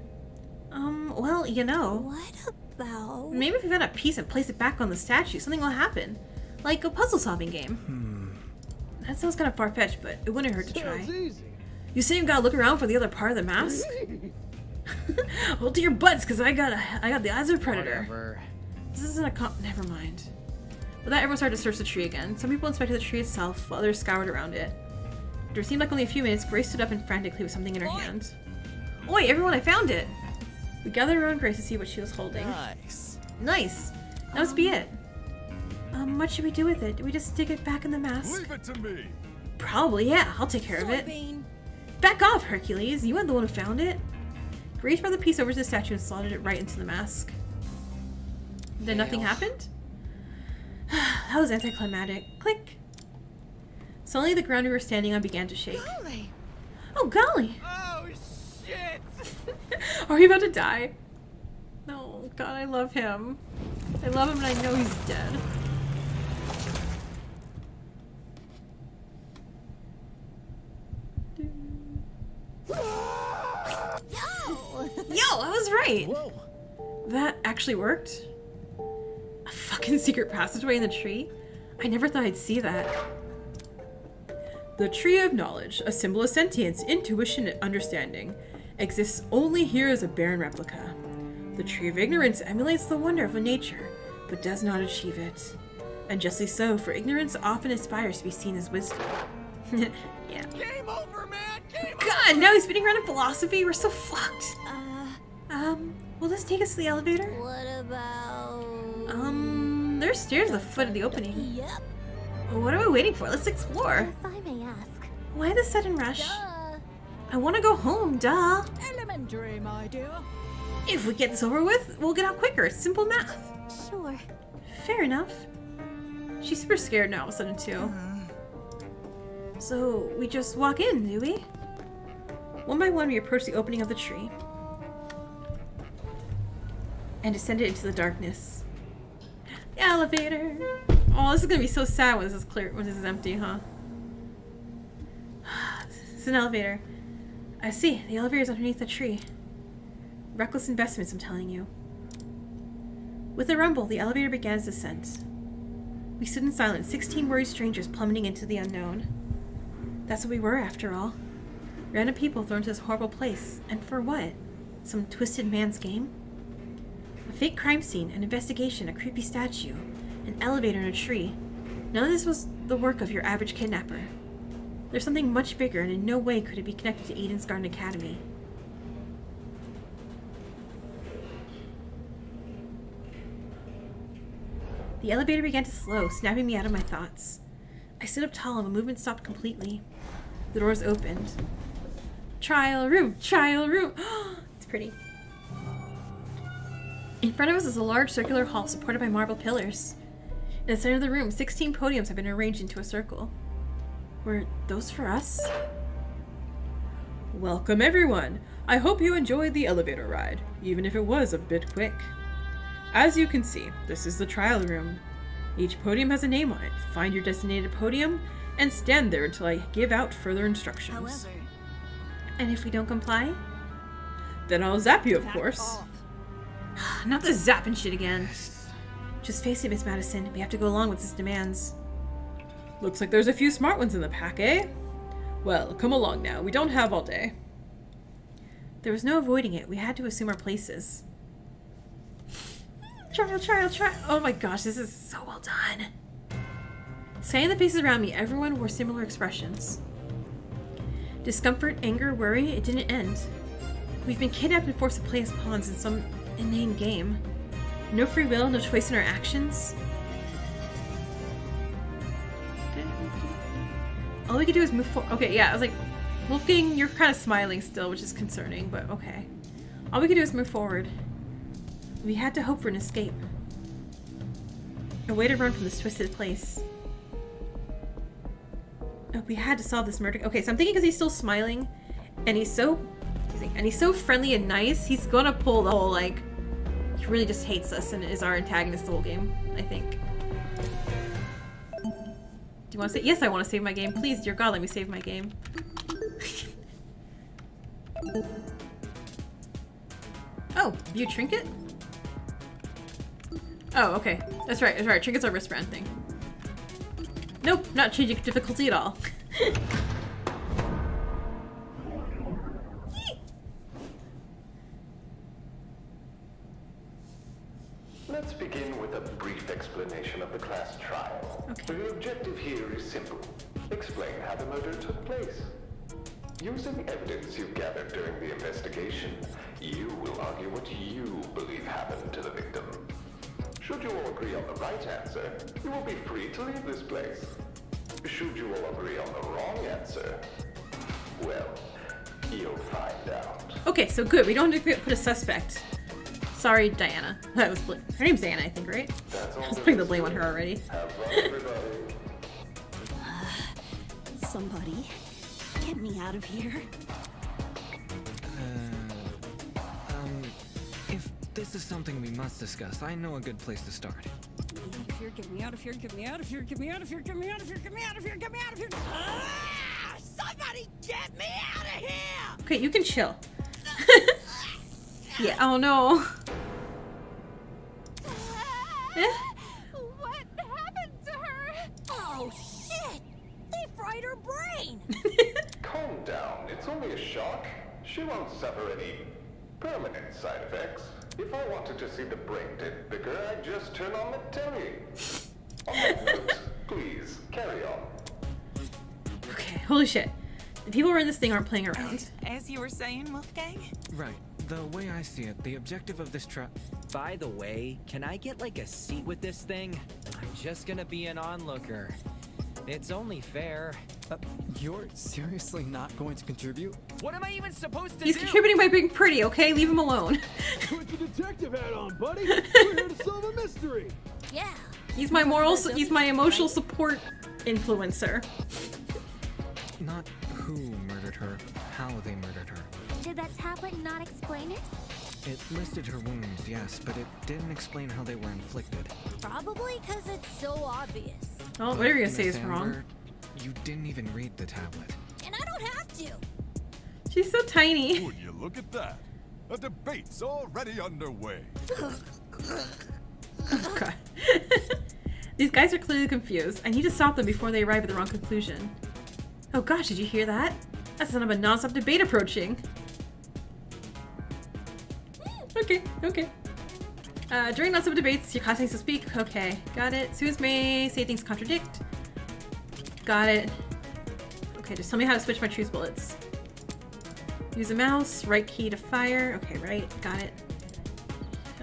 Well, you know. What about... Maybe if we found a piece and place it back on the statue, something will happen. Like a puzzle-solving game. That sounds kind of far-fetched, but it wouldn't hurt to try. Easy. You say you gotta look around for the other part of the mask? Hold to your butts, cause I got the eyes of a predator. Whatever. This isn't a never mind. With that, everyone started to search the tree again. Some people inspected the tree itself, while others scoured around it. After it seemed like only a few minutes, Grace stood up and frantically with something in her hand. Oi, everyone, I found it! We gathered around Grace to see what she was holding. Nice. Nice! That must be it. What should we do with it? Do we just stick it back in the mask? Leave it to me. Probably, yeah. I'll take care of it. Back off, Hercules! You weren't the one who found it. Grace brought the piece over to the statue and slotted it right into the mask. Then nothing happened? That was anticlimactic. Click! Suddenly the ground we were standing on began to shake. Golly. Oh, golly! Oh, shit! Are we about to die? No, God, I love him. I love him and I know he's dead. Yo, I was right! Whoa. That actually worked? A fucking secret passageway in the tree? I never thought I'd see that. The Tree of Knowledge, a symbol of sentience, intuition, and understanding, exists only here as a barren replica. The Tree of Ignorance emulates the wonder of nature, but does not achieve it. And justly so, for ignorance often aspires to be seen as wisdom. Yeah. Game over, man! Game God, now he's spinning around in philosophy? We're so fucked. Will this take us to the elevator? What about... There's stairs at the foot of the opening. Yep. Well, what are we waiting for? Let's explore. If I may ask. Why the sudden rush? Duh. I want to go home, duh. Elementary, my dear. If we get this over with, we'll get out quicker. It's simple math. Sure. Fair enough. She's super scared now all of a sudden, too. So, we just walk in, do we? One by one, we approach the opening of the tree. And descended into the darkness. The elevator! Oh, this is gonna be so sad when this is clear, when this is empty, huh? It's an elevator. I see, the elevator is underneath the tree. Reckless investments, I'm telling you. With a rumble, the elevator began its ascent. We stood in silence, 16 worried strangers plummeting into the unknown. That's what we were, after all. Random people thrown to this horrible place. And for what? Some twisted man's game? A fake crime scene, an investigation, a creepy statue, an elevator in a tree. None of this was the work of your average kidnapper. There's something much bigger, and in no way could it be connected to Eden's Garden Academy. The elevator began to slow, snapping me out of my thoughts. I stood up tall and the movement stopped completely. The doors opened. Trial room! Trial room! It's pretty. In front of us is a large circular hall supported by marble pillars. In the center of the room, 16 podiums have been arranged into a circle. Were those for us? Welcome everyone! I hope you enjoyed the elevator ride, even if it was a bit quick. As you can see, this is the trial room. Each podium has a name on it. Find your designated podium and stand there until I give out further instructions. However, and if we don't comply? Then I'll zap you, of course. Not the zapping shit again. Just face it, Miss Madison. We have to go along with his demands. Looks like there's a few smart ones in the pack, eh? Well, come along now. We don't have all day. There was no avoiding it. We had to assume our places. Trial. Oh my gosh, this is so well done. Scanning the faces around me, everyone wore similar expressions. Discomfort, anger, worry, it didn't end. We've been kidnapped and forced to play as pawns in some inane game. No free will, no choice in our actions. All we could do is move forward. Okay, yeah, I was like, Wolfgang, you're kind of smiling still, which is concerning, but okay. All we could do is move forward. We had to hope for an escape. A way to run from this twisted place. Oh, we had to solve this murder. Okay, so I'm thinking because he's still smiling, and he's so friendly and nice, he's gonna pull the whole, like, he really just hates us and is our antagonist the whole game, I think. Do you want to say? Yes, I want to save my game. Please, dear God, let me save my game. Oh, view trinket? Oh, okay. That's right, that's right. Trinkets are wristband thing. Nope, not changing difficulty at all. Let's begin with a brief explanation of the class trial. Okay. The objective here is simple. Explain how the murder took place. Using evidence you've gathered during the investigation, you will argue what you believe happened to the victim. Should you all agree on the right answer, you will be free to leave this place. Should you all agree on the wrong answer, well, you'll find out. Okay, so good. We don't have to put a suspect. Sorry, Diana. That was her name's Diana, I think, right? I was putting the blame on her already. Have fun, everybody. Somebody, get me out of here. If this is something we must discuss, I know a good place to start. Get me out of here, get me out of here, get me out of here, get me out of here, get me out of here, get me out of here, get me out of here! Ah! Somebody get me out of here! Okay, you can chill. Yeah, oh no. What happened to her? Oh shit! They fried her brain! Calm down, it's only a shock. She won't suffer any permanent side effects. If I wanted to see the brain get bigger, I'd just turn on the telly. On that note, please, carry on. Okay, holy shit. The people who are in this thing aren't playing around. As you were saying, Wolfgang? Right. The way I see it, the objective of this trial... By the way, can I get like a seat with this thing? I'm just gonna be an onlooker. It's only fair. You're seriously not going to contribute? What am I even supposed to He's do? contributing by being pretty, okay? Leave him alone. Put your detective hat on, buddy. We're here to solve a mystery. Yeah. He's my emotional support influencer. Not who murdered her, how they murdered her. Did that tablet not explain it? It listed her wounds, yes, but it didn't explain how they were inflicted. Probably because it's so obvious. Oh, whatever you're gonna say Miss is wrong. Amber, you didn't even read the tablet. And I don't have to. She's so tiny. Would you look at that? A debate's already underway. Oh, God. These guys are clearly confused. I need to stop them before they arrive at the wrong conclusion. Oh gosh, did you hear that? That's the sound of a non-stop debate approaching. Okay, okay. During non-stop debates, your class needs to speak. Okay, got it. Suze may say things contradict. Got it. Okay, just tell me how to switch my choose bullets. Use a mouse, right key to fire. Okay, right, got it.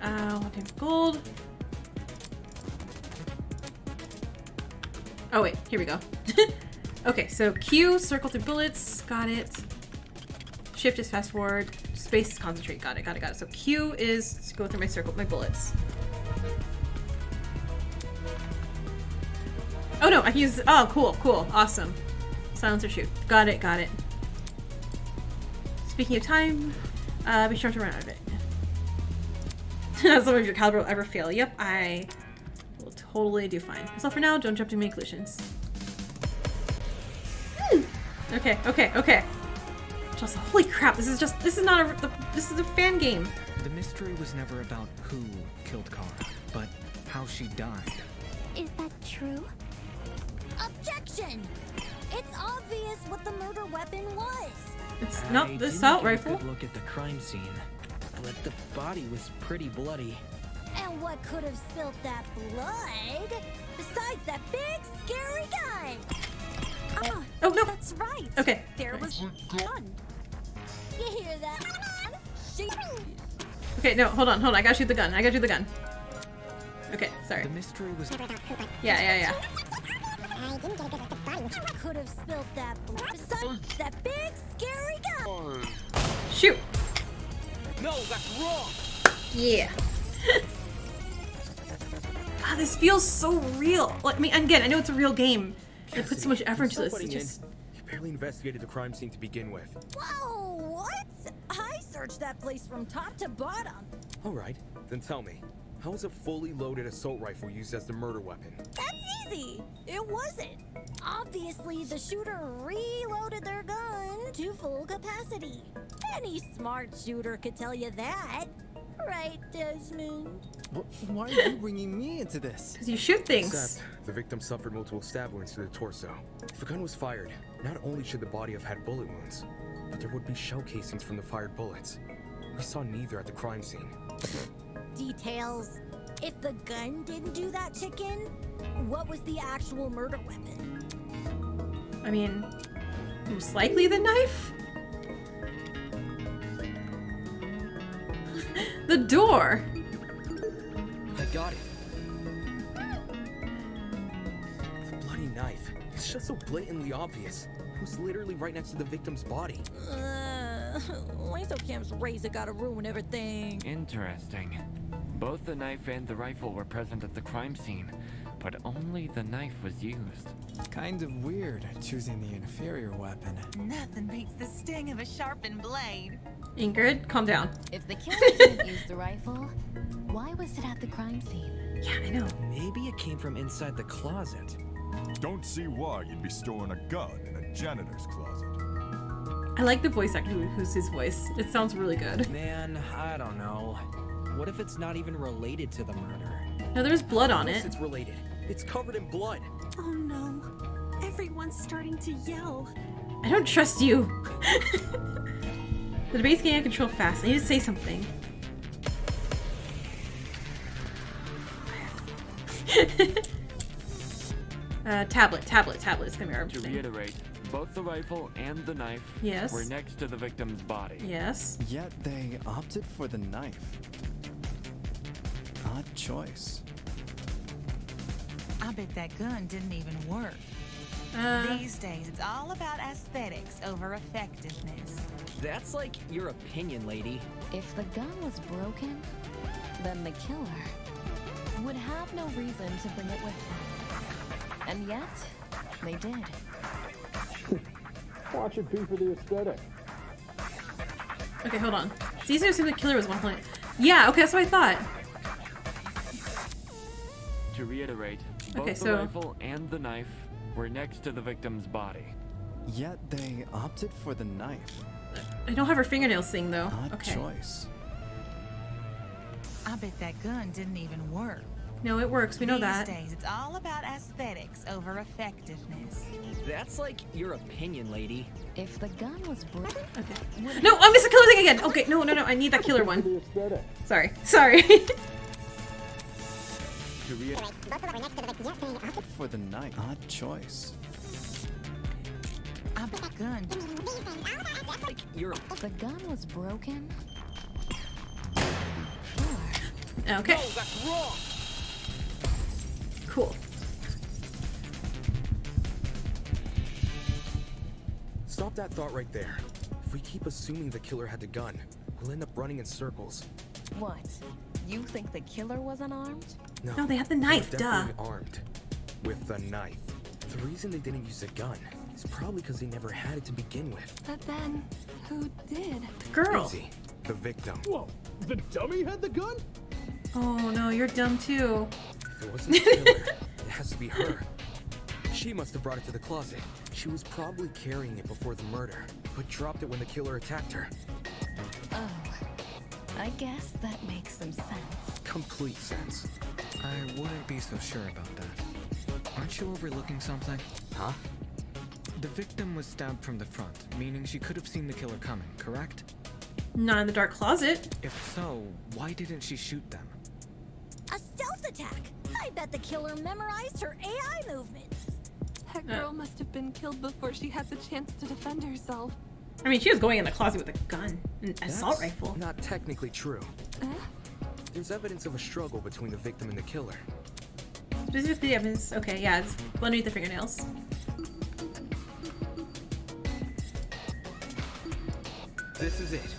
One type of gold. Oh wait, here we go. Okay, so Q, circle through bullets, got it. Shift is fast forward. Space is concentrate, got it, got it, got it. So Q is to go through my bullets. Oh no, I can use, oh cool, cool, awesome. Silencer shoot, got it, got it. Speaking of time, be sure to run out of it. As long as your caliber will ever fail. Yep, I will totally do fine. So for now, don't jump to many conclusions. Okay, okay, okay. Just holy crap! This is not this is a fan game. The mystery was never about who killed Kara, but how she died. Is that true? Objection! It's obvious what the murder weapon was. It's not the assault rifle. Good look at the crime scene, but the body was pretty bloody. And what could have spilled that blood besides that big scary guy? Oh no! That's right. Okay. There was gun. You hear that? Shoot. Okay, no, hold on. I gotta shoot the gun. Okay, sorry. The mystery was. Yeah. I didn't get a good look at the body. Could have spilled that blood besides that big scary guy. Shoot. No, that's wrong. Yeah. God, this feels so real. Like, I mean, again, I know it's a real game, I put so much effort into Stop this. butting It in. just... You barely investigated the crime scene to begin with. Whoa, what? I searched that place from top to bottom. Alright, then tell me. How was a fully loaded assault rifle used as the murder weapon? That's easy. It wasn't. Obviously, the shooter reloaded their gun to full capacity. Any smart shooter could tell you that. Right, Desmond? Why are you bringing me into this? Because you shoot things. Except, the victim suffered multiple stab wounds to the torso. If a gun was fired, not only should the body have had bullet wounds, but there would be shell casings from the fired bullets. We saw neither at the crime scene. Details. If the gun didn't do that, chicken, what was the actual murder weapon? I mean, most likely the knife? The door! I got it. The bloody knife. It's just so blatantly obvious. It was literally right next to the victim's body. Why so Cam's razor gotta ruin everything? Interesting. Both the knife and the rifle were present at the crime scene, but only the knife was used. Kind of weird choosing the inferior weapon. Nothing beats the sting of a sharpened blade. Ingrid, calm down. If the killer didn't use the rifle, why was it at the crime scene? Yeah, I know. Maybe it came from inside the closet. Don't see why you'd be storing a gun in a janitor's closet. I like the voice actor who's his voice. It sounds really good. Man, I don't know. What if it's not even related to the murder? No, there's blood on it. It's related. It's covered in blood. Oh no. Everyone's starting to yell. I don't trust you. The debate's getting out of control fast. I need to say something. Tablet. It's gonna be our To thing. reiterate, both the rifle and the knife Yes. were next to the victim's body. Yes. Yet they opted for the knife. Odd choice. I bet that gun didn't even work. These days, it's all about aesthetics over effectiveness. That's like your opinion, lady. If the gun was broken, then the killer would have no reason to bring it with them. And yet, they did. Watch it be for the aesthetic. Okay, hold on. It's easier to assume the killer was one point. Yeah, okay, that's what I thought. To reiterate, both Okay, the so- rifle and the knife were next to the victim's body. Yet they opted for the knife. I don't have her fingernails thing though. Odd Okay. choice. I bet that gun didn't even work. No, it works. We know that. These days, it's all about aesthetics over effectiveness. That's like your opinion, lady. If the gun was broken, Okay. No, I missed the killer thing again. Okay, no. I need that killer one. The aesthetic. Sorry. To reiterate, For the knife. Odd choice. I bet that gun. Like your the gun was broken. Okay. No, that's wrong. Cool. Stop that thought right there. If we keep assuming the killer had the gun, we'll end up running in circles. What? You think the killer was unarmed? No, they had the were knife, definitely armed. With the knife. The reason they didn't use a gun is probably because they never had it to begin with. But then, who did? The girl. Easy. The victim. Whoa, the dummy had the gun? Oh no, you're dumb too. If it wasn't the killer, it has to be her. She must have brought it to the closet. She was probably carrying it before the murder, but dropped it when the killer attacked her. Oh, I guess that makes some sense. Complete sense. I wouldn't be so sure about that. Aren't you overlooking something? Huh? The victim was stabbed from the front, meaning she could have seen the killer coming, correct? Not in the dark closet. If so, why didn't she shoot them? A stealth attack! I bet the killer memorized her AI movements. That girl must have been killed before she had the chance to defend herself. I mean, she was going in the closet with a gun, an assault That's rifle. Not technically true. There's evidence of a struggle between the victim and the killer. Specifically evidence. Okay, yeah, it's underneath the fingernails. This is it.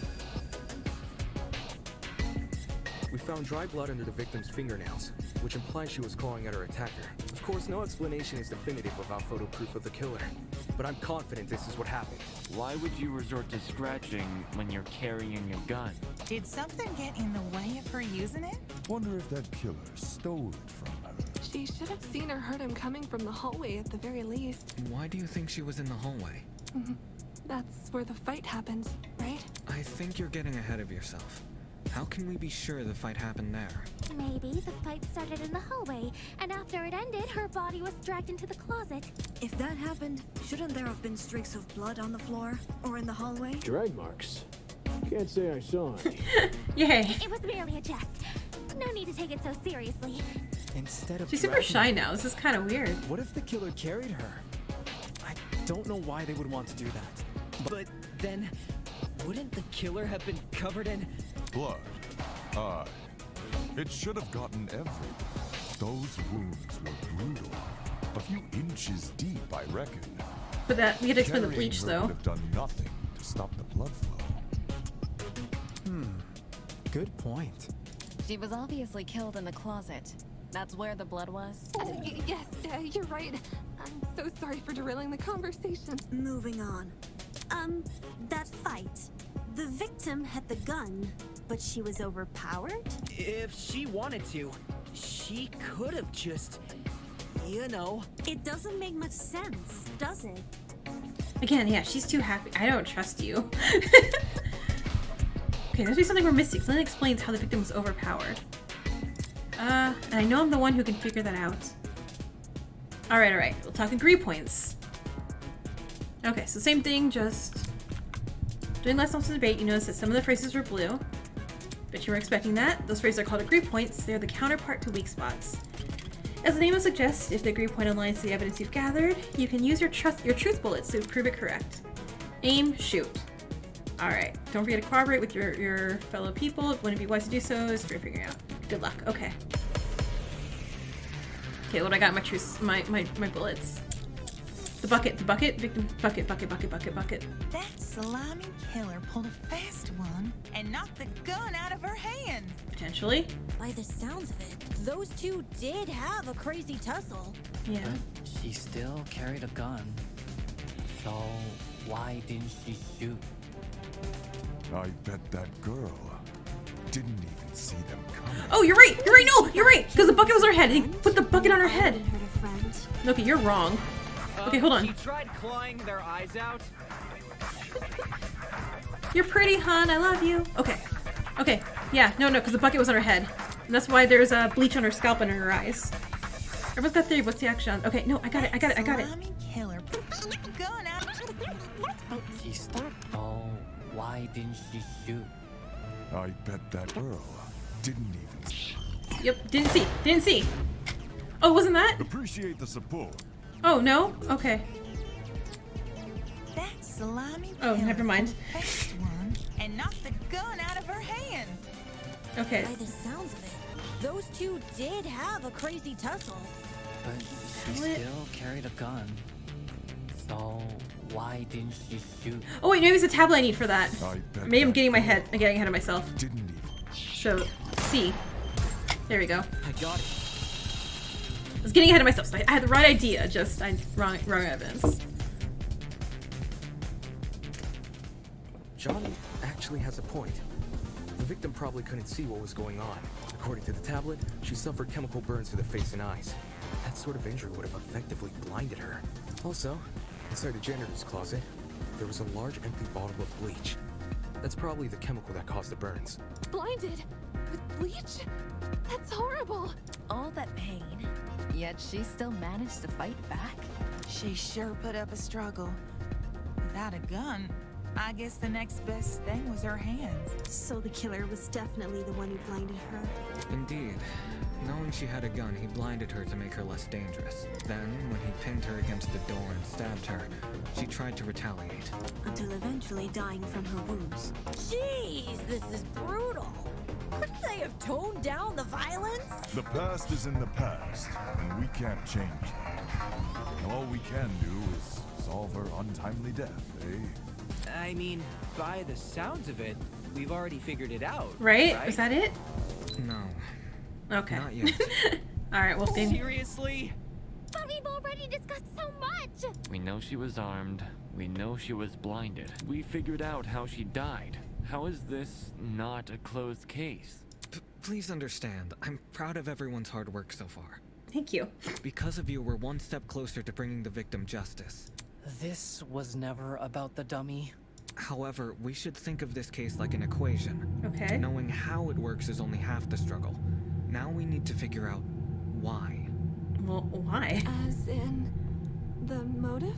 We found dry blood under the victim's fingernails, which implies she was clawing at her attacker. Of course, no explanation is definitive without photo proof of the killer, but I'm confident this is what happened. Why would you resort to scratching when you're carrying a gun? Did something get in the way of her using it? Wonder if that killer stole it from her. She should have seen or heard him coming from the hallway at the very least. Why do you think she was in the hallway? That's where the fight happened, right? I think you're getting ahead of yourself. How can we be sure the fight happened there? Maybe the fight started in the hallway, and after it ended, her body was dragged into the closet. If that happened, shouldn't there have been streaks of blood on the floor or in the hallway? Drag marks? Can't say I saw any. Yay. It was merely a jest. No need to take it so seriously. Instead of She's super shy now. This is kind of weird. What if the killer carried her? I don't know why they would want to do that. But then, wouldn't the killer have been covered in blood? Aye. It should have gotten everywhere. Those wounds were brutal. A few inches deep, I reckon. But that we had to explain the bleach, Carrying her though. would have done nothing to stop the blood flow. Good point. She was obviously killed in the closet. That's where the blood was. Yes, you're right. I'm so sorry for derailing the conversation. Moving on. That fight. The victim had the gun, but she was overpowered? If she wanted to, she could have just, you know. It doesn't make much sense, does it? Again, yeah, she's too happy. I don't trust you. Okay, there's something we're missing. Something explains how the victim was overpowered. And I know I'm the one who can figure that out. Alright. We'll talk degree points. Okay, so same thing, just... During last month's debate, you noticed that some of the phrases were blue. Bet you were expecting that. Those phrases are called degree points. They're the counterpart to weak spots. As the name will suggest, if the degree point aligns to the evidence you've gathered, you can use your truth bullets to prove it correct. Aim, shoot. Alright, don't forget to corroborate with your fellow people. Wouldn't it be wise to do so is for figuring out. Good luck. Okay. Okay, what I got my bullets. The bucket, victim, bucket. That slimy killer pulled a fast one and knocked the gun out of her hand. Potentially. By the sounds of it, those two did have a crazy tussle. Yeah. But she still carried a gun. So why didn't she shoot? I bet that girl didn't even see them coming. Oh, you're right! No! You're right! Because the bucket was on her head. He put the bucket on her head. Okay, you're wrong. Okay, hold on. She tried clawing their eyes out. You're pretty, hon. I love you. Okay. Yeah, no, because the bucket was on her head. And that's why there's bleach on her scalp and in her eyes. Everyone's got theory. What's the action? Okay, no, I got it. Slimy killer pulled the gun out. She stopped. Oh, why didn't she shoot? I bet that girl didn't even. Yep, didn't see. Oh, wasn't that? Appreciate the support. Oh, no? Okay. That slimy Oh, killer never mind. pulled a fast one and knocked the gun out of her hand. Okay. By the sounds of it, those two did have a crazy tussle. But she still carried a gun. So why didn't she shoot? Oh wait, maybe it's a tablet I need for that. Maybe I'm getting ahead of myself. Didn't even. So, C. There we go. I got it. I was getting ahead of myself, so I had the right idea, just wrong evidence. John actually has a point. The victim probably couldn't see what was going on. According to the tablet, she suffered chemical burns to the face and eyes. That sort of injury would have effectively blinded her. Also, inside the janitor's closet, there was a large empty bottle of bleach. That's probably the chemical that caused the burns. Blinded? With bleach? That's horrible. All that pain, yet she still managed to fight back. She sure put up a struggle. Without a gun, I guess the next best thing was her hands. So the killer was definitely the one who blinded her. Indeed. Knowing she had a gun, he blinded her to make her less dangerous. Then, when he pinned her against the door and stabbed her, she tried to retaliate. Until eventually dying from her wounds. Jeez, this is brutal. Couldn't they have toned down the violence? The past is in the past, and we can't change that. All we can do is solve her untimely death, eh? I mean, by the sounds of it, we've already figured it out. Right? Was that it? No. Okay. Not yet. Alright, well, then. Seriously? But we've already discussed so much! We know she was armed. We know she was blinded. We figured out how she died. How is this not a closed case? Please understand, I'm proud of everyone's hard work so far. Thank you. Because of you, we're one step closer to bringing the victim justice. This was never about the dummy. However, we should think of this case like an equation. Okay. Knowing how it works is only half the struggle. Now we need to figure out why. Well, why? As in the motive?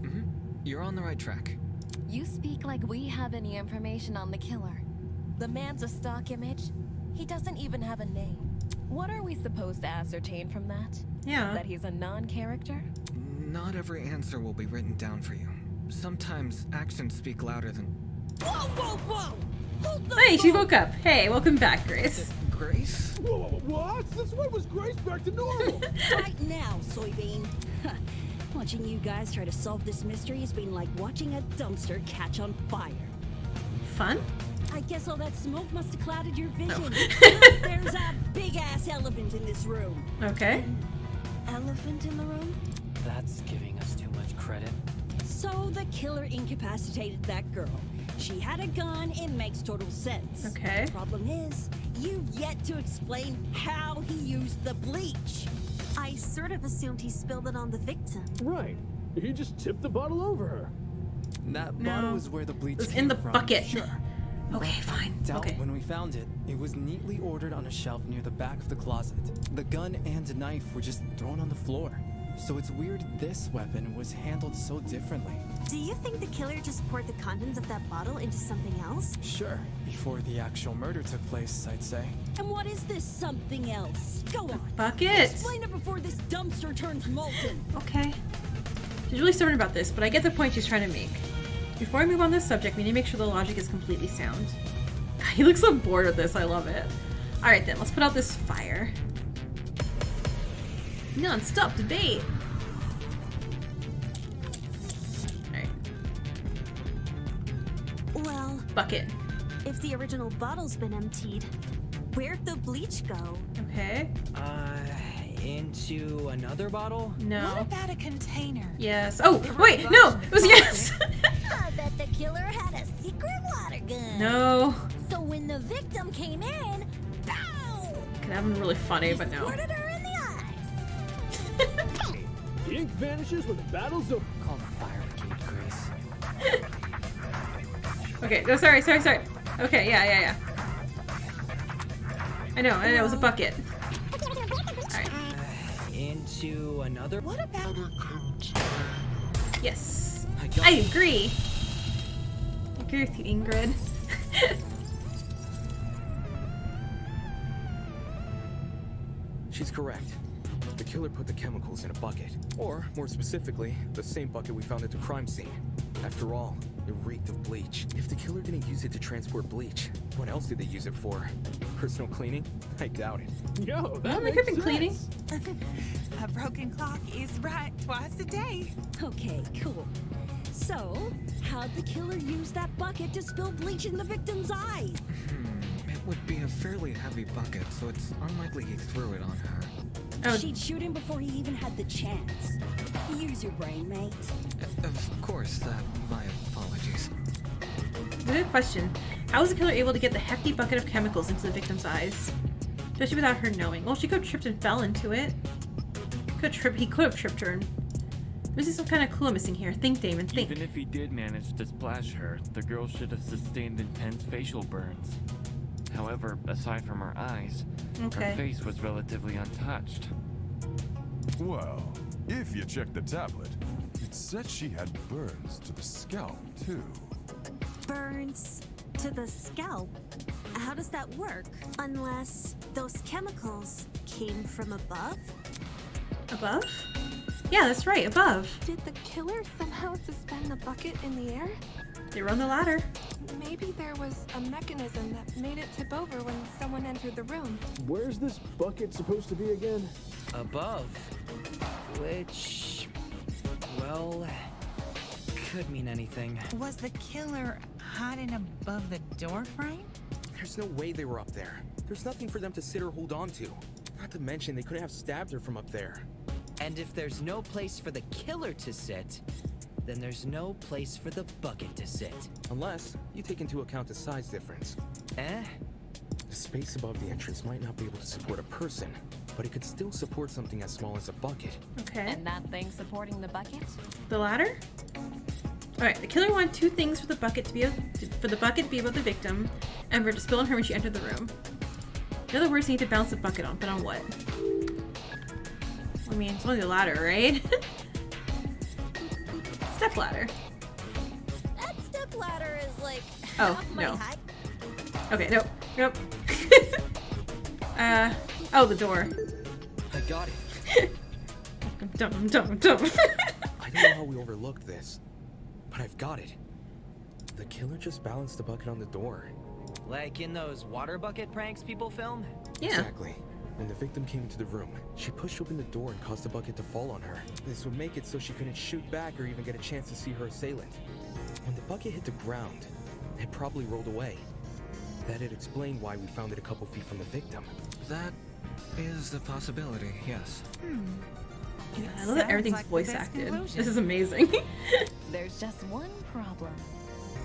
Mm-hmm. You're on the right track. You speak like we have any information on the killer. The man's a stock image. He doesn't even have a name. What are we supposed to ascertain from that? Yeah. That he's a non-character? Not every answer will be written down for you. Sometimes actions speak louder than... Whoa, whoa, whoa! Hold the Hey, she phone. woke up. Hey, welcome back, Grace. Grace? Whoa, what? Since when was Grace back to normal? Right now, soybean. Watching you guys try to solve this mystery has been like watching a dumpster catch on fire. Fun? I guess all that smoke must have clouded your vision. Oh. There's a big-ass elephant in this room. Okay. Elephant in the room? That's giving us too much credit. So the killer incapacitated that girl. She had a gun, it makes total sense. Okay. Problem is, you've yet to explain how he used the bleach. I sort of assumed he spilled it on the victim. Right. He just tipped the bottle over her. That No. bottle is where the bleach It was came in the from. bucket. Sure. Okay, fine. Doubt Okay. when we found it, it was neatly ordered on a shelf near the back of the closet. The gun and knife were just thrown on the floor. So it's weird this weapon was handled so differently. Do you think the killer just poured the contents of that bottle into something else? Sure, before the actual murder took place, I'd say. And what is this something else? Go on. Bucket. Explain it before this dumpster turns molten. Okay. She's really stubborn about this, but I get the point she's trying to make. Before I move on this subject, we need to make sure the logic is completely sound. He looks so bored with this. I love it. Alright then, let's put out this fire. Non-stop debate. Alright. Well, Bucket. if the original bottle's been emptied, where'd the bleach go? Okay. Into another bottle? No. What about a container? Yes. Oh, wait, no! It was yes! I bet the killer had a secret water gun. No. So when the victim came in, bow! Could have been really funny, but no. Squirted her in the eyes. The ink vanishes when the battle's over. Call the fire brigade, Grace. Okay, no, sorry. Okay, yeah. I know, it was a bucket. Alright. Into another... What about... Yes. I agree. I agree with you, Ingrid. She's correct. The killer put the chemicals in a bucket. Or, more specifically, the same bucket we found at the crime scene. After all, it reeked of bleach. If the killer didn't use it to transport bleach, what else did they use it for? Personal cleaning? I doubt it. Yo, Well, they could have been cleaning. A broken clock is right twice a day. Okay, cool. So, how'd the killer use that bucket to spill bleach in the victim's eyes? It would be a fairly heavy bucket, so it's unlikely he threw it on her. Oh. She'd shoot him before he even had the chance. Use your brain, mate. Of course, my apologies. Good question. How was the killer able to get the hefty bucket of chemicals into the victim's eyes? Especially without her knowing. Well, she could have tripped and fell into it. He could have tripped her. There's some kind of clue missing here. Think, Damon, think. Even if he did manage to splash her, the girl should have sustained intense facial burns. However, aside from her eyes, Okay. her face was relatively untouched. Well, if you check the tablet, it said she had burns to the scalp, too. Burns to the scalp? How does that work? Unless those chemicals came from above? Above? Yeah, that's right, above. Did the killer somehow suspend the bucket in the air? They were on the ladder. Maybe there was a mechanism that made it tip over when someone entered the room. Where's this bucket supposed to be again? Above. Which... well... could mean anything. Was the killer hiding above the door frame? There's no way they were up there. There's nothing for them to sit or hold on to. Not to mention, they couldn't have stabbed her from up there. And if there's no place for the killer to sit, then there's no place for the bucket to sit. Unless you take into account the size difference. Eh? The space above the entrance might not be able to support a person, but it could still support something as small as a bucket. Okay. And that thing supporting the bucket? The ladder? Alright, the killer wanted two things for the bucket to be above the victim, and for it to spill on her when she entered the room. In other words, you need to bounce the bucket on, but on what? I mean, it's only the ladder, right? Step ladder. That step ladder is like Oh, half my no. height. Okay, nope. Nope. Oh, the door. I got it. Dumb. I don't know how we overlooked this, but I've got it. The killer just balanced the bucket on the door. Like in those water bucket pranks people film? Yeah. Exactly. When the victim came into the room, she pushed open the door and caused the bucket to fall on her. This would make it so she couldn't shoot back or even get a chance to see her assailant. When the bucket hit the ground, it probably rolled away. That'd explain why we found it a couple feet from the victim. That is a possibility, yes. Yeah, I love that everything's like the voice best acted. conclusion. This is amazing. There's just one problem.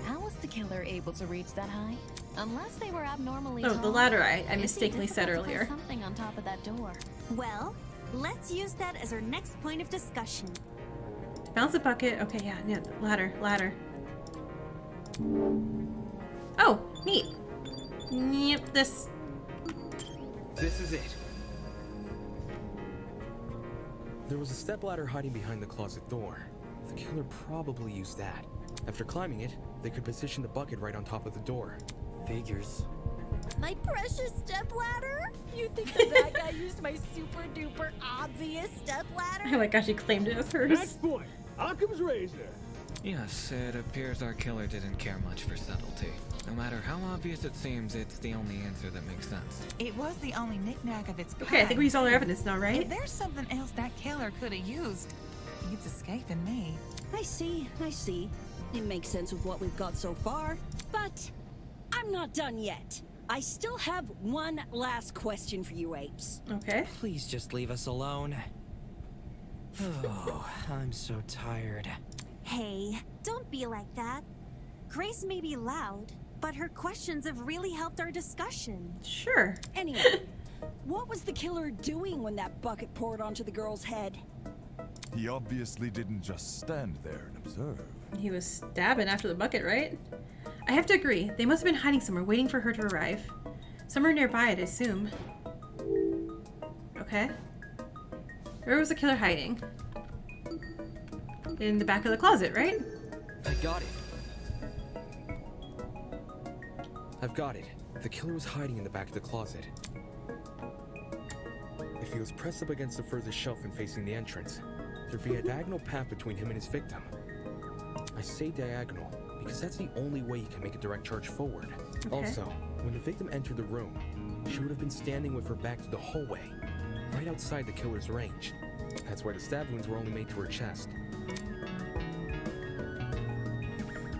How was the killer able to reach that high? Unless they were abnormally Oh, tall. the ladder I It'd be mistakenly said difficult to put earlier. Something on top of that door. Well, let's use that as our next point of discussion. Bounce the bucket. Okay, yeah, ladder. Oh, neat. Yep, this. This is it. There was a stepladder hiding behind the closet door. The killer probably used that. After climbing it, they could position the bucket right on top of the door. Figures. My precious step ladder? You think the bad guy used my super duper obvious step ladder? I like how she claimed it as hers. Next point. Occam's razor. Yes, it appears our killer didn't care much for subtlety. No matter how obvious it seems, it's the only answer that makes sense. It was the only knick-knack of its kind. Okay, I think we used all our evidence now, right? If there's something else that killer could have used, it's escaping me. I see. It makes sense with what we've got so far, but I'm not done yet. I still have one last question for you apes. Okay. Please just leave us alone. Oh, I'm so tired. Hey, don't be like that. Grace may be loud, but her questions have really helped our discussion. Sure. Anyway, what was the killer doing when that bucket poured onto the girl's head? He obviously didn't just stand there and observe. He was stabbing after the bucket, right? I have to agree. They must have been hiding somewhere, waiting for her to arrive. Somewhere nearby, I'd assume. Okay. Where was the killer hiding? In the back of the closet, right? I got it. I've got it. The killer was hiding in the back of the closet. If he was pressed up against the furthest shelf and facing the entrance, there'd be a diagonal path between him and his victim. I say diagonal because that's the only way you can make a direct charge forward. Okay. Also, when the victim entered the room, she would have been standing with her back to the hallway, right outside the killer's range. That's why the stab wounds were only made to her chest.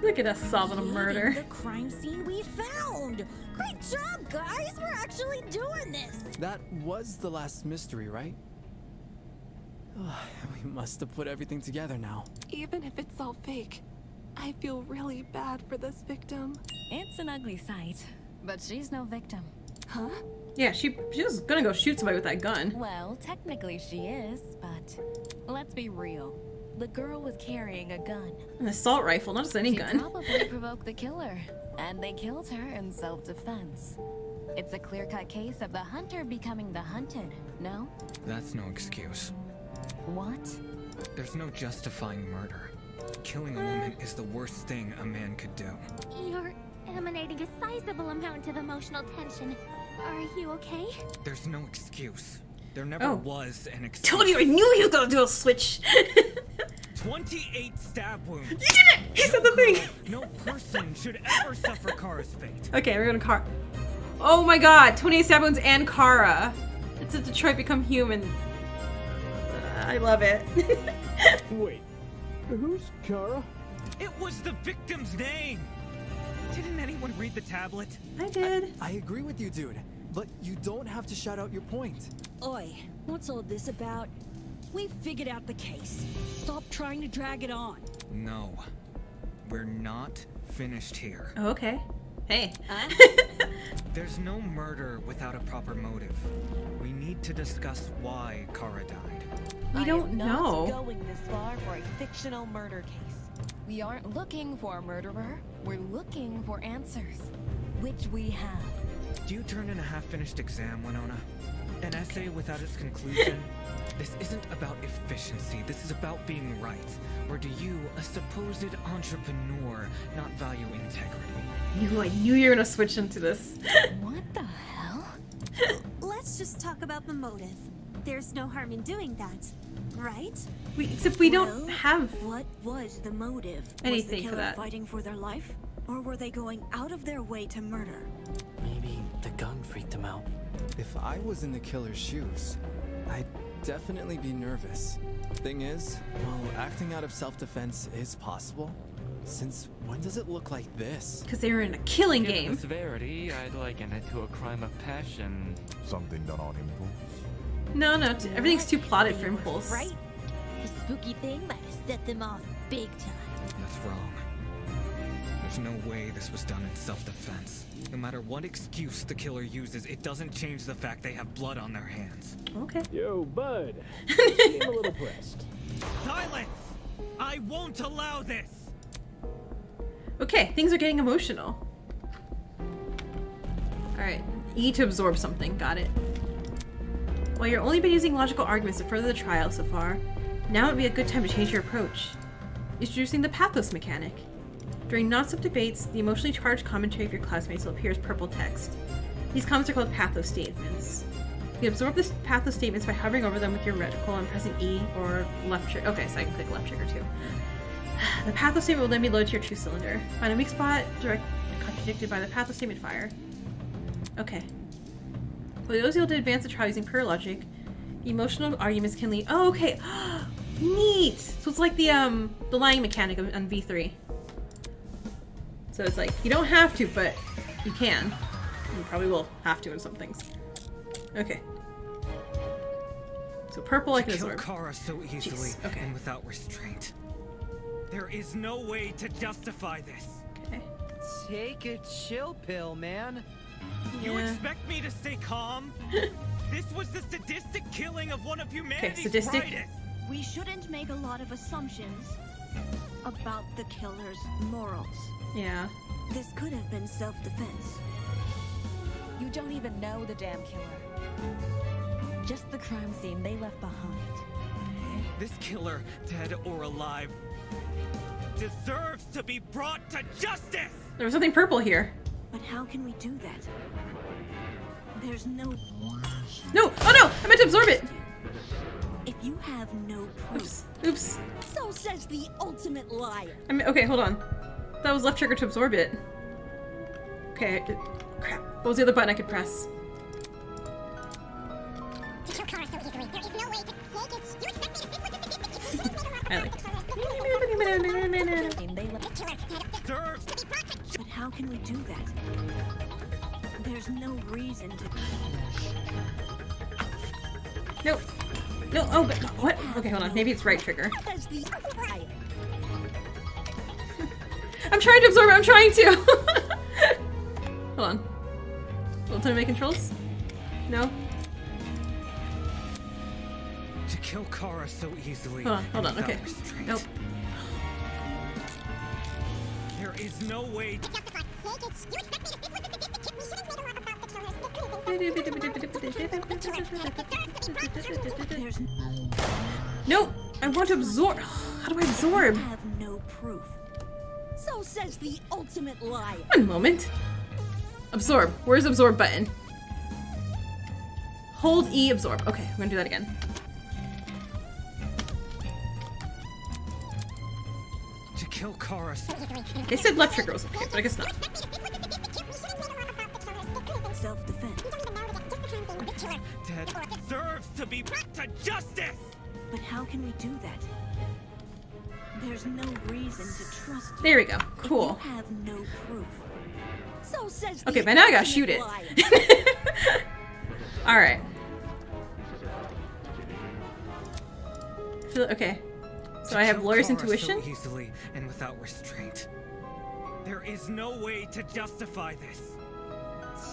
Look at us solving a murder. The crime scene we found! Great job, guys! We're actually doing this! That was the last mystery, right? We must have put everything together now. Even if it's all fake, I feel really bad for this victim. It's an ugly sight, but she's no victim. Huh? Yeah, she was gonna go shoot somebody with that gun. Well, technically she is, but let's be real. The girl was carrying a gun. An assault rifle, not just any She gun. probably provoked the killer, and they killed her in self-defense. It's a clear-cut case of the hunter becoming the hunted, no? That's no excuse. What? There's no justifying murder. Killing a woman is the worst thing a man could do. You're emanating a sizable amount of emotional tension. Are you okay? There's no excuse. There never was an excuse. Told you, I knew he was gonna do a switch. 28 stab wounds. You did it! He said the thing! No person should ever suffer Kara's fate. Okay, we're gonna Kara. Oh my god, 28 stab wounds and Kara. It's a Detroit Become Human. I love it. Wait, who's Kara? It was the victim's name! Didn't anyone read the tablet? I did. I agree with you, dude. But you don't have to shout out your point. Oi, what's all this about? We figured out the case. Stop trying to drag it on. No. We're not finished here. Oh, okay. Hey. There's no murder without a proper motive. We need to discuss why Kara died. We don't I am know. not going this far for a fictional murder case. We aren't looking for a murderer. We're looking for answers, which we have. Do you turn in a half-finished exam, Winona? An essay without its conclusion? This isn't about efficiency, this is about being right. Or do you, a supposed entrepreneur, not value integrity? I knew you were gonna switch into this. What the hell? Let's just talk about the motive. There's no harm in doing that, right? Except we don't have What was the motive? anything was the for killer that. fighting for their life? Or were they going out of their way to murder? Maybe the gun freaked him out. If I was in the killer's shoes, I'd definitely be nervous. Thing is, while acting out of self-defense is possible, since when does it look like this? Because they were in a killing Given game. the severity, I'd liken it to a crime of passion. Something done on impulse? No, everything's too plotted for impulse. Right? The spooky thing might have set them off big time. That's wrong. There's no way this was done in self-defense. No matter what excuse the killer uses, it doesn't change the fact they have blood on their hands. Okay. Yo, bud. Seem a little pressed. Silence! I won't allow this! Okay, things are getting emotional. Alright, you need to absorb something. Got it. Well, you've only been using logical arguments to further the trial so far. Now would be a good time to change your approach. Introducing the pathos mechanic. During non-stop debates, the emotionally charged commentary of your classmates will appear as purple text. These comments are called pathos statements. You can absorb the pathos statements by hovering over them with your reticle and pressing E or left trigger. Okay, so I can click left trigger too. The pathos statement will then be loaded to your true cylinder. Find a weak spot, contradicted by the pathos statement fire. Okay. For those able to advance the trial using pure logic, emotional arguments can lead. Oh, okay. Neat. So it's like the lying mechanic on V3. So it's like you don't have to, but you can. You probably will have to in some things. Okay. So purple I can absorb. Kill Kara so easily okay. and without restraint. There is no way to justify this. Okay. Take a chill pill, man. You expect me to stay calm? This was the sadistic killing of one of humanity's brightest. We shouldn't make a lot of assumptions about the killer's morals. Yeah. This could have been self-defense. You don't even know the damn killer. Just the crime scene they left behind. This killer, dead or alive, deserves to be brought to justice! There was something purple here. But how can we do that? There's no... No! Oh no! I meant to absorb it! If you have no proof... Oops. So says the ultimate liar. I mean, okay, hold on. That was left trigger to absorb it. Okay, crap. What was the other button I could press? I like it. But how can we do that? There's no reason to... No. No, oh, but what? Okay, hold on. Maybe it's right trigger. I'm trying to absorb it. I'm trying to. Hold on. Ultimate controls? No? To kill Kara so easily. Hold on. Okay. Nope. There is no way to... No! I want to absorb. How do I absorb? have no proof. So says the ultimate liar. One moment. Absorb. Where's the absorb button? Hold E, absorb. Okay, I'm gonna do that again. To kill Kara. They said left trigger was okay, but I guess not. Self-defense. Dead deserves to be brought to justice! But how can we do that? There's no reason to trust you. There we go. Cool. If you have no proof, So says Okay, the but now I gotta shoot ultimate it. liar. Alright. Okay. So I have lawyer's intuition? So easily and without restraint. There is no way to justify this.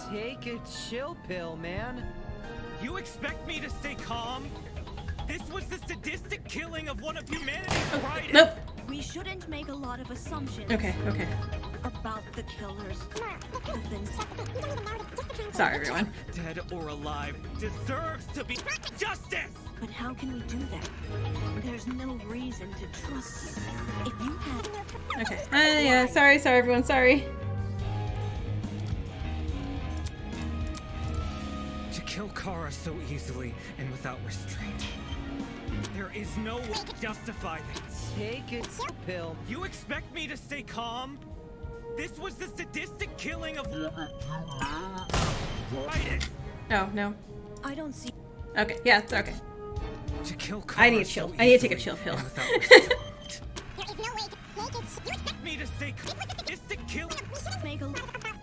Take a chill pill, man. You expect me to stay calm? This was the sadistic killing of one of humanity's brightest. Nope. We shouldn't make a lot of assumptions. Okay, okay. About the killers. Sorry, everyone. Dead or alive, deserves to be justice! But how can we do that? There's no reason to trust you. If you had... Okay. Yeah, sorry, everyone, sorry. To kill Kara so easily and without restraint. There is no way to justify this. Take a pill. You expect me to stay calm? This was the sadistic killing of... Oh, no. I don't see... Okay, yeah, it's okay. To kill I need a chill. so I need to take a chill pill.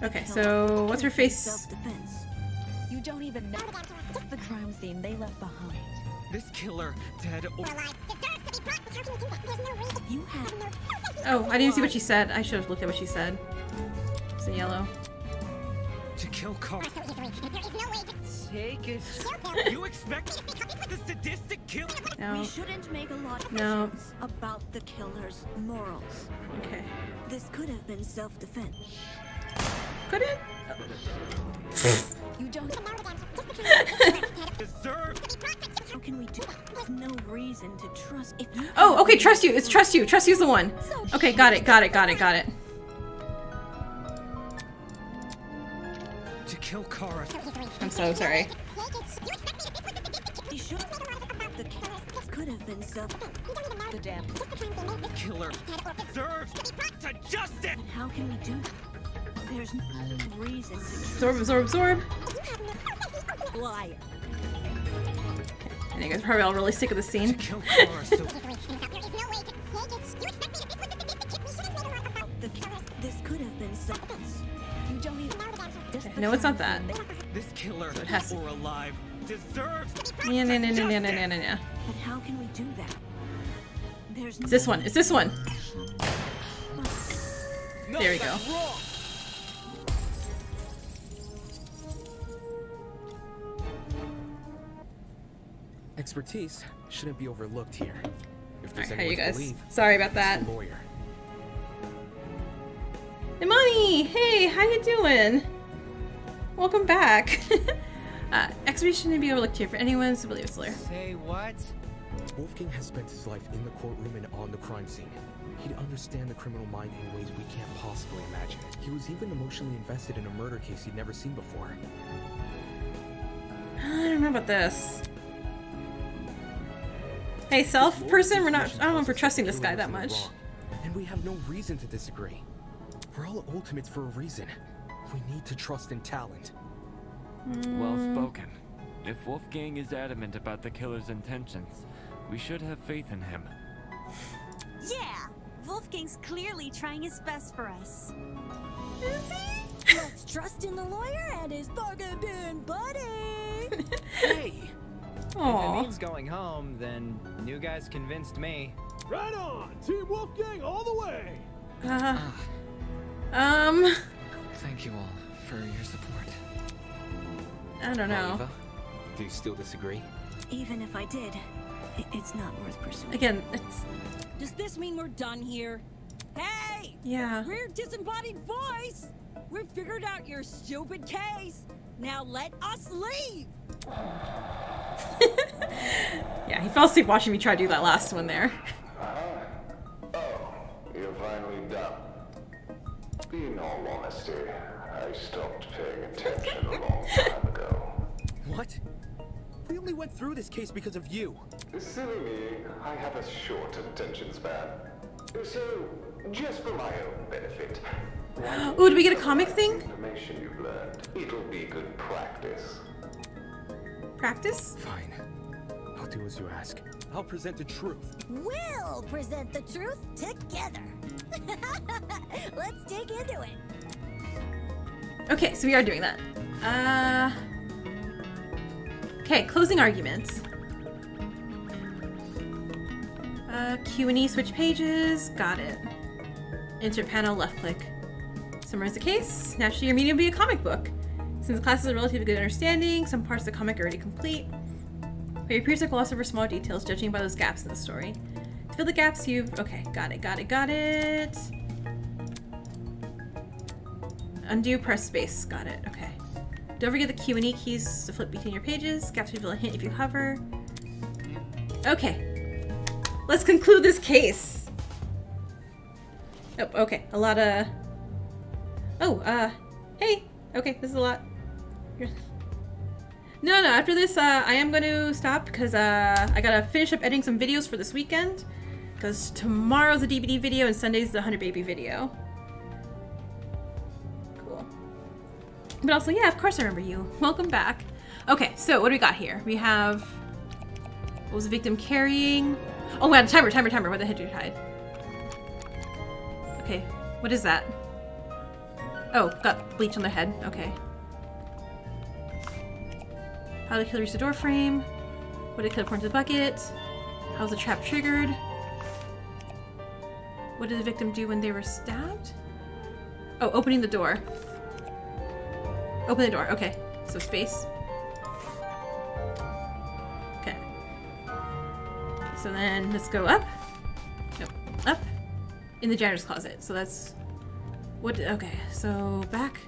Okay, so what's her face? Self-defense. You don't even know the crime scene they left behind. This killer, dead or... You have... Oh, I didn't see what she said. I should have looked at what she said. It's in yellow. To kill Kara. Take it. You expect the sadistic kill? No. We shouldn't make a lot of No. assumptions about the killer's morals. Okay. This could have been self-defense. Could it? You don't... Deserve. How can we do... No reason to trust if you... Oh, okay, trust you. It's trust you. Trust you's the one. Okay, got it. To kill Kara. I'm so sorry. The could have been self... The damn... Killer deserves to justice. But how can we do that? There's no reason to... Absorb. Liar. And you guys are probably all really sick of the scene. This could have been self-defense. You don't even... No, it's not that. This killer, So it has to... or alive, deserves. No. But how can we do that? There's It's this one. It's this one. There we go. Expertise shouldn't be overlooked here. If there's Alright, how you anyone to guys? believe, Sorry about it's that. the lawyer. Imani! Hey, how you doing? Welcome back. Expertise shouldn't be overlooked here for anyone to believe it's a lawyer. Say what? Wolfgang has spent his life in the courtroom and on the crime scene. He'd understand the criminal mind in ways we can't possibly imagine. He was even emotionally invested in a murder case he'd never seen before. I don't know about this. Hey, self person, I don't know if we're trusting this guy that much. And we have no reason to disagree. We're all ultimates for a reason. We need to trust in talent. Well spoken. If Wolfgang is adamant about the killer's intentions, we should have faith in him. Yeah! Wolfgang's clearly trying his best for us. Let's trust in the lawyer and his bargain buddy! Hey! Aww. If it means going home, then new guys convinced me. Right on! Team Wolfgang all the way! Thank you all for your support. I don't know. Eva, do you still disagree? Even if I did, it's not worth pursuing. Again, it's... Does this mean we're done here? Hey! Yeah. We're disembodied voice! We've figured out your stupid case! Now let us leave! Yeah, he fell asleep watching me try to do that last one there. Oh, you're finally done. In all honesty, I stopped paying attention a long time ago. What? We only went through this case because of you. Silly me, I have a short attention span. So, just for my own benefit. Ooh, did we get a comic thing? Information you've learned, it'll be good practice. Practice? Fine. I'll do as you ask. I'll present the truth. We'll present the truth together. Let's dig into it. Okay, so we are doing that. Okay, closing arguments. Q&E, switch pages. Got it. Insert panel, left click. Summarize the case. Naturally, your medium will be a comic book. Since the class is a relatively good understanding, some parts of the comic are already complete. But it appears to gloss over small details, judging by those gaps in the story. To fill the gaps, you've... Okay, got it. Undo, press space. Got it, okay. Don't forget the Q&E keys to flip between your pages. Gaps reveal a hint if you hover. Okay. Let's conclude this case. Oh, okay. A lot of... Oh, hey. Okay, this is a lot. No, after this, I am going to stop because I gotta finish up editing some videos for this weekend. Because tomorrow's the DVD video and Sunday's the 100 Baby video. Cool. But also, yeah, of course I remember you. Welcome back. Okay, so what do we got here? We have... What was the victim carrying? Oh, we had a timer. Where the heck did you hide? Okay, what is that? Oh, got bleach on their head. Okay. How did the killer reach the door frame? What did the killer pour into the bucket? How was the trap triggered? What did the victim do when they were stabbed? Oh, opening the door. Open the door. Okay. So space. Okay. So then let's go up. Nope. Up. In the janitor's closet. So that's... What? Okay. So back.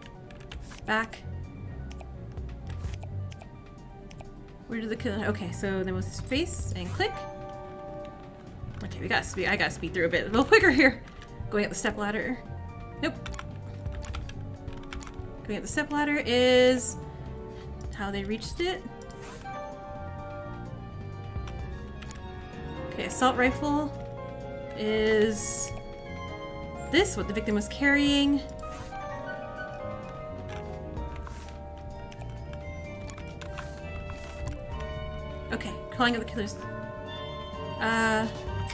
Where did the killer... Okay, so then with space and click. Okay, I gotta speed through a little quicker here. Going up the step ladder. Nope. Going up the step ladder is how they reached it. Okay, assault rifle is this, what the victim was carrying. Okay, calling out the killers.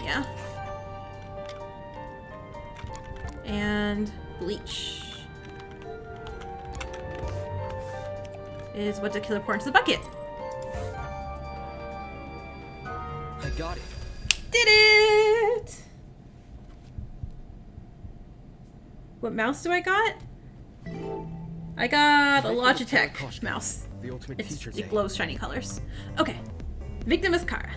Yeah. And bleach is what the killer poured into the bucket. I got it. Did it! What mouse do I got? I got a Logitech mouse. The ultimate teacher's It glows shiny colors. Okay. Victim is Kara.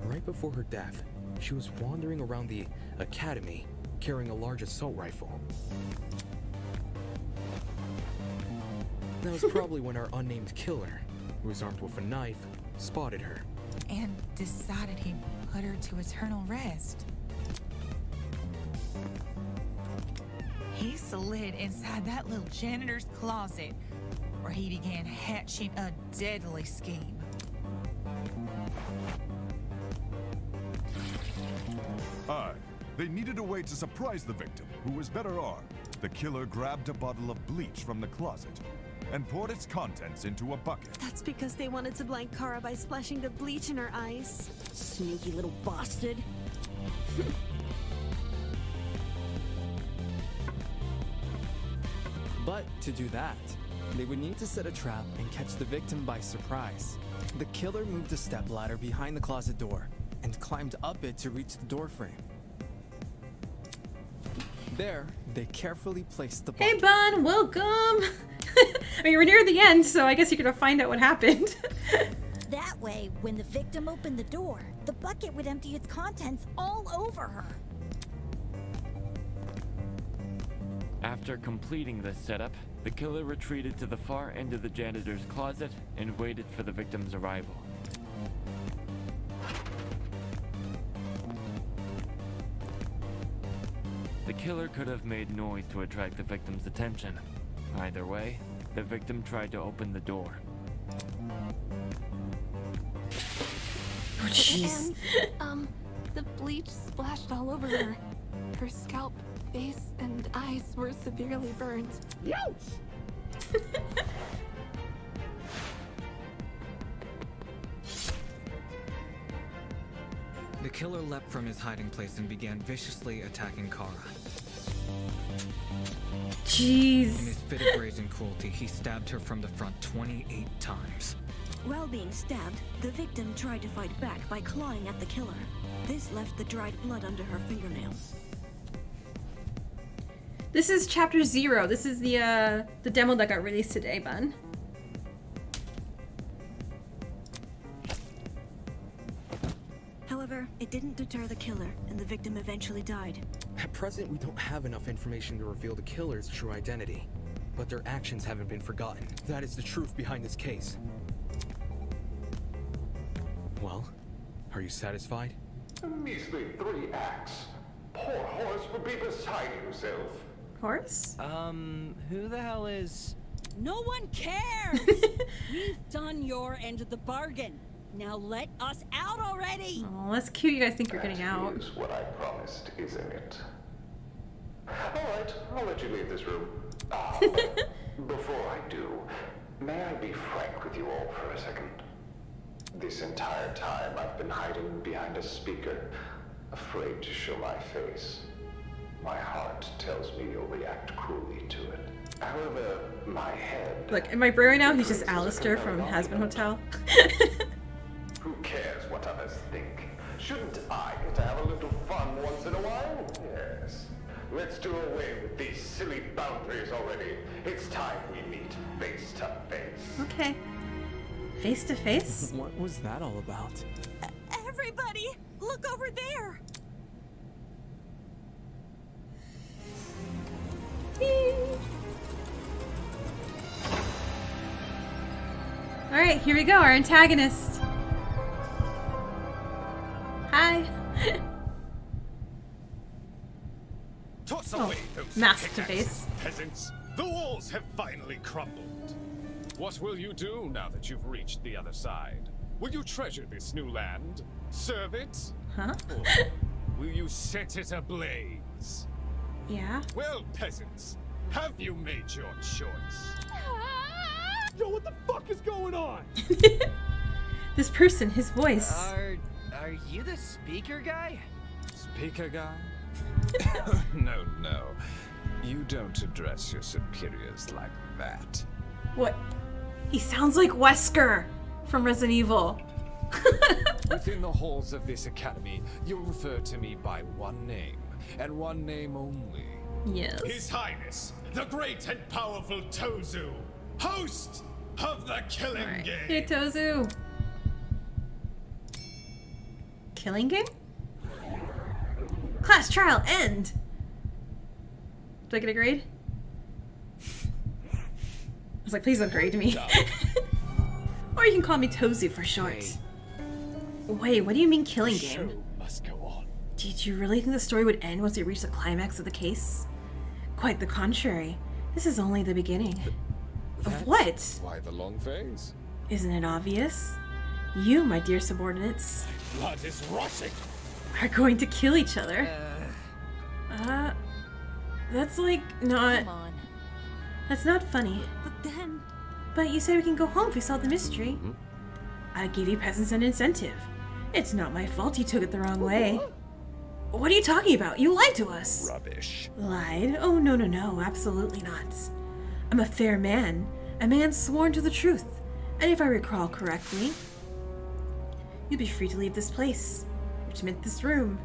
Right before her death, she was wandering around the academy carrying a large assault rifle. That was probably when our unnamed killer, who was armed with a knife, spotted her. And decided he'd put her to eternal rest. He slid inside that little janitor's closet, where he began hatching a deadly scheme. They needed a way to surprise the victim, who was better armed. The killer grabbed a bottle of bleach from the closet and poured its contents into a bucket. That's because they wanted to blind Kara by splashing the bleach in her eyes. Sneaky little bastard. But to do that, they would need to set a trap and catch the victim by surprise. The killer moved a stepladder behind the closet door and climbed up it to reach the door frame. There, they carefully placed the bucket. Hey, Bun, welcome! I mean, we're near the end, so I guess you're gonna find out what happened. That way, when the victim opened the door, the bucket would empty its contents all over her. After completing this setup, the killer retreated to the far end of the janitor's closet and waited for the victim's arrival. The killer could have made noise to attract the victim's attention. Either way, the victim tried to open the door. Oh, jeez. The bleach splashed all over her. Her scalp, face, and eyes were severely burned. Youch! The killer leapt from his hiding place and began viciously attacking Kara. Jeez. In his fit of brazen cruelty, he stabbed her from the front 28 times. While being stabbed, the victim tried to fight back by clawing at the killer. This left the dried blood under her fingernails. This is chapter 0. This is the demo that got released today, Bun. However, it didn't deter the killer, and the victim eventually died. At present, we don't have enough information to reveal the killer's true identity. But their actions haven't been forgotten. That is the truth behind this case. Well, are you satisfied? A measly 3 acts. Poor Horace would be beside himself. Horace? Who the hell is... No one cares! We've done your end of the bargain. Now let us out already! Oh, that's cute. You guys think you're getting out. That is what I promised, isn't it? Alright, I'll let you leave this room. Before I do, may I be frank with you all for a second? This entire time I've been hiding behind a speaker, afraid to show my face. My heart tells me you'll react cruelly to it. However, my head... Look, in my brain right now, he's just Alistair from Hazbin Hotel. Who cares what others think? Shouldn't I get to have a little fun once in a while? Yes. Let's do away with these silly boundaries already. It's time we meet face to face. Okay. Face to face? What was that all about? Everybody, look over there! Alright, here we go, our antagonist. Hi. Toss Oh, away those mask to pickaxes, face. peasants. The walls have finally crumbled. What will you do now that you've reached the other side? Will you treasure this new land? Serve it? Huh? Or will you set it ablaze? Yeah. Well, peasants, have you made your choice? Yo, what the fuck is going on? This person, his voice. Are you the speaker guy? Speaker guy? No, no. You don't address your superiors like that. What? He sounds like Wesker from Resident Evil. Within the halls of this academy, you'll refer to me by one name, and one name only. Yes. His Highness, the great and powerful Tozu, host of the Killing Game. Hey, Tozu. Killing Game? Class trial end. Do I get a grade? I was like, please don't grade me. Or you can call me Tozu for short. Wait, what do you mean Killing Game? Show must go on. Did you really think the story would end once we reached the climax of the case? Quite the contrary. This is only the beginning. Of what? Why the long phase? Isn't it obvious? You, my dear subordinates, Blood is rushing. are going to kill each other. That's like not... Come on. That's not funny. But then... But you said we can go home if we solve the mystery. I gave you peasants an incentive. It's not my fault you took it the wrong way. What are you talking about? You lied to us. Rubbish. Lied? Oh, no, no, no. Absolutely not. I'm a fair man. A man sworn to the truth. And if I recall correctly, you'll be free to leave this place. Which meant this room.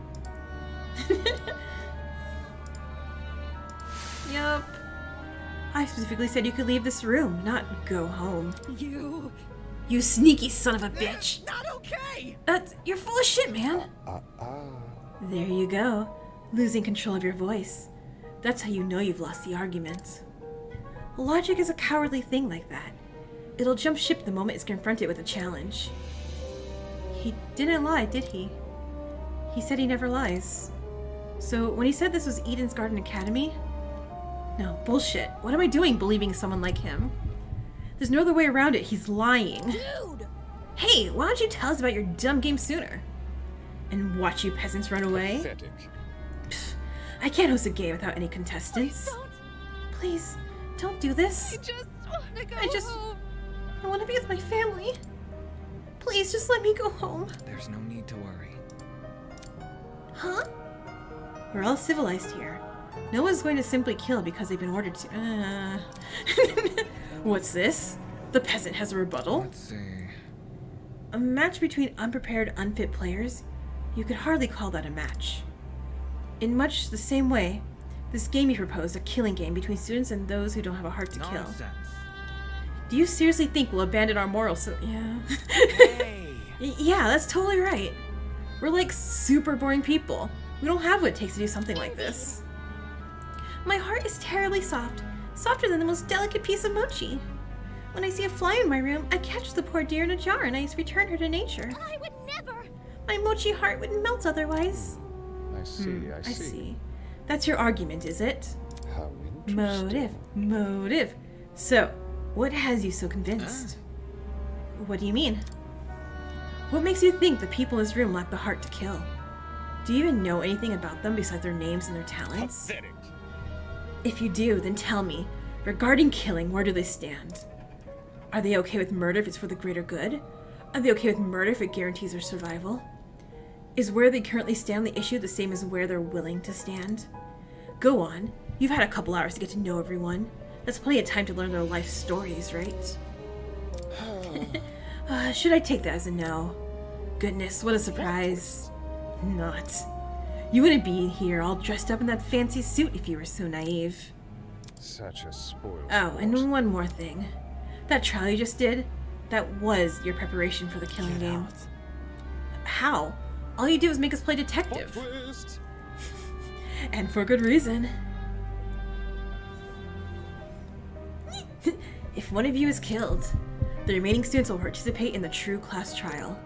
Yup. I specifically said you could leave this room, not go home. You sneaky son of a bitch. Not okay! You're full of shit, man. There you go. Losing control of your voice. That's how you know you've lost the argument. Logic is a cowardly thing like that. It'll jump ship the moment it's confronted with a challenge. He didn't lie, did he? He said he never lies. So when he said this was Eden's Garden Academy... No, bullshit. What am I doing believing someone like him? There's no other way around it. He's lying. Dude! Hey, why don't you tell us about your dumb game sooner? And watch you peasants run away? Pathetic. Pfft, I can't host a game without any contestants. Please, don't do this. I just want to go home. I want to be with my family. Please, just let me go home. There's no need to worry. Huh? We're all civilized here. No one's going to simply kill because they've been ordered to. What's this? The peasant has a rebuttal? Let's see. A match between unprepared, unfit players? You could hardly call that a match. In much the same way, this game you propose, a killing game between students and those who don't have a heart to kill. Do you seriously think we'll abandon our morals? Yeah. Yeah, that's totally right. We're like super boring people. We don't have what it takes to do something like this. My heart is terribly soft, softer than the most delicate piece of mochi. When I see a fly in my room, I catch the poor dear in a jar and I return her to nature. I would never! My mochi heart would melt otherwise. I see, I see. I see. That's your argument, is it? How interesting. Motive. So, what has you so convinced? What do you mean? What makes you think the people in this room lack the heart to kill? Do you even know anything about them besides their names and their talents? Pathetic. If you do, then tell me, regarding killing, where do they stand? Are they okay with murder if it's for the greater good? Are they okay with murder if it guarantees their survival? Is where they currently stand the issue the same as where they're willing to stand? Go on. You've had a couple hours to get to know everyone. That's plenty of time to learn their life stories, right? Should I take that as a no? Goodness, what a surprise. Not. You wouldn't be here all dressed up in that fancy suit if you were so naive. Such a spoiled Oh, and one more thing. That trial you just did, that was your preparation for the killing game. How? All you did was make us play detective. And for good reason. If one of you is killed, the remaining students will participate in the true class trial.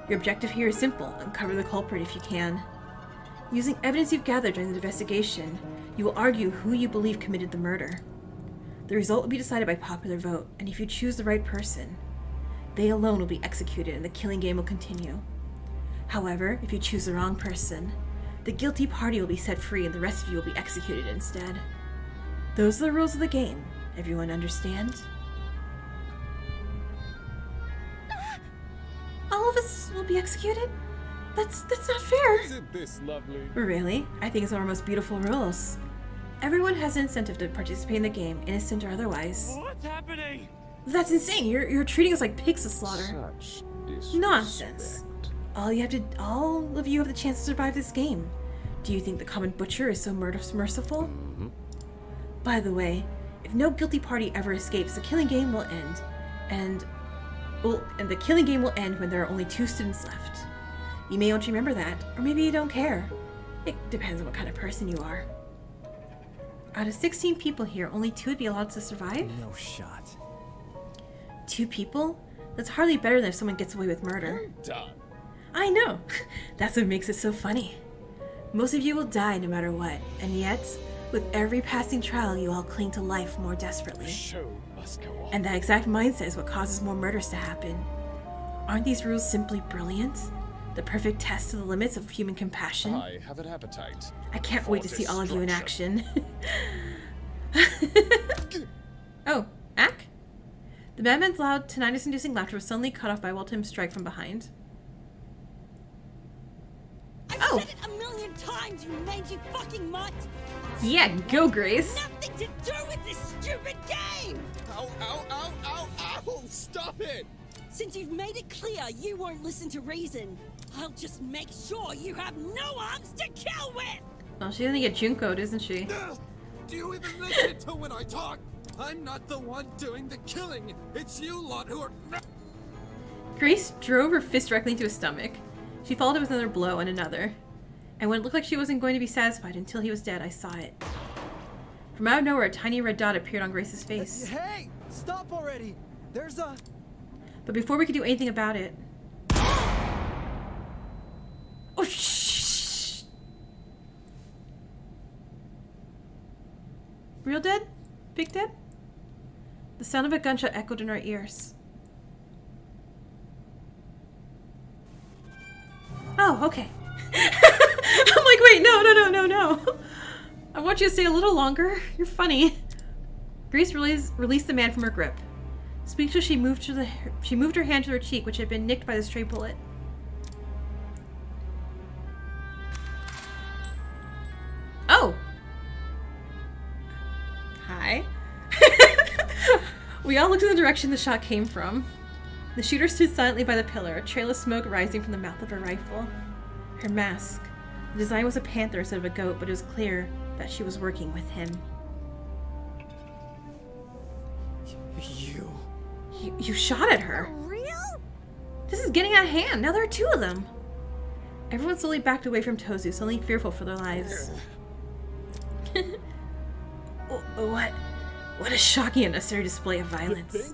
Your objective here is simple: uncover the culprit if you can. Using evidence you've gathered during the investigation, you will argue who you believe committed the murder. The result will be decided by popular vote, and if you choose the right person, they alone will be executed and the killing game will continue. However, if you choose the wrong person, the guilty party will be set free and the rest of you will be executed instead. Those are the rules of the game. Everyone understand? All of us will be executed? That's not fair. Isn't this lovely? Really? I think it's one of our most beautiful rules. Everyone has an incentive to participate in the game, innocent or otherwise. What's happening? That's insane. You're treating us like pigs to slaughter. Such disrespect. Nonsense. All of you have the chance to survive this game. Do you think the common butcher is so merciful? By the way, if no guilty party ever escapes, the killing game will end. And the killing game will end when there are only 2 students left. You may want to remember that, or maybe you don't care. It depends on what kind of person you are. Out of 16 people here, only 2 would be allowed to survive? No shot. 2 people? That's hardly better than if someone gets away with murder. Done. I know! That's what makes it so funny. Most of you will die no matter what, and yet, with every passing trial, you all cling to life more desperately. The show must go on. And that exact mindset is what causes more murders to happen. Aren't these rules simply brilliant? The perfect test to the limits of human compassion? I have an appetite. I can't wait to see all of you in action. Oh, Ack? The madman's loud, tinnitus-inducing laughter was suddenly cut off by a well-timed strike from behind. I've said it a million times, you mangy fucking mutt! Yeah, go, Grace! Nothing to do with this stupid game! Ow, ow, ow, ow, ow! Stop it! Since you've made it clear you won't listen to reason, I'll just make sure you have no arms to kill with! Well, she's gonna get Junko'd, isn't she? Do you even listen to when I talk? I'm not the one doing the killing. It's you lot who are... Grace drove her fist directly into his stomach. She followed it with another blow and another. And when it looked like she wasn't going to be satisfied until he was dead, I saw it. From out of nowhere, a tiny red dot appeared on Grace's face. Hey! Stop already! There's a... But before we could do anything about it... Oh, shh! Real dead? Big dead? The sound of a gunshot echoed in our ears. Oh, okay. I'm like, wait, no. I want you to stay a little longer. You're funny. Grace released the man from her grip. Speechless, she moved her hand to her cheek, which had been nicked by the stray bullet. Oh! We all looked in the direction the shot came from. The shooter stood silently by the pillar, a trail of smoke rising from the mouth of her rifle. Her mask. The design was a panther instead of a goat, but it was clear that she was working with him. You shot at her. For real? This is getting out of hand. Now there are two of them. Everyone slowly backed away from Tozu, suddenly fearful for their lives. What a shocking and unnecessary display of violence.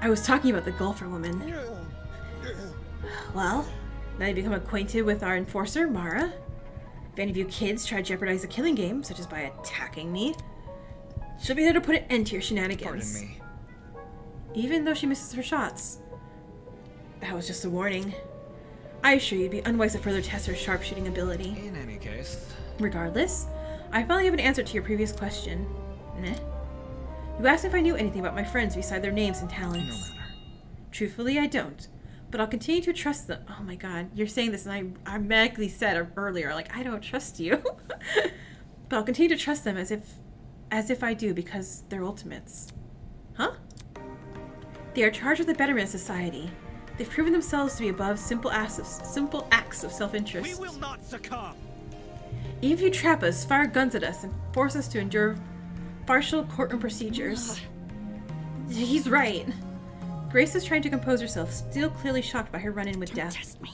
I was talking about the golfer woman. Well, now you become acquainted with our enforcer, Mara. If any of you kids try to jeopardize the killing game, such as by attacking me, she'll be there to put an end to your shenanigans. Pardon me. Even though she misses her shots. That was just a warning. I assure you, it'd be unwise to further test her sharpshooting ability. In any case. Regardless, I finally have an answer to your previous question. Nah. You asked if I knew anything about my friends beside their names and talents. No matter. Truthfully, I don't. But I'll continue to trust them. Oh my god, you're saying this and I automatically said earlier, like, I don't trust you. But I'll continue to trust them as if I do because they're ultimates. Huh? They are charged with the betterment of society. They've proven themselves to be above simple acts of self-interest. We will not succumb. Even if you trap us, fire guns at us, and force us to endure partial courtroom procedures. He's right. Grace is trying to compose herself, still clearly shocked by her run-in with death. Test me.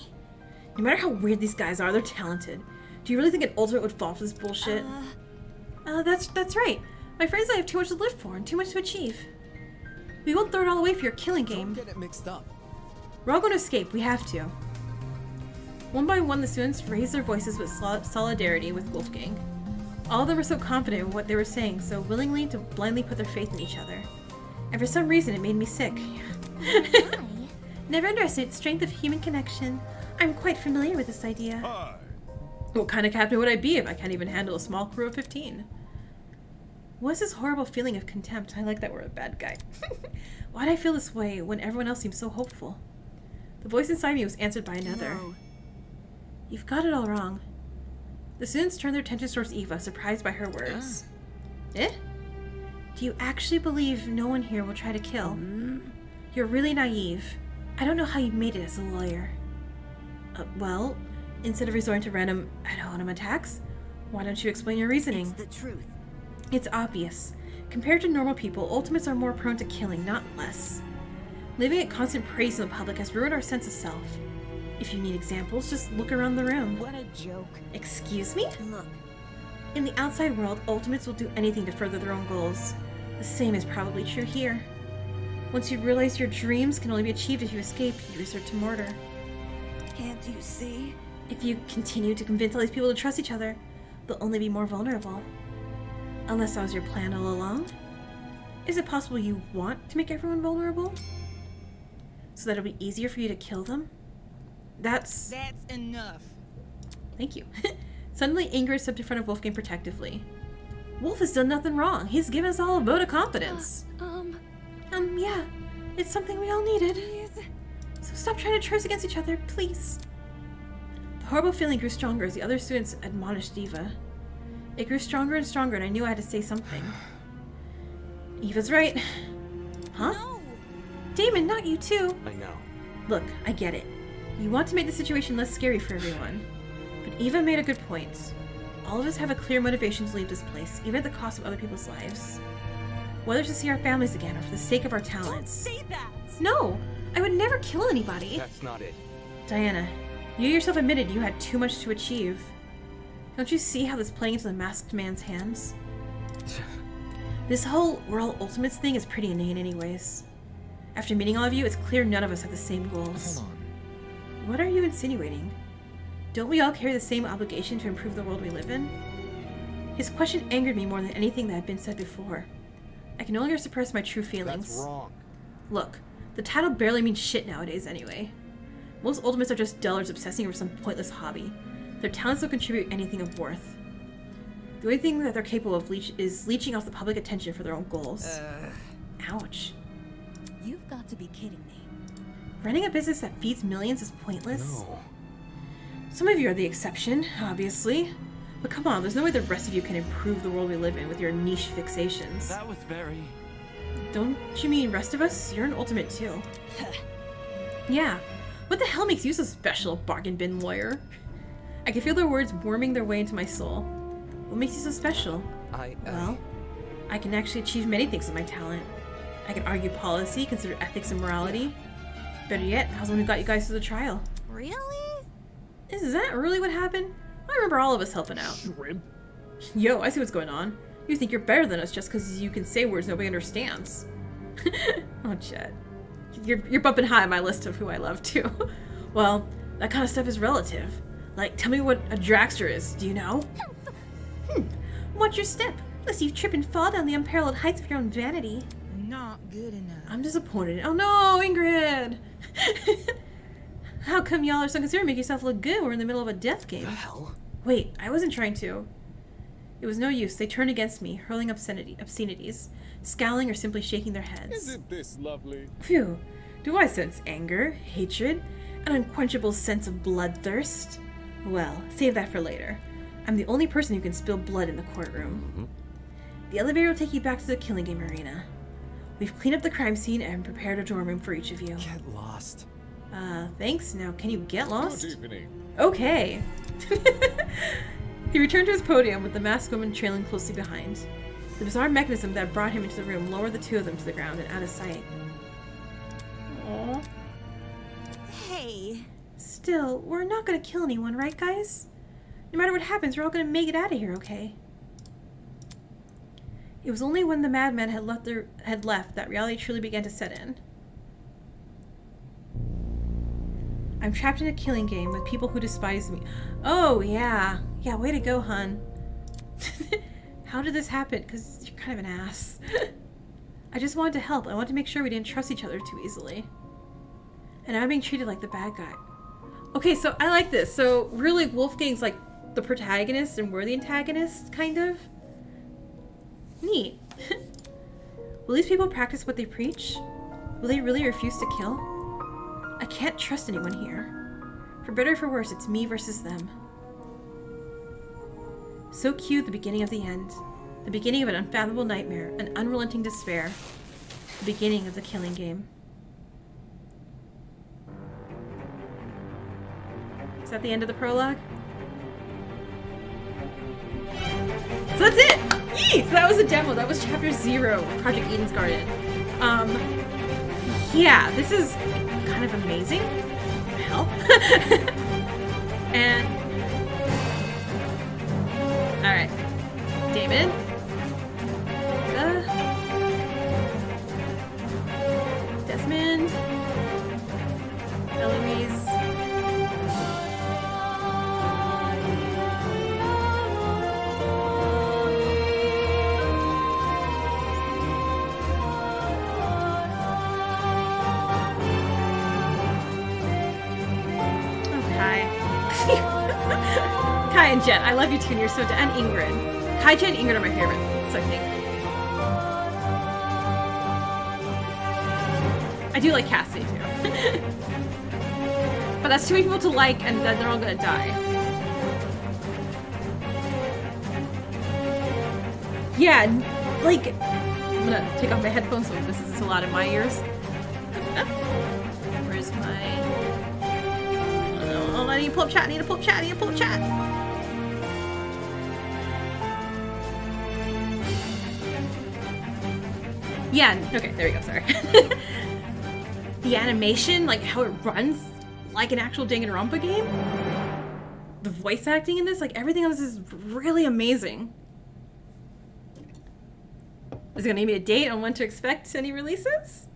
No matter how weird these guys are, they're talented. Do you really think an ultimate would fall for this bullshit? That's right. My friends and I have too much to live for and too much to achieve. We won't throw it all away for your killing game. Don't get it mixed up. We're all going to escape. We have to. One by one, the students raised their voices with solidarity with Wolfgang. All of them were so confident in what they were saying, so willingly to blindly put their faith in each other. And for some reason, it made me sick. Never underestimate the strength of human connection. I'm quite familiar with this idea. Hi. What kind of captain would I be if I can't even handle a small crew of 15? What's this horrible feeling of contempt? I like that we're a bad guy. Why'd I feel this way when everyone else seemed so hopeful? The voice inside me was answered by another. No. You've got it all wrong. The students turned their attention towards Eva, surprised by her words. Eh? Do you actually believe no one here will try to kill? You're really naive. I don't know how you made it as a lawyer. Well, instead of resorting to random ad hominem attacks, why don't you explain your reasoning? It's the truth. It's obvious. Compared to normal people, ultimates are more prone to killing, not less. Living at constant praise in the public has ruined our sense of self. If you need examples, just look around the room. What a joke. Excuse me? Look. In the outside world, ultimates will do anything to further their own goals. The same is probably true here. Once you realize your dreams can only be achieved if you escape, you resort to murder. Can't you see? If you continue to convince all these people to trust each other, they'll only be more vulnerable. Unless that was your plan all along? Is it possible you want to make everyone vulnerable? So that it'll be easier for you to kill them? That's enough. Thank you. Suddenly, Ingrid stepped in front of Wolfgang protectively. Wolf has done nothing wrong. He's given us all a vote of confidence. Yeah. It's something we all needed. So stop trying to trace against each other, please. The horrible feeling grew stronger as the other students admonished Eva. It grew stronger and stronger, and I knew I had to say something. Eva's right. Huh? No. Damon, not you too. I know. Look, I get it. You want to make the situation less scary for everyone. But Eva made a good point. All of us have a clear motivation to leave this place, even at the cost of other people's lives. Whether it's to see our families again or for the sake of our talents. Don't say that! No! I would never kill anybody! That's not it. Diana, you yourself admitted you had too much to achieve. Don't you see how this is playing into the masked man's hands? This whole we're all ultimates thing is pretty inane anyways. After meeting all of you, it's clear none of us have the same goals. Hold on. What are you insinuating? Don't we all carry the same obligation to improve the world we live in? His question angered me more than anything that had been said before. I can no longer suppress my true feelings. That's wrong. Look, the title barely means shit nowadays anyway. Most ultimates are just dullards obsessing over some pointless hobby. Their talents don't contribute anything of worth. The only thing that they're capable of is leeching off the public attention for their own goals. Ouch. You've got to be kidding me. Running a business that feeds millions is pointless? No. Some of you are the exception, obviously. But come on, there's no way the rest of you can improve the world we live in with your niche fixations. That was very Don't you mean rest of us? You're an ultimate too. Yeah. What the hell makes you so special, bargain bin lawyer? I can feel their words worming their way into my soul. What makes you so special? Well, I can actually achieve many things with my talent. I can argue policy, consider ethics and morality. Better yet, I was the one who got you guys through the trial. Really? Is that really what happened? I remember all of us helping out. Shrimp? Yo, I see what's going on. You think you're better than us just because you can say words nobody understands. Oh, Chet. You're bumping high on my list of who I love, too. Well, that kind of stuff is relative. Like, tell me what a dragster is. Do you know? Watch your step, lest you trip and fall down the unparalleled heights of your own vanity. Not good enough. I'm disappointed. Oh no, Ingrid! How come y'all are so concerned to make yourself look good? We're in the middle of a death game. The hell? Wait, I wasn't trying to. It was no use. They turned against me, hurling obscenities, scowling or simply shaking their heads. Isn't this lovely? Phew. Do I sense anger, hatred, an unquenchable sense of bloodthirst? Well, save that for later. I'm the only person who can spill blood in the courtroom. The elevator will take you back to the killing game arena. We've cleaned up the crime scene and prepared a dorm room for each of you. Get lost. Thanks. Now, can you get lost? Good evening. Okay. He returned to his podium with the masked woman trailing closely behind. The bizarre mechanism that brought him into the room lowered the two of them to the ground and out of sight. Aww. Hey. Still, we're not gonna kill anyone, right, guys? No matter what happens, we're all gonna make it out of here, okay? It was only when the madman had left that reality truly began to set in. I'm trapped in a killing game with people who despise me. Oh, yeah. Yeah, way to go, hun. How did this happen? Because you're kind of an ass. I just wanted to help. I wanted to make sure we didn't trust each other too easily. And I'm being treated like the bad guy. Okay, so I like this. So really, Wolfgang's like the protagonist and we're the antagonists, kind of. Neat. Will these people practice what they preach? Will they really refuse to kill? I can't trust anyone here. For better or for worse, it's me versus them. So cue the beginning of the end. The beginning of an unfathomable nightmare, an unrelenting despair. The beginning of the killing game. Is that the end of the prologue? So that's it! Yee! So that was a demo. That was chapter 0 of Project Eden's Garden. Yeah, this is kind of amazing. What the hell? And alright. David. Desmond. Eloise. Kai and Jet, I love you too, and you're so and Ingrid. Kai, Jet, and Ingrid are my favorites, so I think. I do like Cassidy too. But that's too many people to like, and then they're all gonna die. Yeah, like, I'm gonna take off my headphones so this is so loud in my ears. Where's my... Oh, I need to pull up chat, I need to pull up chat, I need to pull up chat! Yeah, okay, there we go, sorry. The animation, like how it runs like an actual Danganronpa game. The voice acting in this, like everything on this is really amazing. Is it gonna give me a date on when to expect any releases?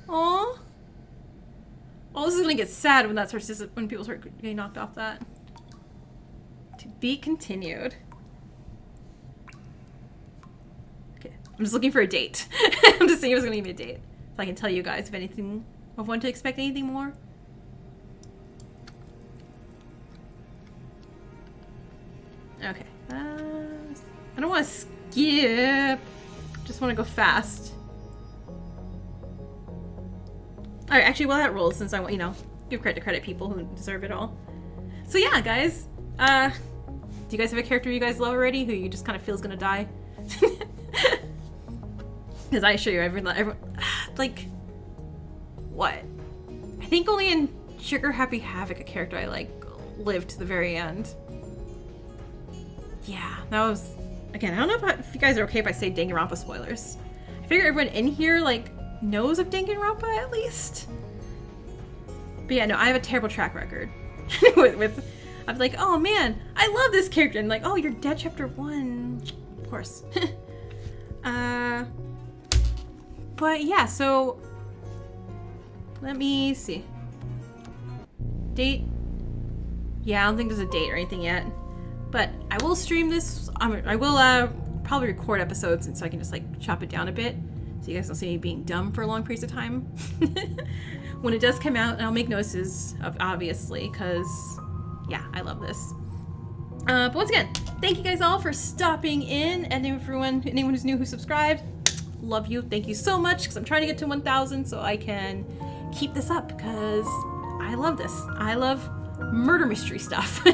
Aww. Oh, this is gonna get sad when that starts to, when people start getting knocked off that. To be continued. Okay, I'm just looking for a date. I'm just seeing if it's gonna give me a date, so I can tell you guys if anything, of when to expect anything more. Okay, I don't want to skip. Just want to go fast. All right, actually, while that rolls, since I want, you know, give credit to credit people who deserve it all. So yeah, guys, Do you guys have a character you guys love already who you just kind of feel is gonna die? Because I assure you, everyone, like, what? I think only in Trigger Happy Havoc a character I like lived to the very end. Yeah, that was, again, I don't know if you guys are okay if I say Danganronpa spoilers. I figure everyone in here, like, knows of Danganronpa at least. But yeah, no, I have a terrible track record with I'm like, oh man, I love this character, and like, oh, you're dead chapter 1. Of course. But yeah, so let me see. Date? Yeah, I don't think there's a date or anything yet. But I will stream this. I will probably record episodes, and so I can just like chop it down a bit, so you guys don't see me being dumb for long periods of time. When it does come out, and I'll make notices of, obviously, because yeah, I love this. But once again, thank you guys all for stopping in, and anyone who's new who subscribed, love you. Thank you so much, because I'm trying to get to 1,000 so I can keep this up, because I love this. I love murder mystery stuff.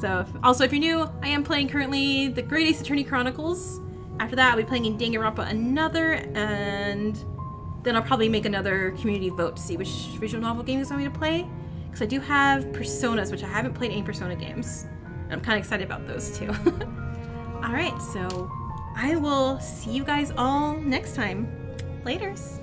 So, also, if you're new, I am playing currently the Great Ace Attorney Chronicles. After that, I'll be playing in Danganronpa Another, and then I'll probably make another community vote to see which visual novel games I want me to play. Because I do have Personas, which I haven't played any Persona games. And I'm kind of excited about those too. Alright, so I will see you guys all next time. Laters.